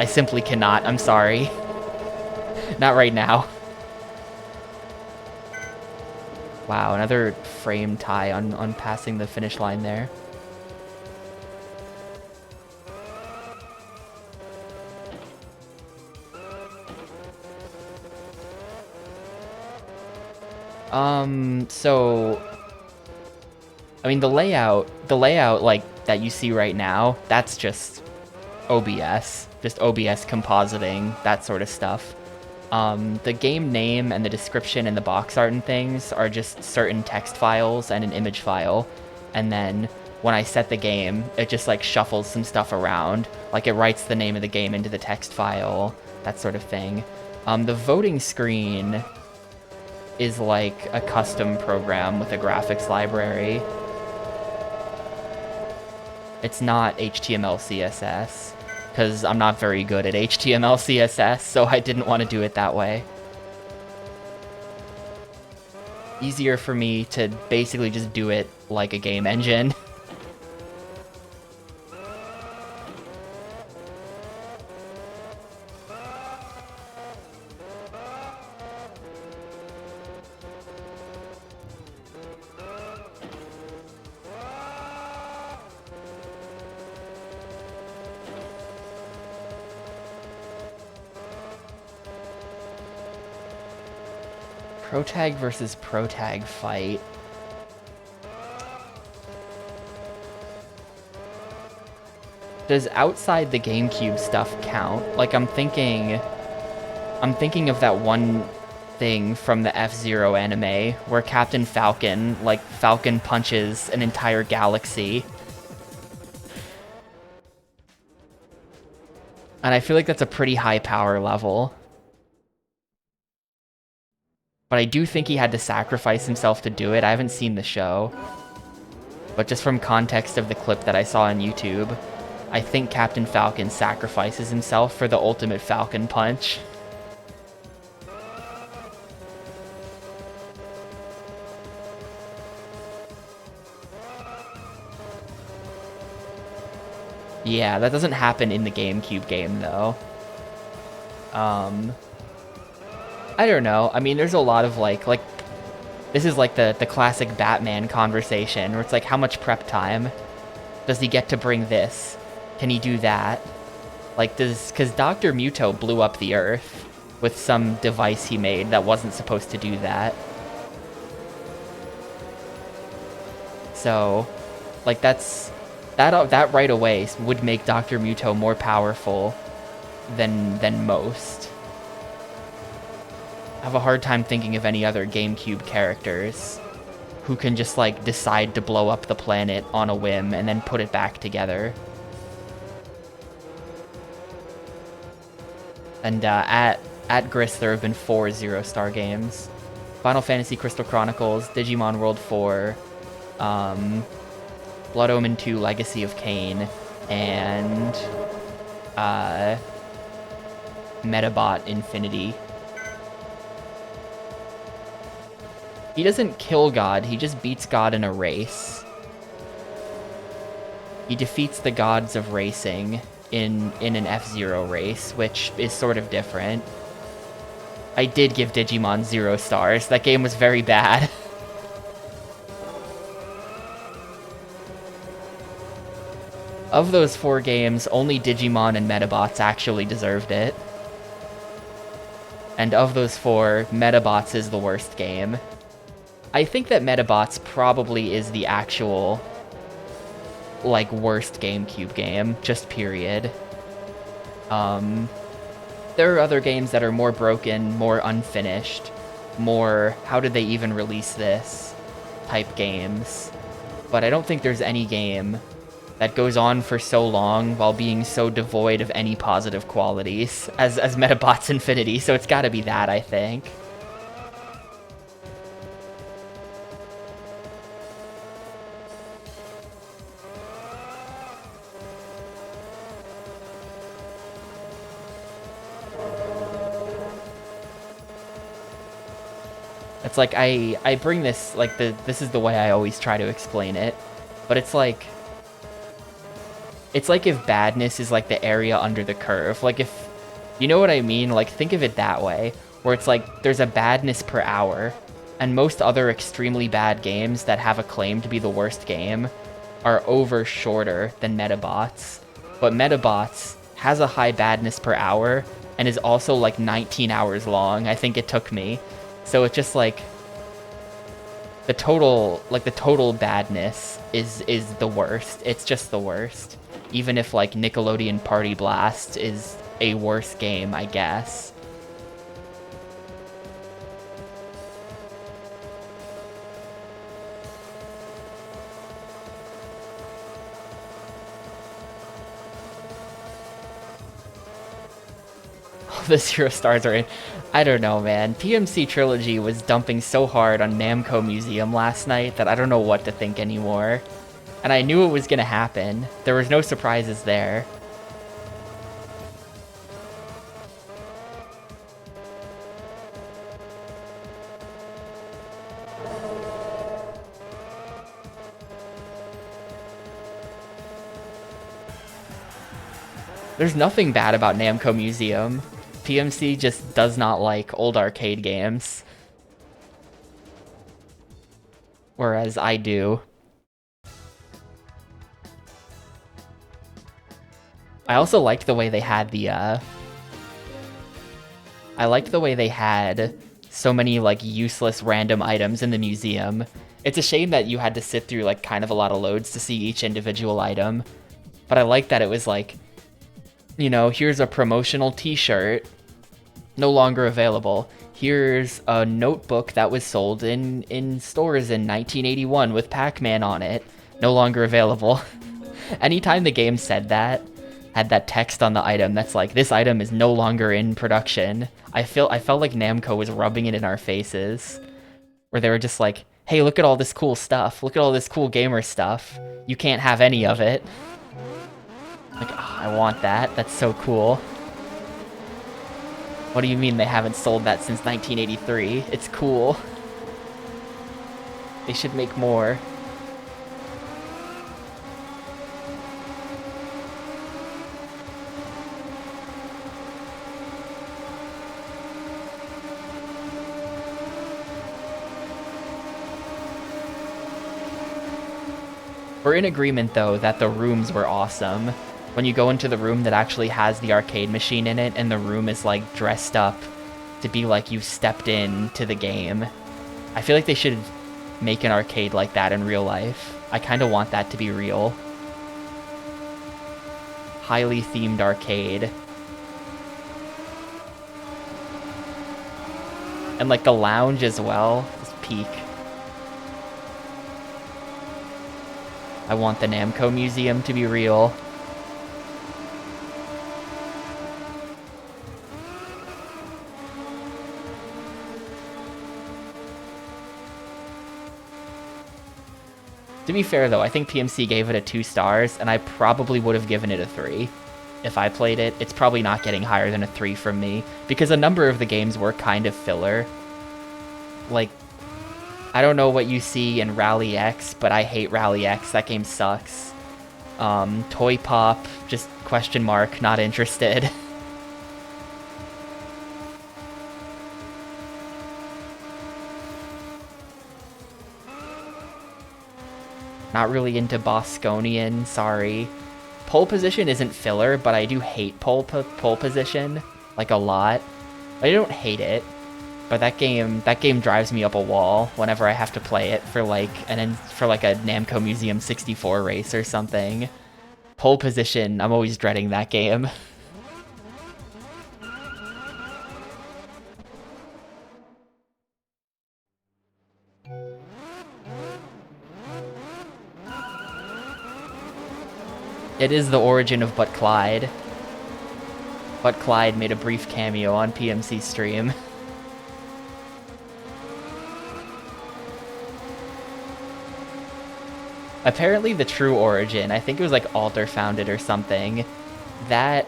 simply cannot, I'm sorry. Not right now. Wow, another frame tie on passing the finish line there. So I mean the layout like that you see right now, that's just OBS, just OBS compositing, that sort of stuff. The game name and the description and the box art and things are just certain text files and an image file. And then when I set the game, it just like shuffles some stuff around. Like it writes the name of the game into the text file, that sort of thing. The voting screen is like a custom program with a graphics library. It's not HTML, CSS. Because I'm not very good at HTML, CSS, so I didn't want to do it that way. Easier for me to basically just do it like a game engine. Protag versus Protag fight. Does outside the GameCube stuff count? Like I'm thinking of that one thing from the F-Zero anime where Captain Falcon, like Falcon punches an entire galaxy. And I feel like that's a pretty high power level. But I do think he had to sacrifice himself to do it. I haven't seen the show. But just from context of the clip that I saw on YouTube, I think Captain Falcon sacrifices himself for the ultimate Falcon punch. Yeah, that doesn't happen in the GameCube game, though. I don't know. I mean, there's a lot of, like, this is like the classic Batman conversation, where it's like, how much prep time? Does he get to bring this? Can he do that? Like, because Dr. Muto blew up the Earth. with some device he made that wasn't supposed to do that. So, like, that right away would make Dr. Muto more powerful than most. I have a hard time thinking of any other GameCube characters who can just, like, decide to blow up the planet on a whim and then put it back together. And at Grist, there have been 4 zero-star games. Final Fantasy Crystal Chronicles, Digimon World 4, Blood Omen 2 Legacy of Kain, and Metabot Infinity. He doesn't kill God, he just beats God in a race. He defeats the gods of racing in an F-Zero race, which is sort of different. I did give Digimon 0 stars. That game was very bad. Of those 4 games, only Digimon and Metabots actually deserved it. And of those 4, Metabots is the worst game. I think that Metabots probably is the actual, like, worst GameCube game, just period. There are other games that are more broken, more unfinished, more how did they even release this type games. But I don't think there's any game that goes on for so long while being so devoid of any positive qualities as Metabots Infinity, so it's gotta be that, I think. It's like, I bring this, like, this is the way I always try to explain it, but it's like if badness is like the area under the curve. Like, if, you know what I mean? Like, think of it that way, where it's like, there's a badness per hour, and most other extremely bad games that have a claim to be the worst game are over shorter than Metabots. But Metabots has a high badness per hour, and is also like 19 hours long, I think it took me. So it's just like the total badness is the worst. It's just the worst. Even if like Nickelodeon Party Blast is a worse game, I guess. The 0 stars are in. I don't know, man. PMC Trilogy was dumping so hard on Namco Museum last night that I don't know what to think anymore. And I knew it was gonna happen. There was no surprises there. There's nothing bad about Namco Museum. PMC just does not like old arcade games. Whereas I do. I also liked the way they had the, I liked the way they had so many, like, useless random items in the museum. It's a shame that you had to sit through, like, kind of a lot of loads to see each individual item. But I like that it was like, you know, here's a promotional t-shirt, no longer available. Here's a notebook that was sold in stores in 1981 with Pac-Man on it, no longer available. Anytime the game said that, had that text on the item that's like, this item is no longer in production, I felt like Namco was rubbing it in our faces. Where they were just like, hey, look at all this cool stuff. Look at all this cool gamer stuff. You can't have any of it. Like, oh, I want that. That's so cool. What do you mean they haven't sold that since 1983? It's cool. They should make more. We're in agreement, though, that the rooms were awesome. When you go into the room that actually has the arcade machine in it, and the room is, like, dressed up to be like you stepped into the game. I feel like they should make an arcade like that in real life. I kind of want that to be real. Highly themed arcade. And like the lounge as well. Just peak. I want the Namco Museum to be real. To be fair though, I think PMC gave it a 2 stars, and I probably would have given it a 3. If I played it, it's probably not getting higher than a 3 from me, because a number of the games were kind of filler. Like, I don't know what you see in Rally X, but I hate Rally X. That game sucks. Toy Pop, just question mark, not interested. Not really into Bosconian, sorry. Pole Position isn't filler, but I do hate pole position, like a lot. I don't hate it, but that game drives me up a wall whenever I have to play it for like a Namco Museum 64 race or something. Pole Position, I'm always dreading that game. It is the origin of But Clyde. But Clyde made a brief cameo on PMC stream. Apparently the true origin, I think it was like Alter found it or something, that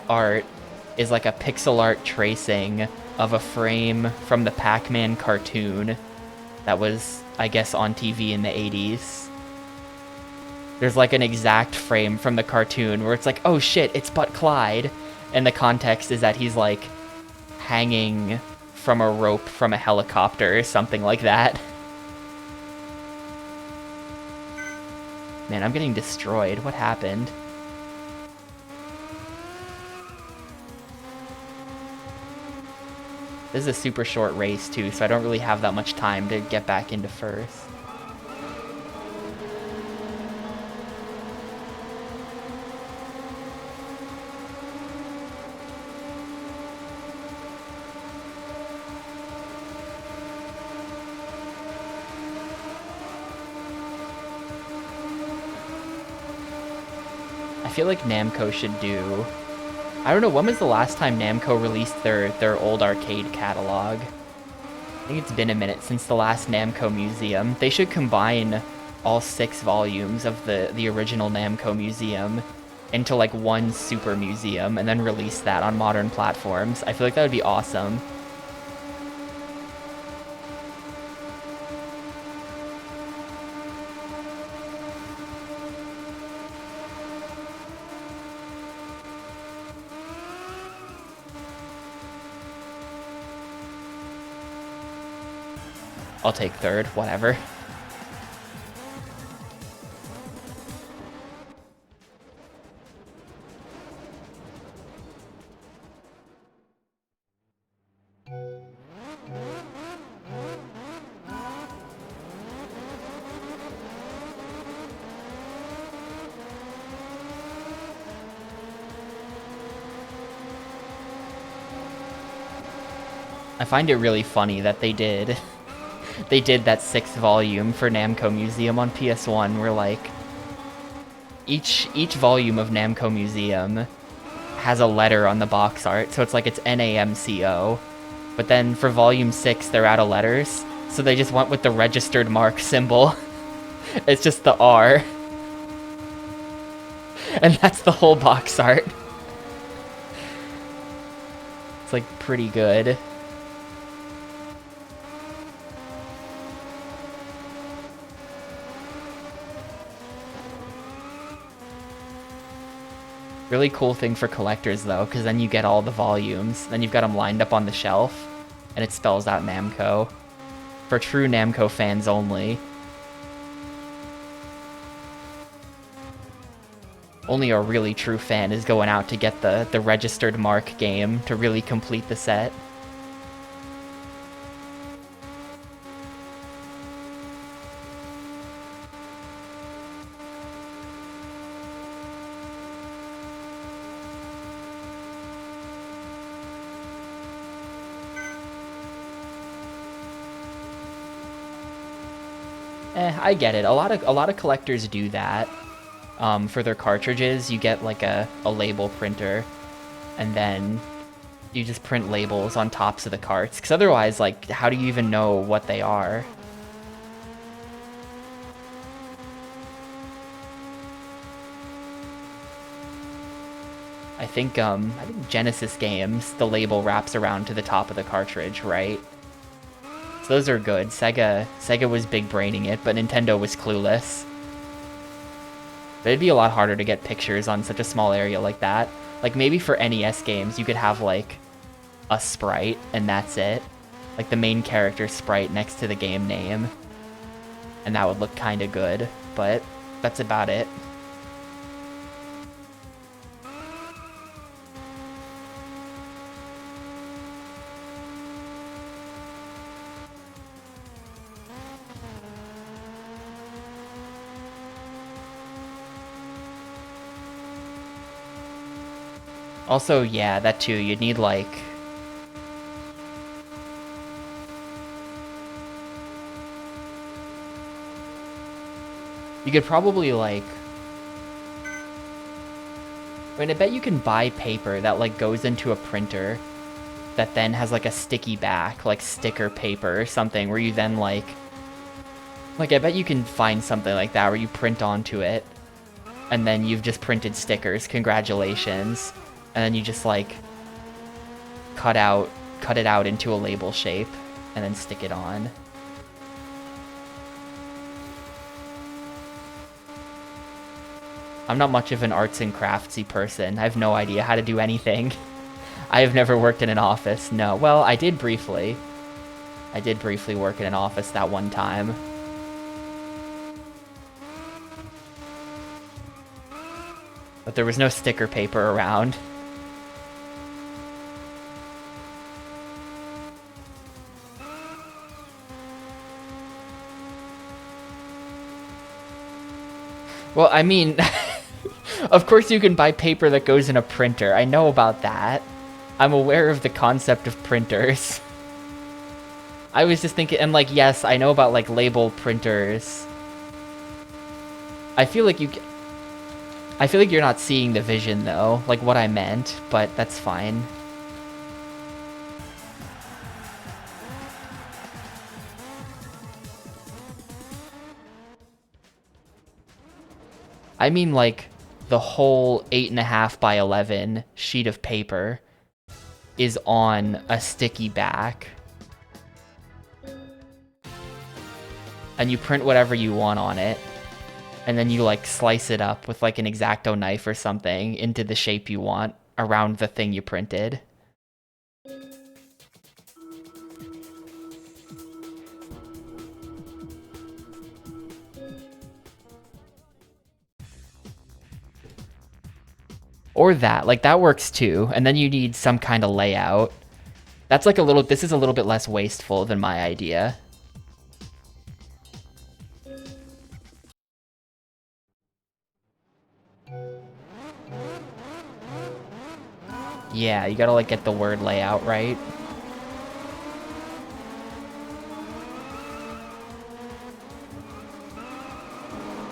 art is like a pixel art tracing of a frame from the Pac-Man cartoon that was, I guess, on TV in the 80s. There's like an exact frame from the cartoon where it's like, oh shit, it's But Clyde. And the context is that he's like hanging from a rope from a helicopter or something like that. Man, I'm getting destroyed. What happened? This is a super short race too, so I don't really have that much time to get back into first. I feel like Namco should do... I don't know, when was the last time Namco released their old arcade catalog? I think it's been a minute since the last Namco Museum. They should combine all 6 volumes of the original Namco Museum into like one super museum and then release that on modern platforms. I feel like that would be awesome. I'll take third, whatever. I find it really funny that they did that 6th volume for Namco Museum on PS1 where like each volume of Namco Museum has a letter on the box art, so it's like it's NAMCO. But then for volume 6 they're out of letters, so they just went with the registered mark symbol. It's just the R. And that's the whole box art. It's like pretty good. Really cool thing for collectors though, because then you get all the volumes, then you've got them lined up on the shelf, and it spells out Namco. For true Namco fans only. Only a really true fan is going out to get the registered mark game to really complete the set. I get it. A lot of collectors do that. For their cartridges, you get like a label printer, and then you just print labels on tops of the carts. Because otherwise, like, how do you even know what they are? I think Genesis games, the label wraps around to the top of the cartridge, right? So those are good. Sega was big braining it, but Nintendo was clueless. But it'd be a lot harder to get pictures on such a small area like that. Like, maybe for NES games, you could have, like, a sprite, and that's it. Like, the main character sprite next to the game name. And that would look kinda good, but that's about it. Also, yeah, that too, you'd need, like... You could probably, like... I mean, I bet you can buy paper that, like, goes into a printer that then has, like, a sticky back, like sticker paper or something, where you then, like... Like, I bet you can find something like that where you print onto it, and then you've just printed stickers, congratulations. And then you just, like, cut it out into a label shape, and then stick it on. I'm not much of an arts and craftsy person. I have no idea how to do anything. I have never worked in an office, no. Well, I did briefly. I did briefly work in an office that one time. But there was no sticker paper around. Well, I mean, of course you can buy paper that goes in a printer. I know about that. I'm aware of the concept of printers. I was just thinking, and like, yes, I know about like label printers. I feel like you're not seeing the vision though, like what I meant, but that's fine. I mean, like, the whole 8.5 by 11 sheet of paper is on a sticky back. And you print whatever you want on it. And then you, like, slice it up with, like, an X-Acto knife or something into the shape you want around the thing you printed. Or that, like, that works too. And then you need some kind of layout. That's like this is a little bit less wasteful than my idea. Yeah, you gotta, like, get the word layout right.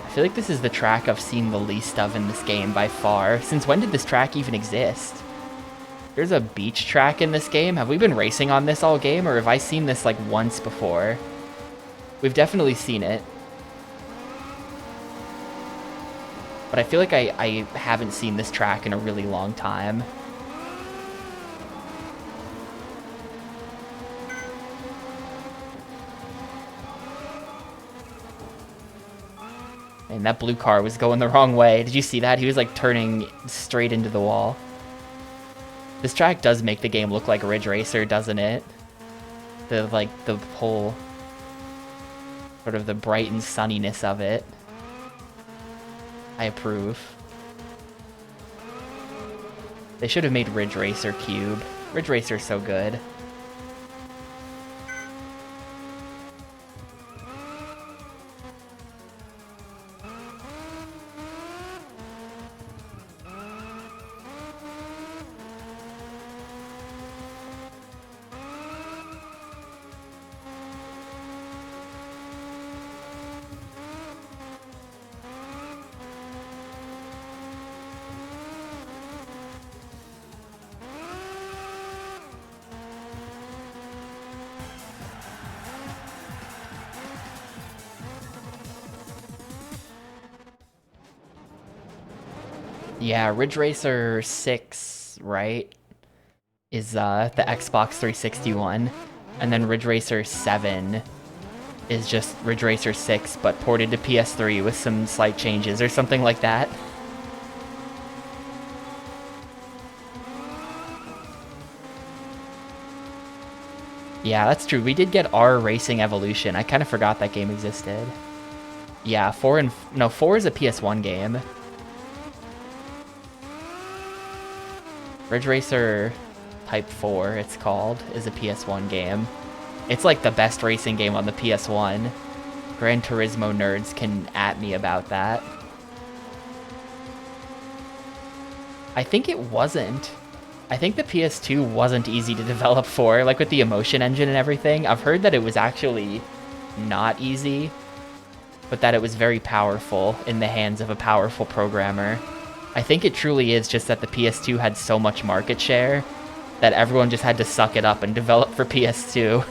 I feel like this is the track I've seen the least of in this game by far. Since when did this track even exist? There's a beach track in this game? Have we been racing on this all game, or have I seen this, like, once before? We've definitely seen it. But I feel like I haven't seen this track in a really long time. And that blue car was going the wrong way. Did you see that? He was, like, turning straight into the wall. This track does make the game look like Ridge Racer, doesn't it? The whole... sort of the bright and sunniness of it. I approve. They should have made Ridge Racer Cube. Ridge Racer's so good. Yeah, Ridge Racer 6, right, is the Xbox 360 one. And then Ridge Racer 7 is just Ridge Racer 6, but ported to PS3 with some slight changes or something like that. Yeah, that's true. We did get R Racing Evolution. I kind of forgot that game existed. Yeah, 4 is a PS1 game. Ridge Racer Type 4, it's called, is a PS1 game. It's like the best racing game on the PS1. Gran Turismo nerds can at me about that. I think it wasn't. I think the PS2 wasn't easy to develop for, like with the Emotion Engine and everything. I've heard that it was actually not easy, but that it was very powerful in the hands of a powerful programmer. I think it truly is just that the PS2 had so much market share that everyone just had to suck it up and develop for PS2.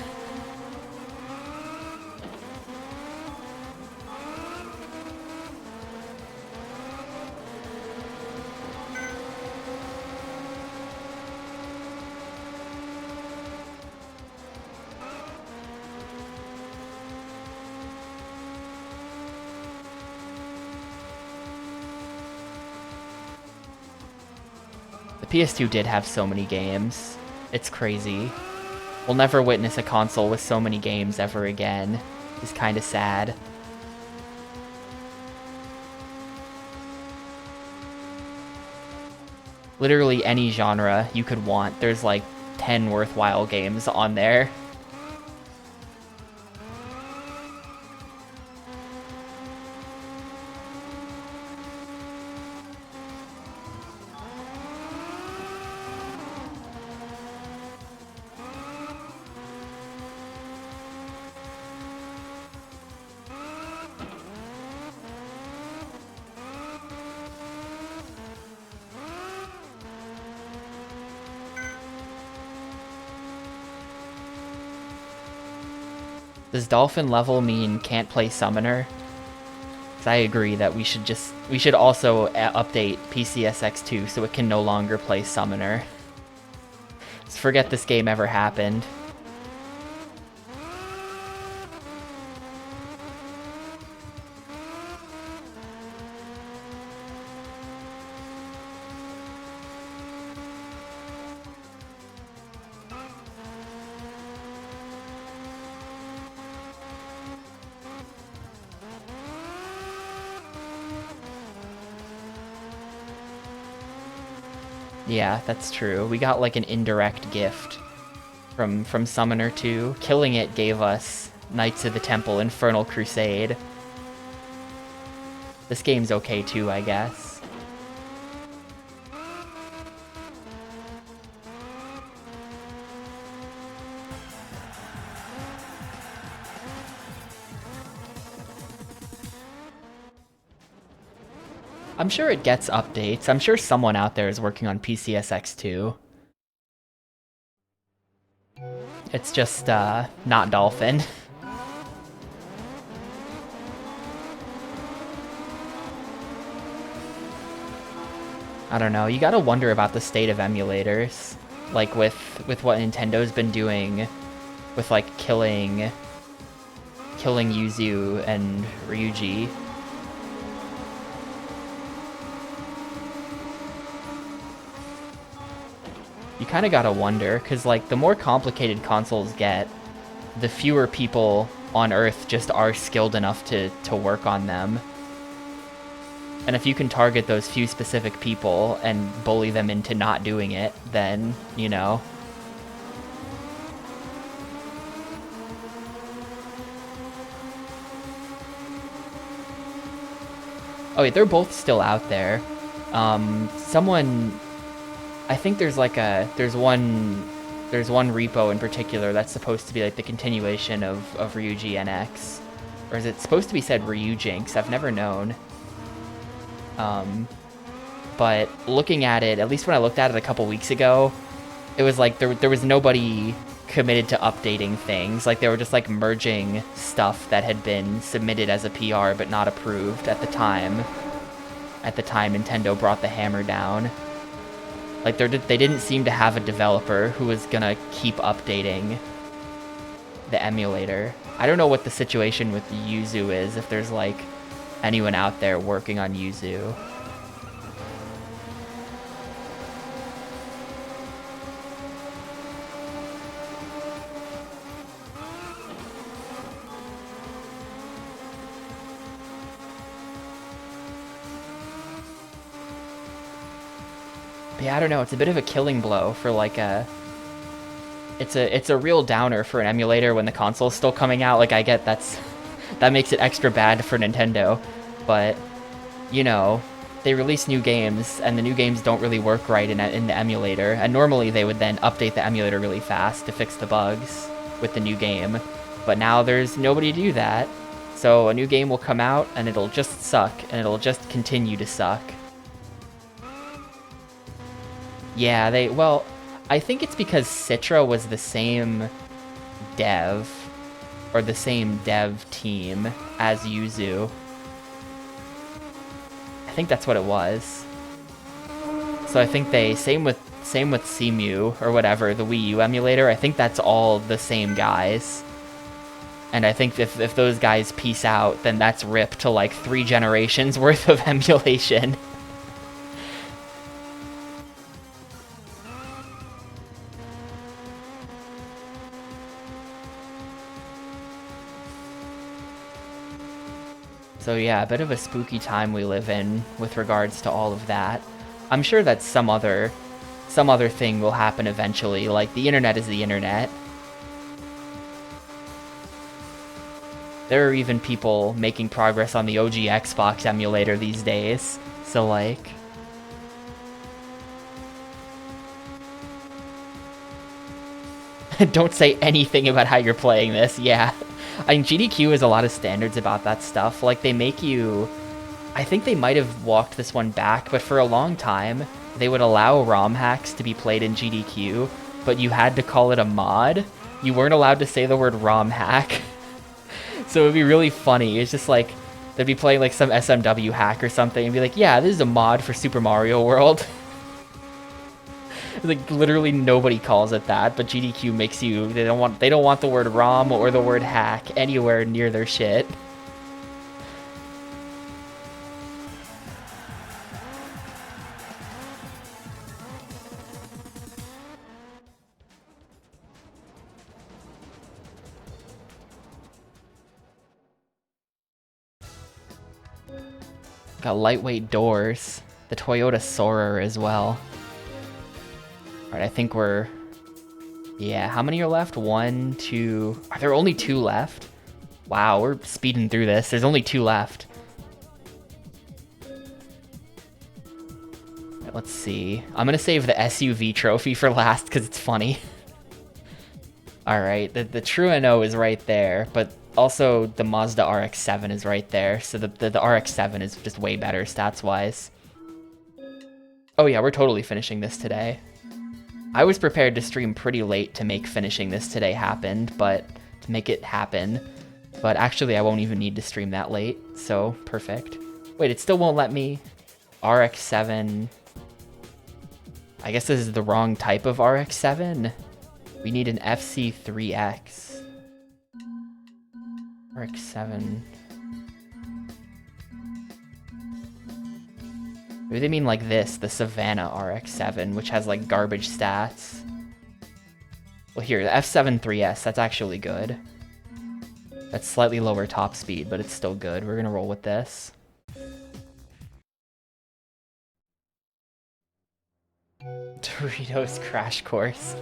PS2 did have so many games. It's crazy. We'll never witness a console with so many games ever again. It's kind of sad. Literally any genre you could want, there's like 10 worthwhile games on there. Does Dolphin level mean can't play Summoner? Because I agree that we should also update PCSX2 so it can no longer play Summoner. Just forget this game ever happened. Yeah, that's true. We got like an indirect gift from Summoner 2. Killing it gave us Knights of the Temple Infernal Crusade. This game's okay too, I guess. I'm sure it gets updates. I'm sure someone out there is working on PCSX2. It's just, not Dolphin. I don't know, you gotta wonder about the state of emulators. Like, with what Nintendo's been doing with, like, killing Yuzu and Ryuji. You kind of gotta wonder, because like the more complicated consoles get, the fewer people on Earth just are skilled enough to work on them. And if you can target those few specific people and bully them into not doing it, then, you know. Oh wait, they're both still out there. I think there's like there's one repo in particular that's supposed to be like the continuation of Ryuji NX. Or is it supposed to be said Ryujinx? I've never known. But looking at it, at least when I looked at it a couple weeks ago, it was like there was nobody committed to updating things. Like they were just like merging stuff that had been submitted as a PR but not approved at the time. at the time Nintendo brought the hammer down. Like, they didn't seem to have a developer who was gonna keep updating the emulator. I don't know what the situation with Yuzu is, if there's, like, anyone out there working on Yuzu. But yeah, I don't know, it's a bit of a killing blow for, like, it's a real downer for an emulator when the console's still coming out. Like, I get that makes it extra bad for Nintendo, but, you know, they release new games, and the new games don't really work right in the emulator, and normally they would then update the emulator really fast to fix the bugs with the new game, but now there's nobody to do that, so a new game will come out, and it'll just suck, and it'll just continue to suck. Yeah, well, I think it's because Citra was the same dev, or the same dev team as Yuzu. I think that's what it was. So I think same with Cemu, or whatever, the Wii U emulator, I think that's all the same guys. And I think if those guys peace out, then that's RIP to like 3 generations worth of emulation. So yeah, a bit of a spooky time we live in with regards to all of that. I'm sure that some other thing will happen eventually, like the internet is the internet. There are even people making progress on the OG Xbox emulator these days, so like... Don't say anything about how you're playing this, yeah. I mean, GDQ has a lot of standards about that stuff. Like, they make you... I think they might have walked this one back, but for a long time, they would allow ROM hacks to be played in GDQ, but you had to call it a mod. You weren't allowed to say the word ROM hack. So it would be really funny. It's just like, they'd be playing like some SMW hack or something, and be like, yeah, this is a mod for Super Mario World. Like, literally nobody calls it that, but GDQ makes you... They don't want the word ROM or the word hack anywhere near their shit. Got lightweight doors. The Toyota Soarer as well. Alright, I think we're... Yeah, how many are left? 1, 2... Are there only 2 left? Wow, we're speeding through this. There's only 2 left. Right, let's see. I'm gonna save the SUV trophy for last because it's funny. Alright, the Trueno is right there, but also the Mazda RX-7 is right there, so the RX-7 is just way better stats-wise. Oh yeah, we're totally finishing this today. I was prepared to stream pretty late to make finishing this today happen, but to make it happen. But actually, I won't even need to stream that late, so perfect. Wait, it still won't let me... RX-7... I guess this is the wrong type of RX-7. We need an FC3X. RX-7... Maybe they mean like this, the Savannah RX-7, which has like garbage stats. Well here, the F7 3S, that's actually good. That's slightly lower top speed, but it's still good. We're gonna roll with this. Doritos Crash Course.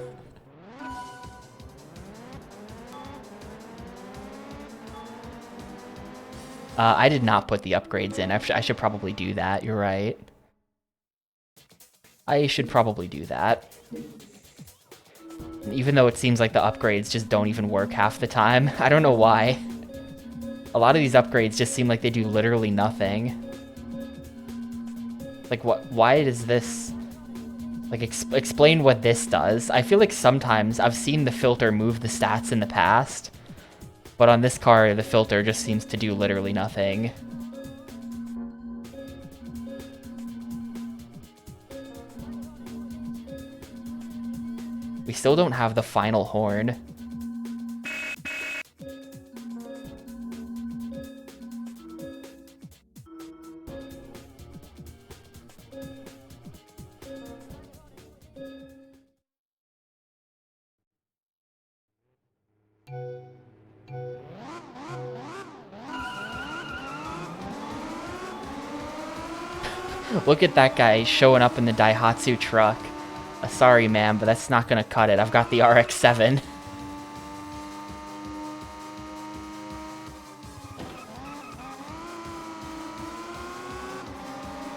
I did not put the upgrades in. I should probably do that, you're right. I should probably do that. Even though it seems like the upgrades just don't even work half the time. I don't know why. A lot of these upgrades just seem like they do literally nothing. Like, why does this... Like, explain what this does. I feel like sometimes I've seen the filter move the stats in the past, but on this car, the filter just seems to do literally nothing. still don't have the final horn. Look at that guy showing up in the Daihatsu truck. Sorry, man, but that's not gonna cut it. I've got the RX-7.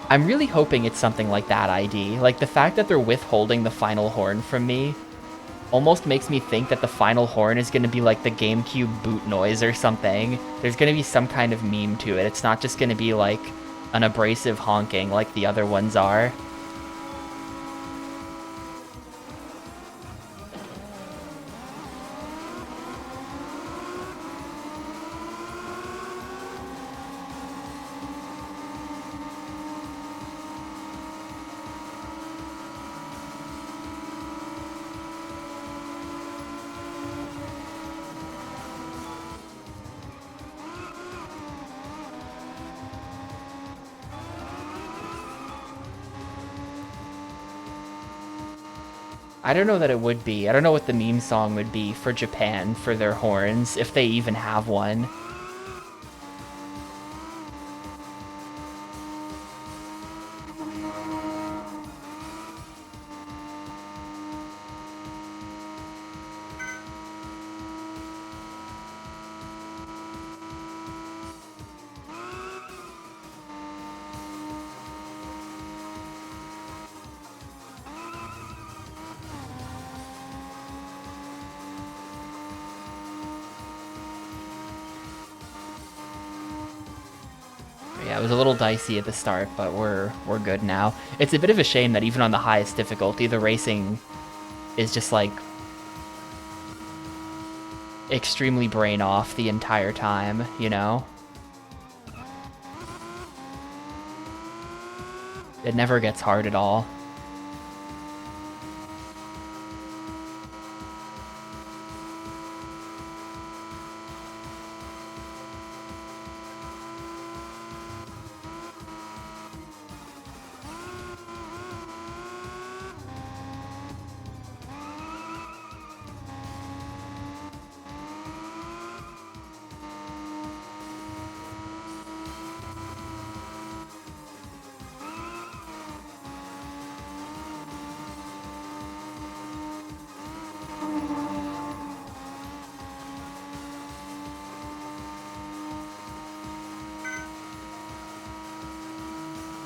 I'm really hoping it's something like that ID. Like, the fact that they're withholding the final horn from me almost makes me think that the final horn is going to be like the GameCube boot noise or something. There's going to be some kind of meme to it. It's not just going to be like an abrasive honking like the other ones are. I don't know that it would be. I don't know what the meme song would be for Japan for their horns, if they even have one. Yeah, it was a little dicey at the start, but we're good now. It's a bit of a shame that even on the highest difficulty, the racing is just like extremely brain off the entire time, you know? It never gets hard at all.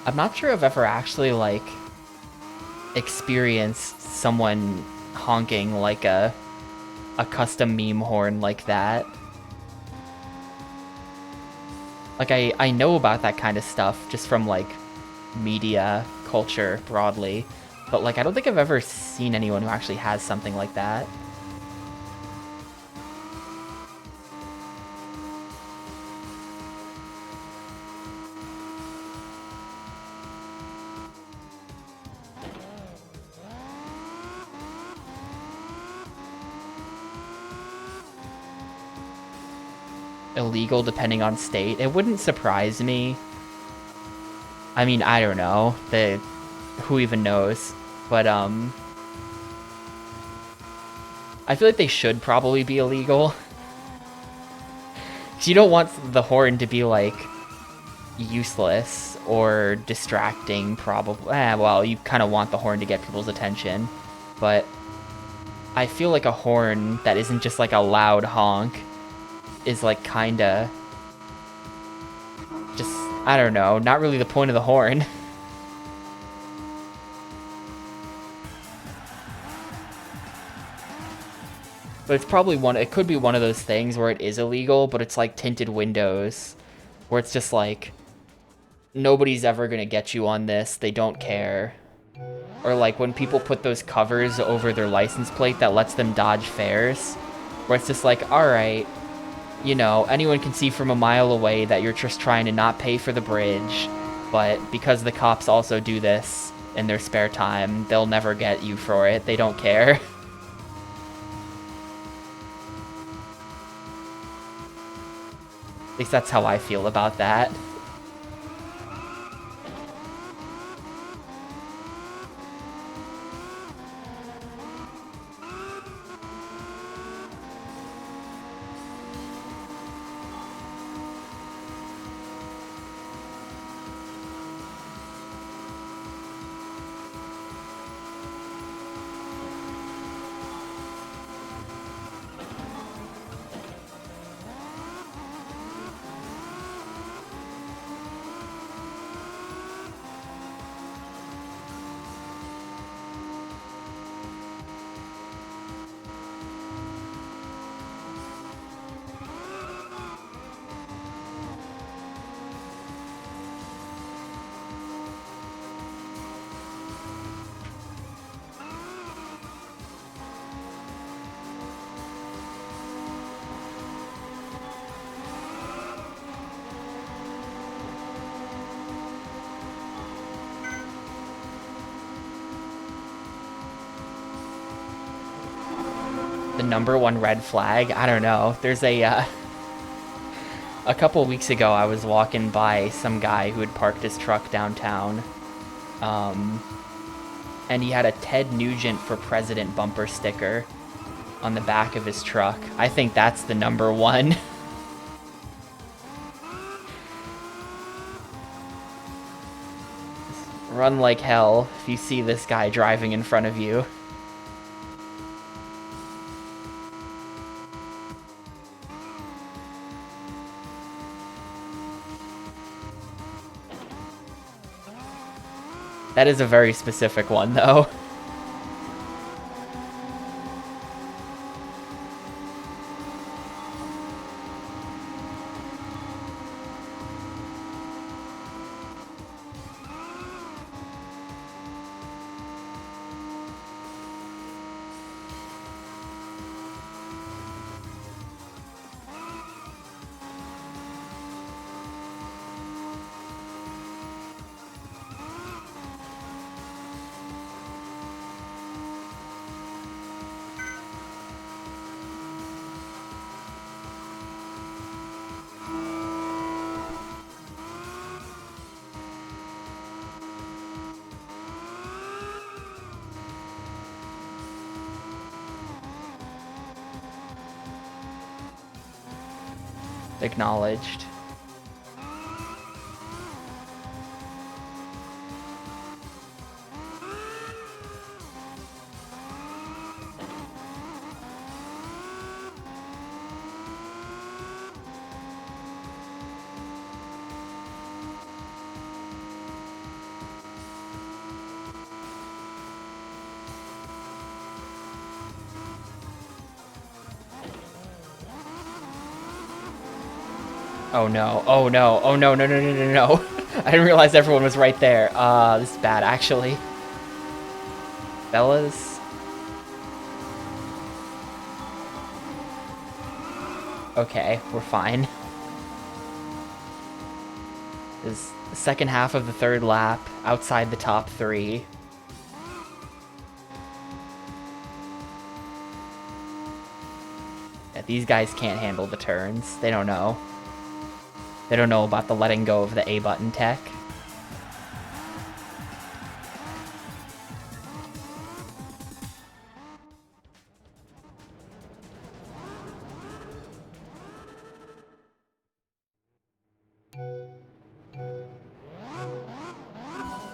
I'm not sure I've ever actually, like, experienced someone honking like a custom meme horn like that. Like, I know about that kind of stuff just from, like, media culture broadly, but, like, I don't think I've ever seen anyone who actually has something like that. Illegal depending on state. It wouldn't surprise me. I mean, I don't know. Who even knows? But I feel like they should probably be illegal. 'Cause you don't want the horn to be like useless or distracting, probably. Well, you kind of want the horn to get people's attention, but I feel like a horn that isn't just like a loud honk is like kinda just, I don't know, not really the point of the horn. But it's probably it could be one of those things where it is illegal, but it's like tinted windows, where it's just like, nobody's ever gonna get you on this, they don't care. Or like when people put those covers over their license plate that lets them dodge fares, where it's just like, alright, you know, anyone can see from a mile away that you're just trying to not pay for the bridge, but because the cops also do this in their spare time, they'll never get you for it. They don't care. At least that's how I feel about that. The #1 red flag? I don't know. There's a couple weeks ago I was walking by some guy who had parked his truck downtown. And he had a Ted Nugent for President bumper sticker on the back of his truck. I think that's the #1. Run like hell if you see this guy driving in front of you. That is a very specific one, though. Acknowledged. Oh no, oh no, oh no, no, no, no, no, no. I didn't realize everyone was right there. This is bad, actually. Fellas. Okay, we're fine. This is the second half of the third lap, outside the top 3. Yeah, these guys can't handle the turns. They don't know. They don't know about the letting go of the A button tech.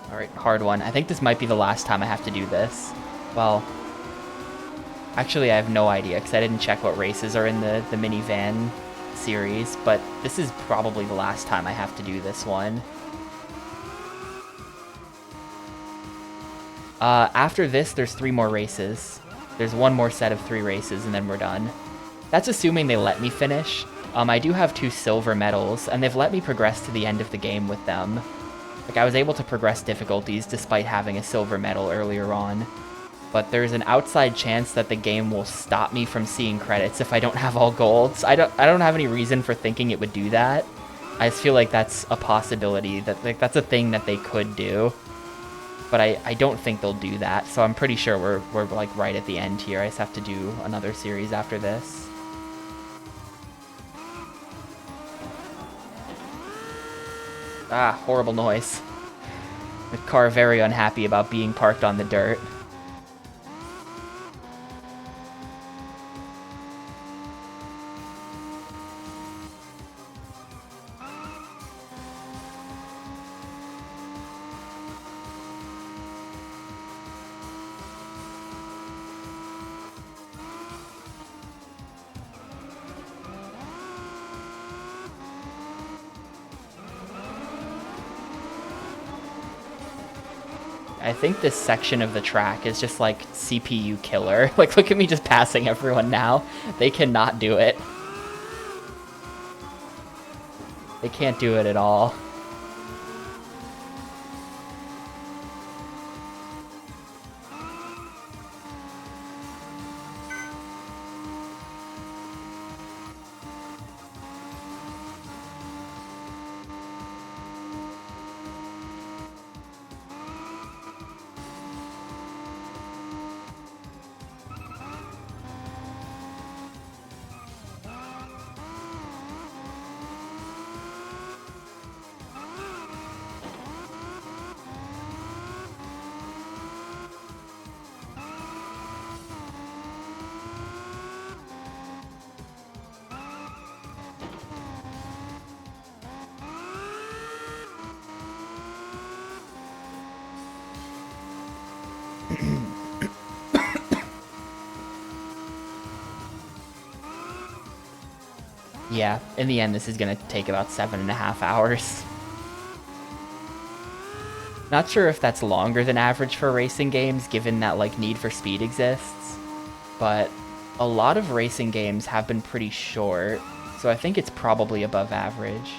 Alright, hard one. I think this might be the last time I have to do this. Well, actually I have no idea because I didn't check what races are in the minivan series, but this is probably the last time I have to do this one. After this, there's 3 more races. There's one more set of 3 races, and then we're done. That's assuming they let me finish. I do have 2 silver medals, and they've let me progress to the end of the game with them. Like, I was able to progress difficulties despite having a silver medal earlier on. But there's an outside chance that the game will stop me from seeing credits if I don't have all golds. I don't have any reason for thinking it would do that. I just feel like that's a possibility, that like that's a thing that they could do. But I don't think they'll do that, so I'm pretty sure we're like right at the end here. I just have to do another series after this. Ah, horrible noise. The car very unhappy about being parked on the dirt. I think this section of the track is just like CPU killer. Like, look at me just passing everyone now. They cannot do it. They can't do it at all. Yeah, in the end, this is gonna take about 7.5 hours. Not sure if that's longer than average for racing games, given that, like, Need for Speed exists, but a lot of racing games have been pretty short, so I think it's probably above average.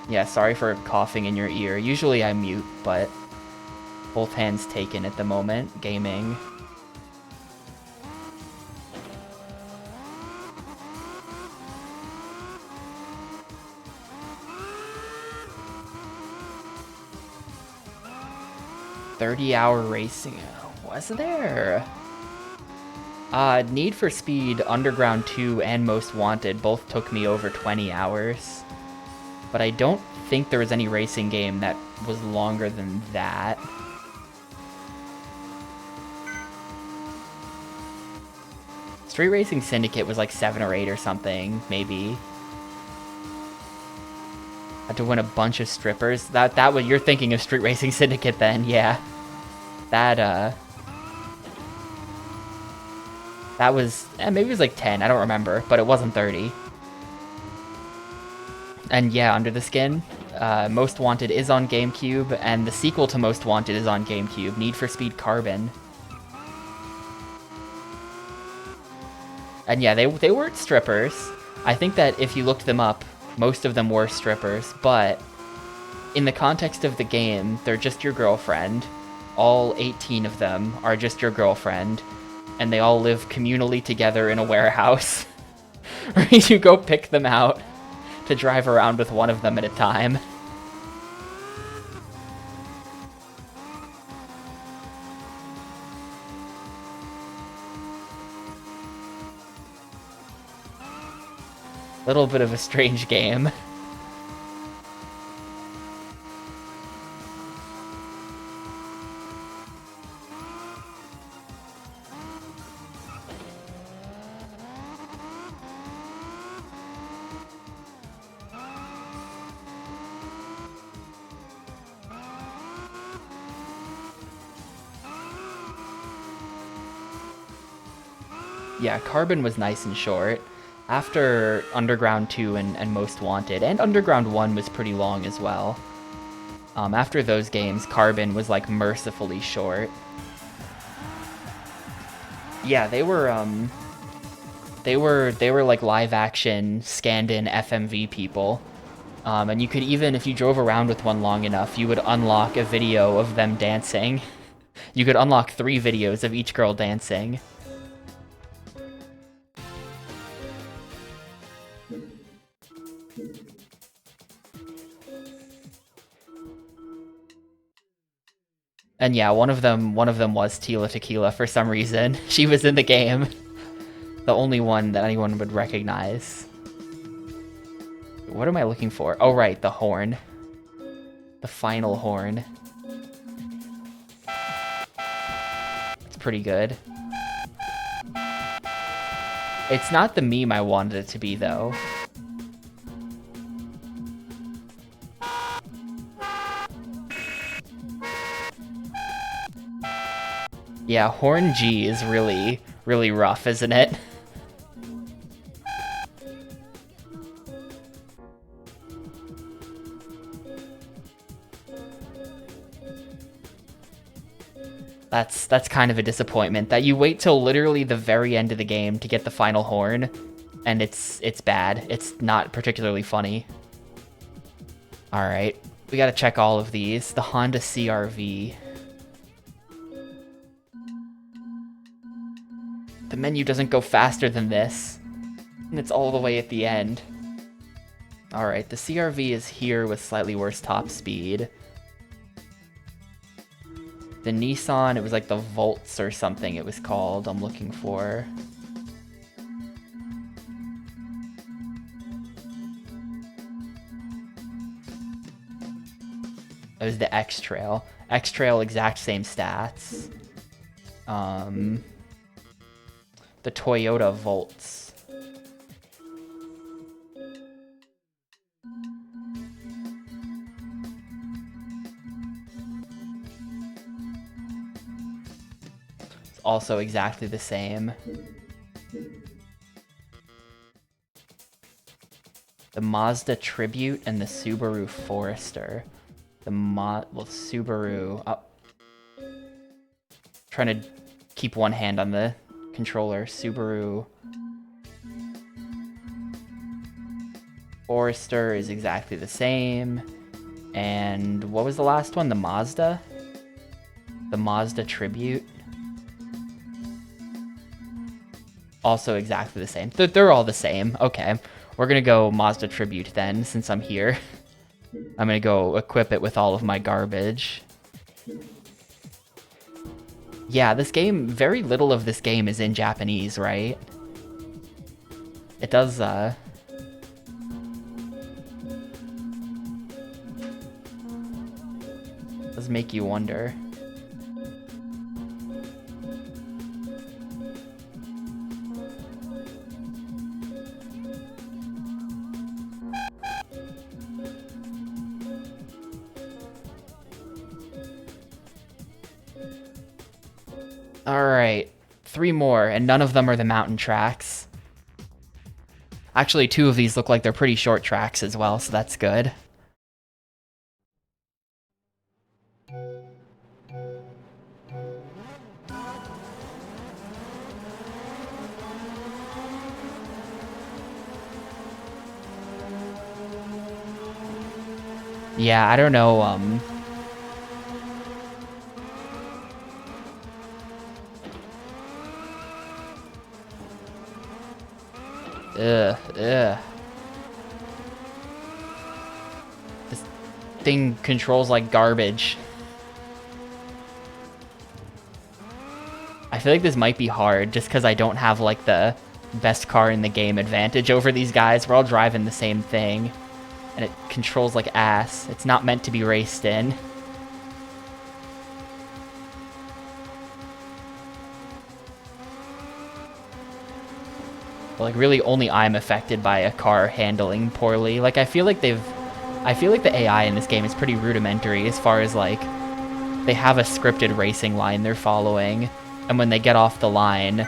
Yeah, sorry for coughing in your ear. Usually I mute, but both hands taken at the moment, gaming. "30-hour racing." Was there? Need for Speed, Underground 2, and Most Wanted both took me over 20 hours. But I don't think there was any racing game that was longer than that. Street Racing Syndicate was like 7 or 8 or something, maybe. Had to win a bunch of strippers. That was, you're thinking of Street Racing Syndicate then, yeah. That was, maybe it was like 10, I don't remember, but it wasn't 30. And yeah, Under the Skin, Most Wanted is on GameCube, and the sequel to Most Wanted is on GameCube, Need for Speed Carbon. And yeah, they weren't strippers. I think that if you looked them up, most of them were strippers, but in the context of the game, they're just your girlfriend. All 18 of them are just your girlfriend, and they all live communally together in a warehouse. You go pick them out to drive around with one of them at a time. Little bit of a strange game. Yeah, Carbon was nice and short. After Underground 2 and Most Wanted, and Underground 1 was pretty long as well. After those games, Carbon was like mercifully short. Yeah, they were like live action scanned-in FMV people. And you could even, if you drove around with one long enough, you would unlock a video of them dancing. You could unlock 3 videos of each girl dancing. And yeah, one of them was Tila Tequila for some reason. She was in the game. The only one that anyone would recognize. What am I looking for? Oh right, the horn. The final horn. It's pretty good. It's not the meme I wanted it to be, though. Yeah, Horn G is really, really rough, isn't it? That's kind of a disappointment, that you wait till literally the very end of the game to get the final horn, and it's bad. It's not particularly funny. Alright, we gotta check all of these. The Honda CR-V. The menu doesn't go faster than this, and it's all the way at the end. Alright, the CR-V is here with slightly worse top speed. The Nissan, it was like the Volts or something it was called, I'm looking for. It was the X-Trail. X-Trail, exact same stats. The Toyota Volts. It's also exactly the same. The Mazda Tribute and the Subaru Forester. Subaru. Oh. Trying to keep one hand on the controller. Subaru Forester is exactly the same. And what was the last one? The Mazda? The Mazda Tribute. Also exactly the same. They're all the same. Okay. We're gonna go Mazda Tribute then, since I'm here. I'm gonna go equip it with all of my garbage. Yeah, this game, very little of this game is in Japanese, right? It does, does make you wonder. Alright, 3 more, and none of them are the mountain tracks. Actually, 2 of these look like they're pretty short tracks as well, so that's good. Yeah, I don't know, Ugh. This thing controls like garbage. I feel like this might be hard just because I don't have like the best car in the game advantage over these guys. We're all driving the same thing, and it controls like ass. It's not meant to be raced in. But like really only I'm affected by a car handling poorly. Like I feel like the AI in this game is pretty rudimentary as far as like they have a scripted racing line they're following, and when they get off the line,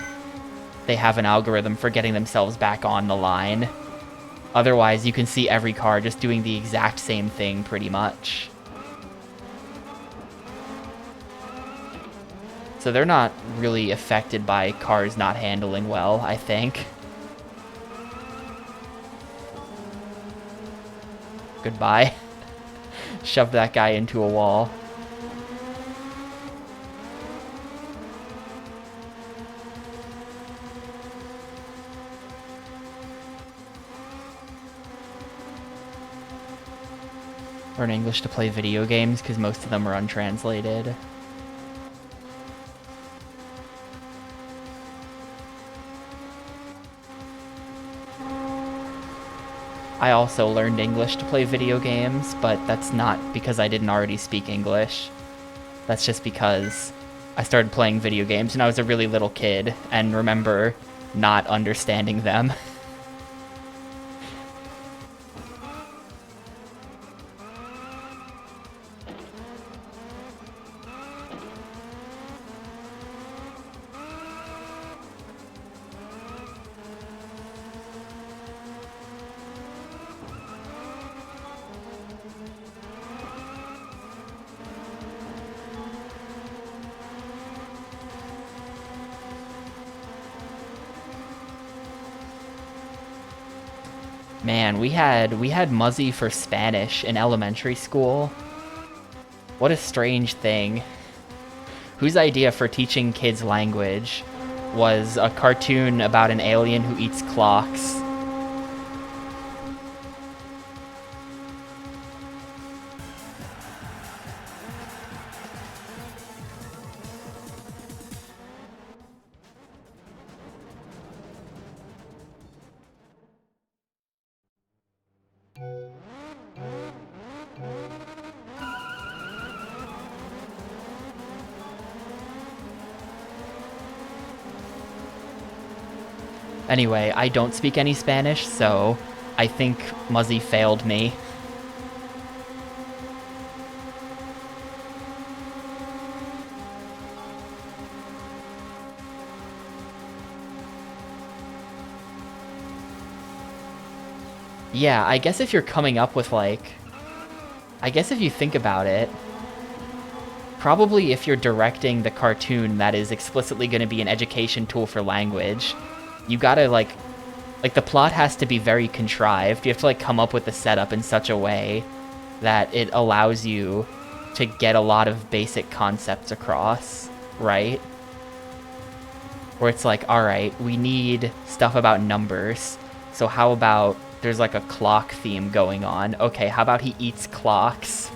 they have an algorithm for getting themselves back on the line. Otherwise, you can see every car just doing the exact same thing pretty much. So they're not really affected by cars not handling well, I think. Goodbye. Shove that guy into a wall. Learn English to play video games because most of them are untranslated. I also learned English to play video games, but that's not because I didn't already speak English. That's just because I started playing video games when I was a really little kid and remember not understanding them. Man, we had Muzzy for Spanish in elementary school. What a strange thing. Whose idea for teaching kids language was a cartoon about an alien who eats clocks? Anyway, I don't speak any Spanish, so I think Muzzy failed me. Yeah, I guess if you're coming up with, like... I guess if you think about it, probably if you're directing the cartoon that is explicitly going to be an education tool for language, you gotta, like, the plot has to be very contrived. You have to, like, come up with the setup in such a way that it allows you to get a lot of basic concepts across, right? Where it's like, alright, we need stuff about numbers, so how about there's, like, a clock theme going on? Okay, how about he eats clocks?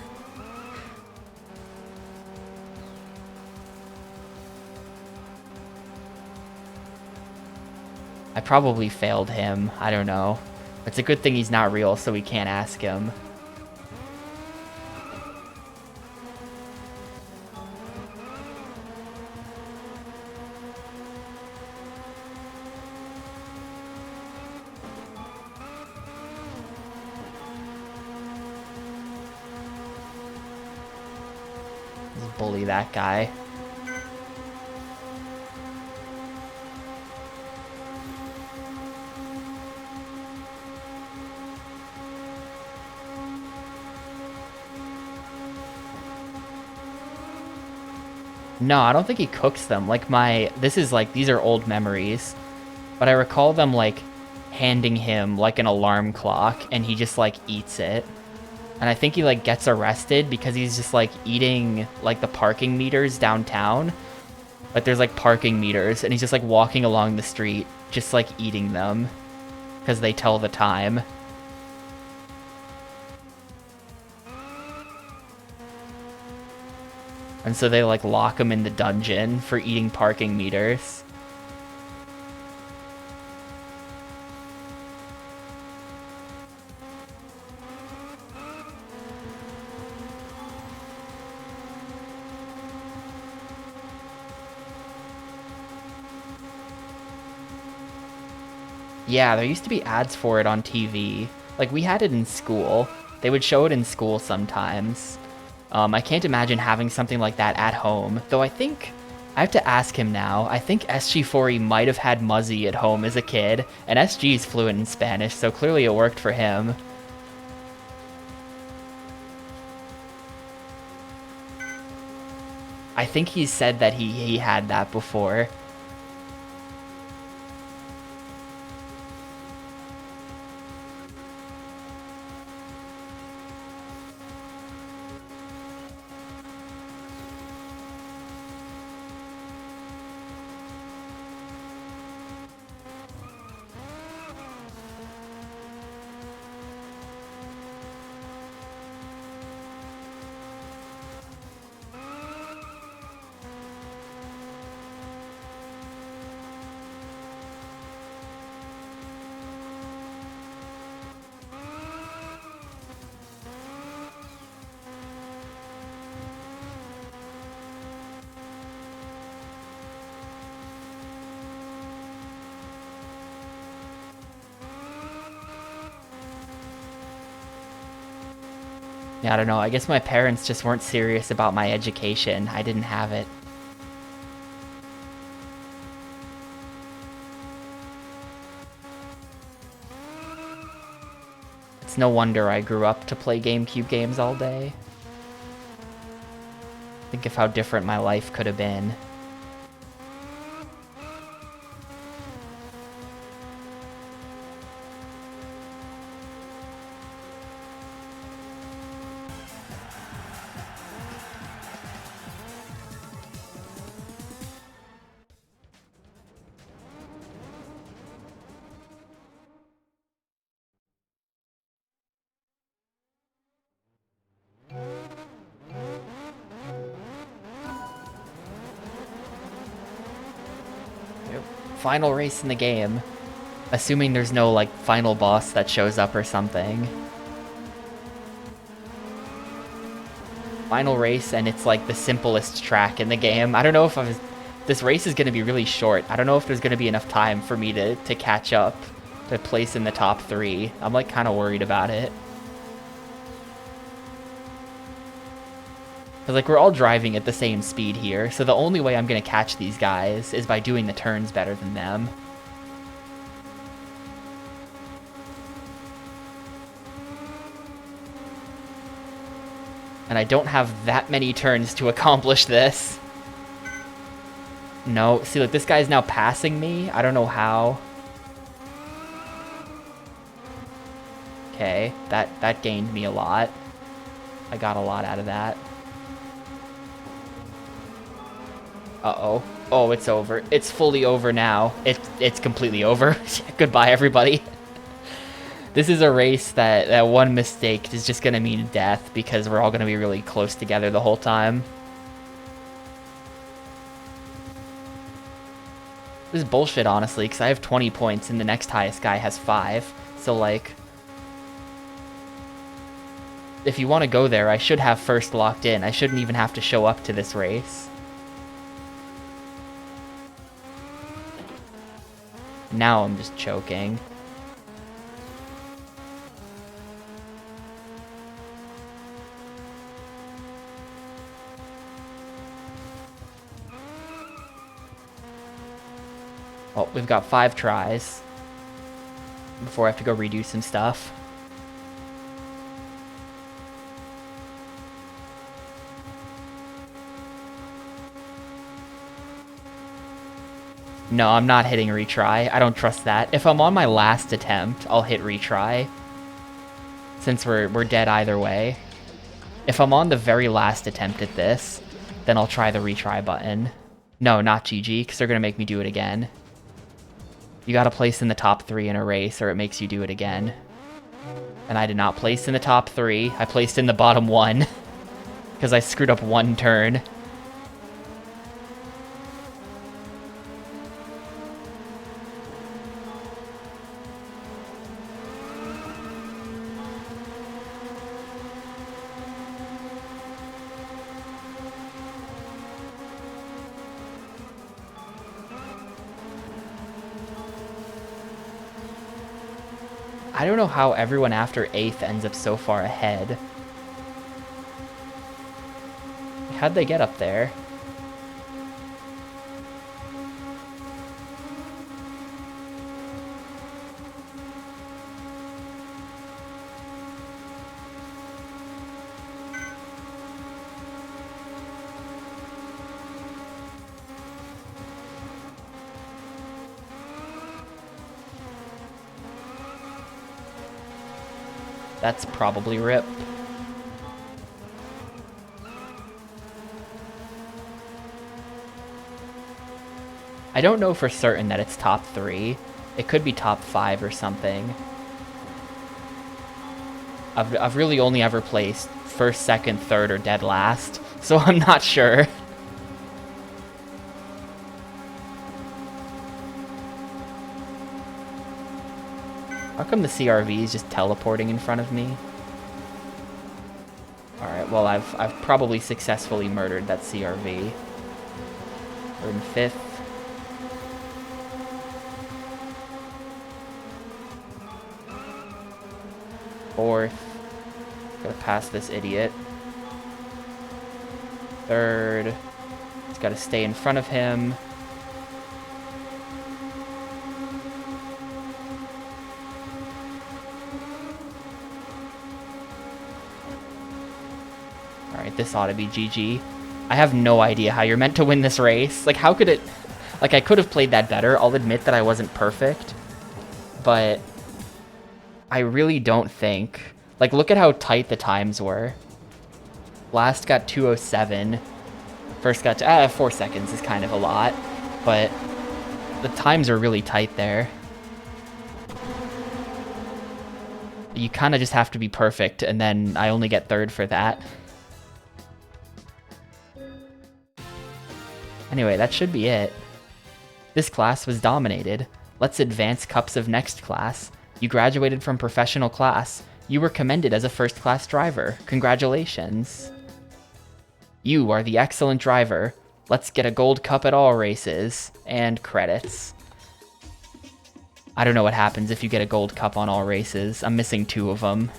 I probably failed him. I don't know. It's a good thing he's not real, so we can't ask him. Just bully that guy. No, I don't think he cooks them. Like, these are old memories, but I recall them, like, handing him, like, an alarm clock, and he just, like, eats it. And I think he, like, gets arrested because he's just, like, eating, like, the parking meters downtown. Like, there's, like, parking meters, and he's just, like, walking along the street, just, like, eating them because they tell the time. And so they, like, lock him in the dungeon for eating parking meters. Yeah, there used to be ads for it on TV. Like, we had it in school. They would show it in school sometimes. I can't imagine having something like that at home, though I think... I have to ask him now. I think SG4E might have had Muzzy at home as a kid, and SG's fluent in Spanish, so clearly it worked for him. I think he said that he had that before. Yeah, I don't know. I guess my parents just weren't serious about my education. I didn't have it. It's no wonder I grew up to play GameCube games all day. Think of how different my life could have been. Final race in the game. Assuming there's no, like, final boss that shows up or something. Final race, and it's, like, the simplest track in the game. I don't know if this race is going to be really short. I don't know if there's going to be enough time for me to catch up, to place in the top 3. I'm, like, kind of worried about it. Because, like, we're all driving at the same speed here, so the only way I'm going to catch these guys is by doing the turns better than them. And I don't have that many turns to accomplish this. No, see, look, this guy's now passing me. I don't know how. Okay, that gained me a lot. I got a lot out of that. Uh-oh. Oh, it's over. It's fully over now. It's completely over. Goodbye, everybody. This is a race that one mistake is just going to mean death because we're all going to be really close together the whole time. This is bullshit, honestly, because I have 20 points and the next highest guy has 5. So, like, if you want to go there, I should have first locked in. I shouldn't even have to show up to this race. Now I'm just choking. Well, we've got 5 tries before I have to go redo some stuff. No, I'm not hitting retry. I don't trust that. If I'm on my last attempt, I'll hit retry. Since we're dead either way. If I'm on the very last attempt at this, then I'll try the retry button. No, not GG, because they're going to make me do it again. You got to place in the top 3 in a race, or it makes you do it again. And I did not place in the top 3. I placed in the bottom 1. Because I screwed up 1 turn. I don't know how everyone after 8th ends up so far ahead. How'd they get up there? That's probably RIP. I don't know for certain that it's top 3. It could be top 5 or something. I've really only ever placed 1st, 2nd, 3rd, or dead last, so I'm not sure. How come the CRV is just teleporting in front of me? Alright, well, I've probably successfully murdered that CRV. We're in 5th. Fourth. Gotta pass this idiot. Third. He's gotta stay in front of him. Alright, this ought to be GG. I have no idea how you're meant to win this race. Like, how could it... Like, I could have played that better. I'll admit that I wasn't perfect. But I really don't think... Like, look at how tight the times were. Last got 2:07. First got to... 4 seconds is kind of a lot. But the times are really tight there. You kind of just have to be perfect, and then I only get third for that. Anyway, that should be it. This class was dominated. Let's advance cups of next class. You graduated from professional class. You were commended as a first-class driver. Congratulations. You are the excellent driver. Let's get a gold cup at all races. And credits. I don't know what happens if you get a gold cup on all races. I'm missing 2 of them.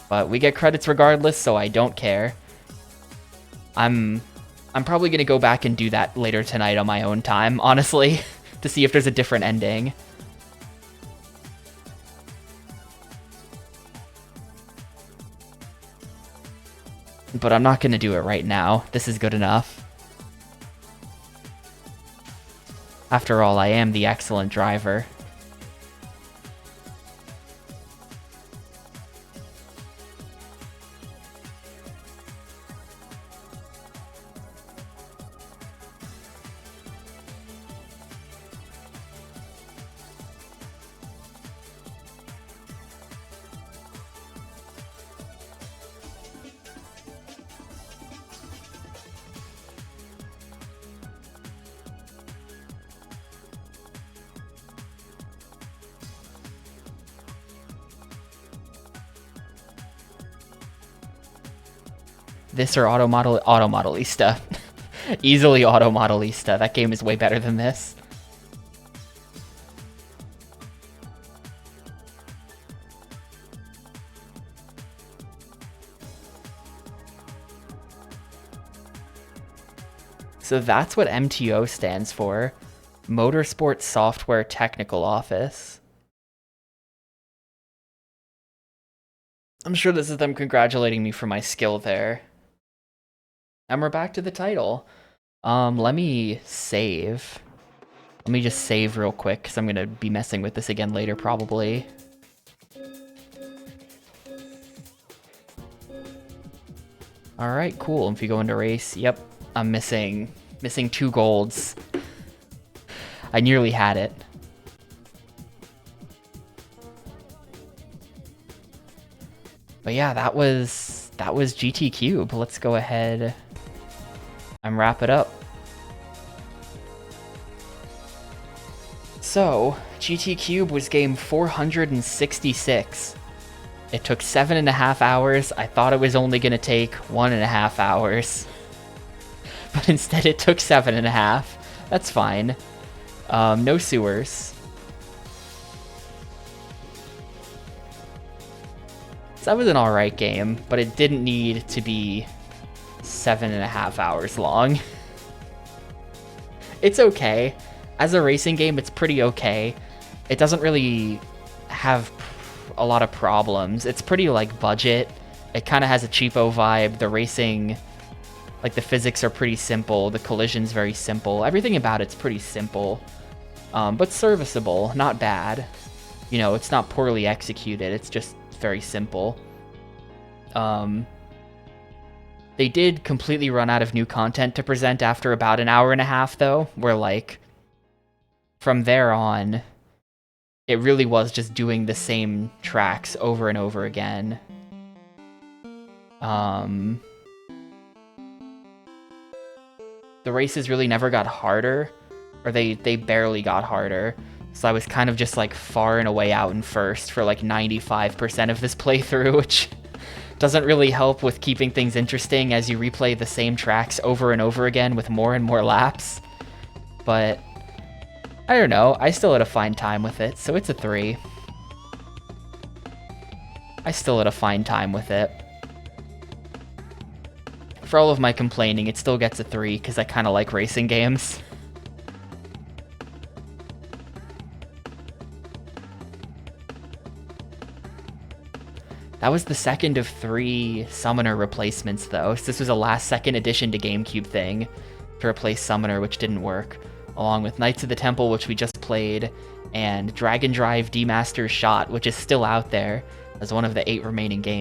But we get credits regardless, so I don't care. I'm probably going to go back and do that later tonight on my own time, honestly, to see if there's a different ending. But I'm not going to do it right now. This is good enough. After all, I am the excellent driver. This or Automodelista. Easily Automodelista. That game is way better than this. So that's what MTO stands for. Motorsport Software Technical Office. I'm sure this is them congratulating me for my skill there. And we're back to the title. Let me save. Let me just save real quick, because I'm going to be messing with this again later, probably. Alright, cool. If you go into race, yep, I'm missing 2 golds. I nearly had it. But yeah, that was GTCube. Let's go ahead and wrap it up. So, GTCube was game 466. It took 7.5 hours. I thought it was only going to take 1.5 hours. But instead it took 7.5. That's fine. No sewers. So that was an alright game, but it didn't need to be 7.5 hours long. It's okay. As a racing game, it's pretty okay. It doesn't really have a lot of problems. It's pretty, like, budget. It kind of has a cheapo vibe. The racing, like, the physics are pretty simple. The collision's very simple. Everything about it's pretty simple. But serviceable, not bad. You know, it's not poorly executed. It's just very simple. They did completely run out of new content to present after about an hour and a half, though, where, like, from there on, it really was just doing the same tracks over and over again. The races really never got harder, or they barely got harder. So I was kind of just, like, far and away out in first for, like, 95% of this playthrough, which doesn't really help with keeping things interesting as you replay the same tracks over and over again with more and more laps. But I don't know, I still had a fine time with it, so it's a 3. I still had a fine time with it. For all of my complaining, it still gets a 3 because I kind of like racing games. That was the second of 3 Summoner replacements, though. So this was a last-second addition to GameCube thing to replace Summoner, which didn't work, along with Knights of the Temple, which we just played, and Dragon Drive D-Master's Shot, which is still out there as one of the 8 remaining games.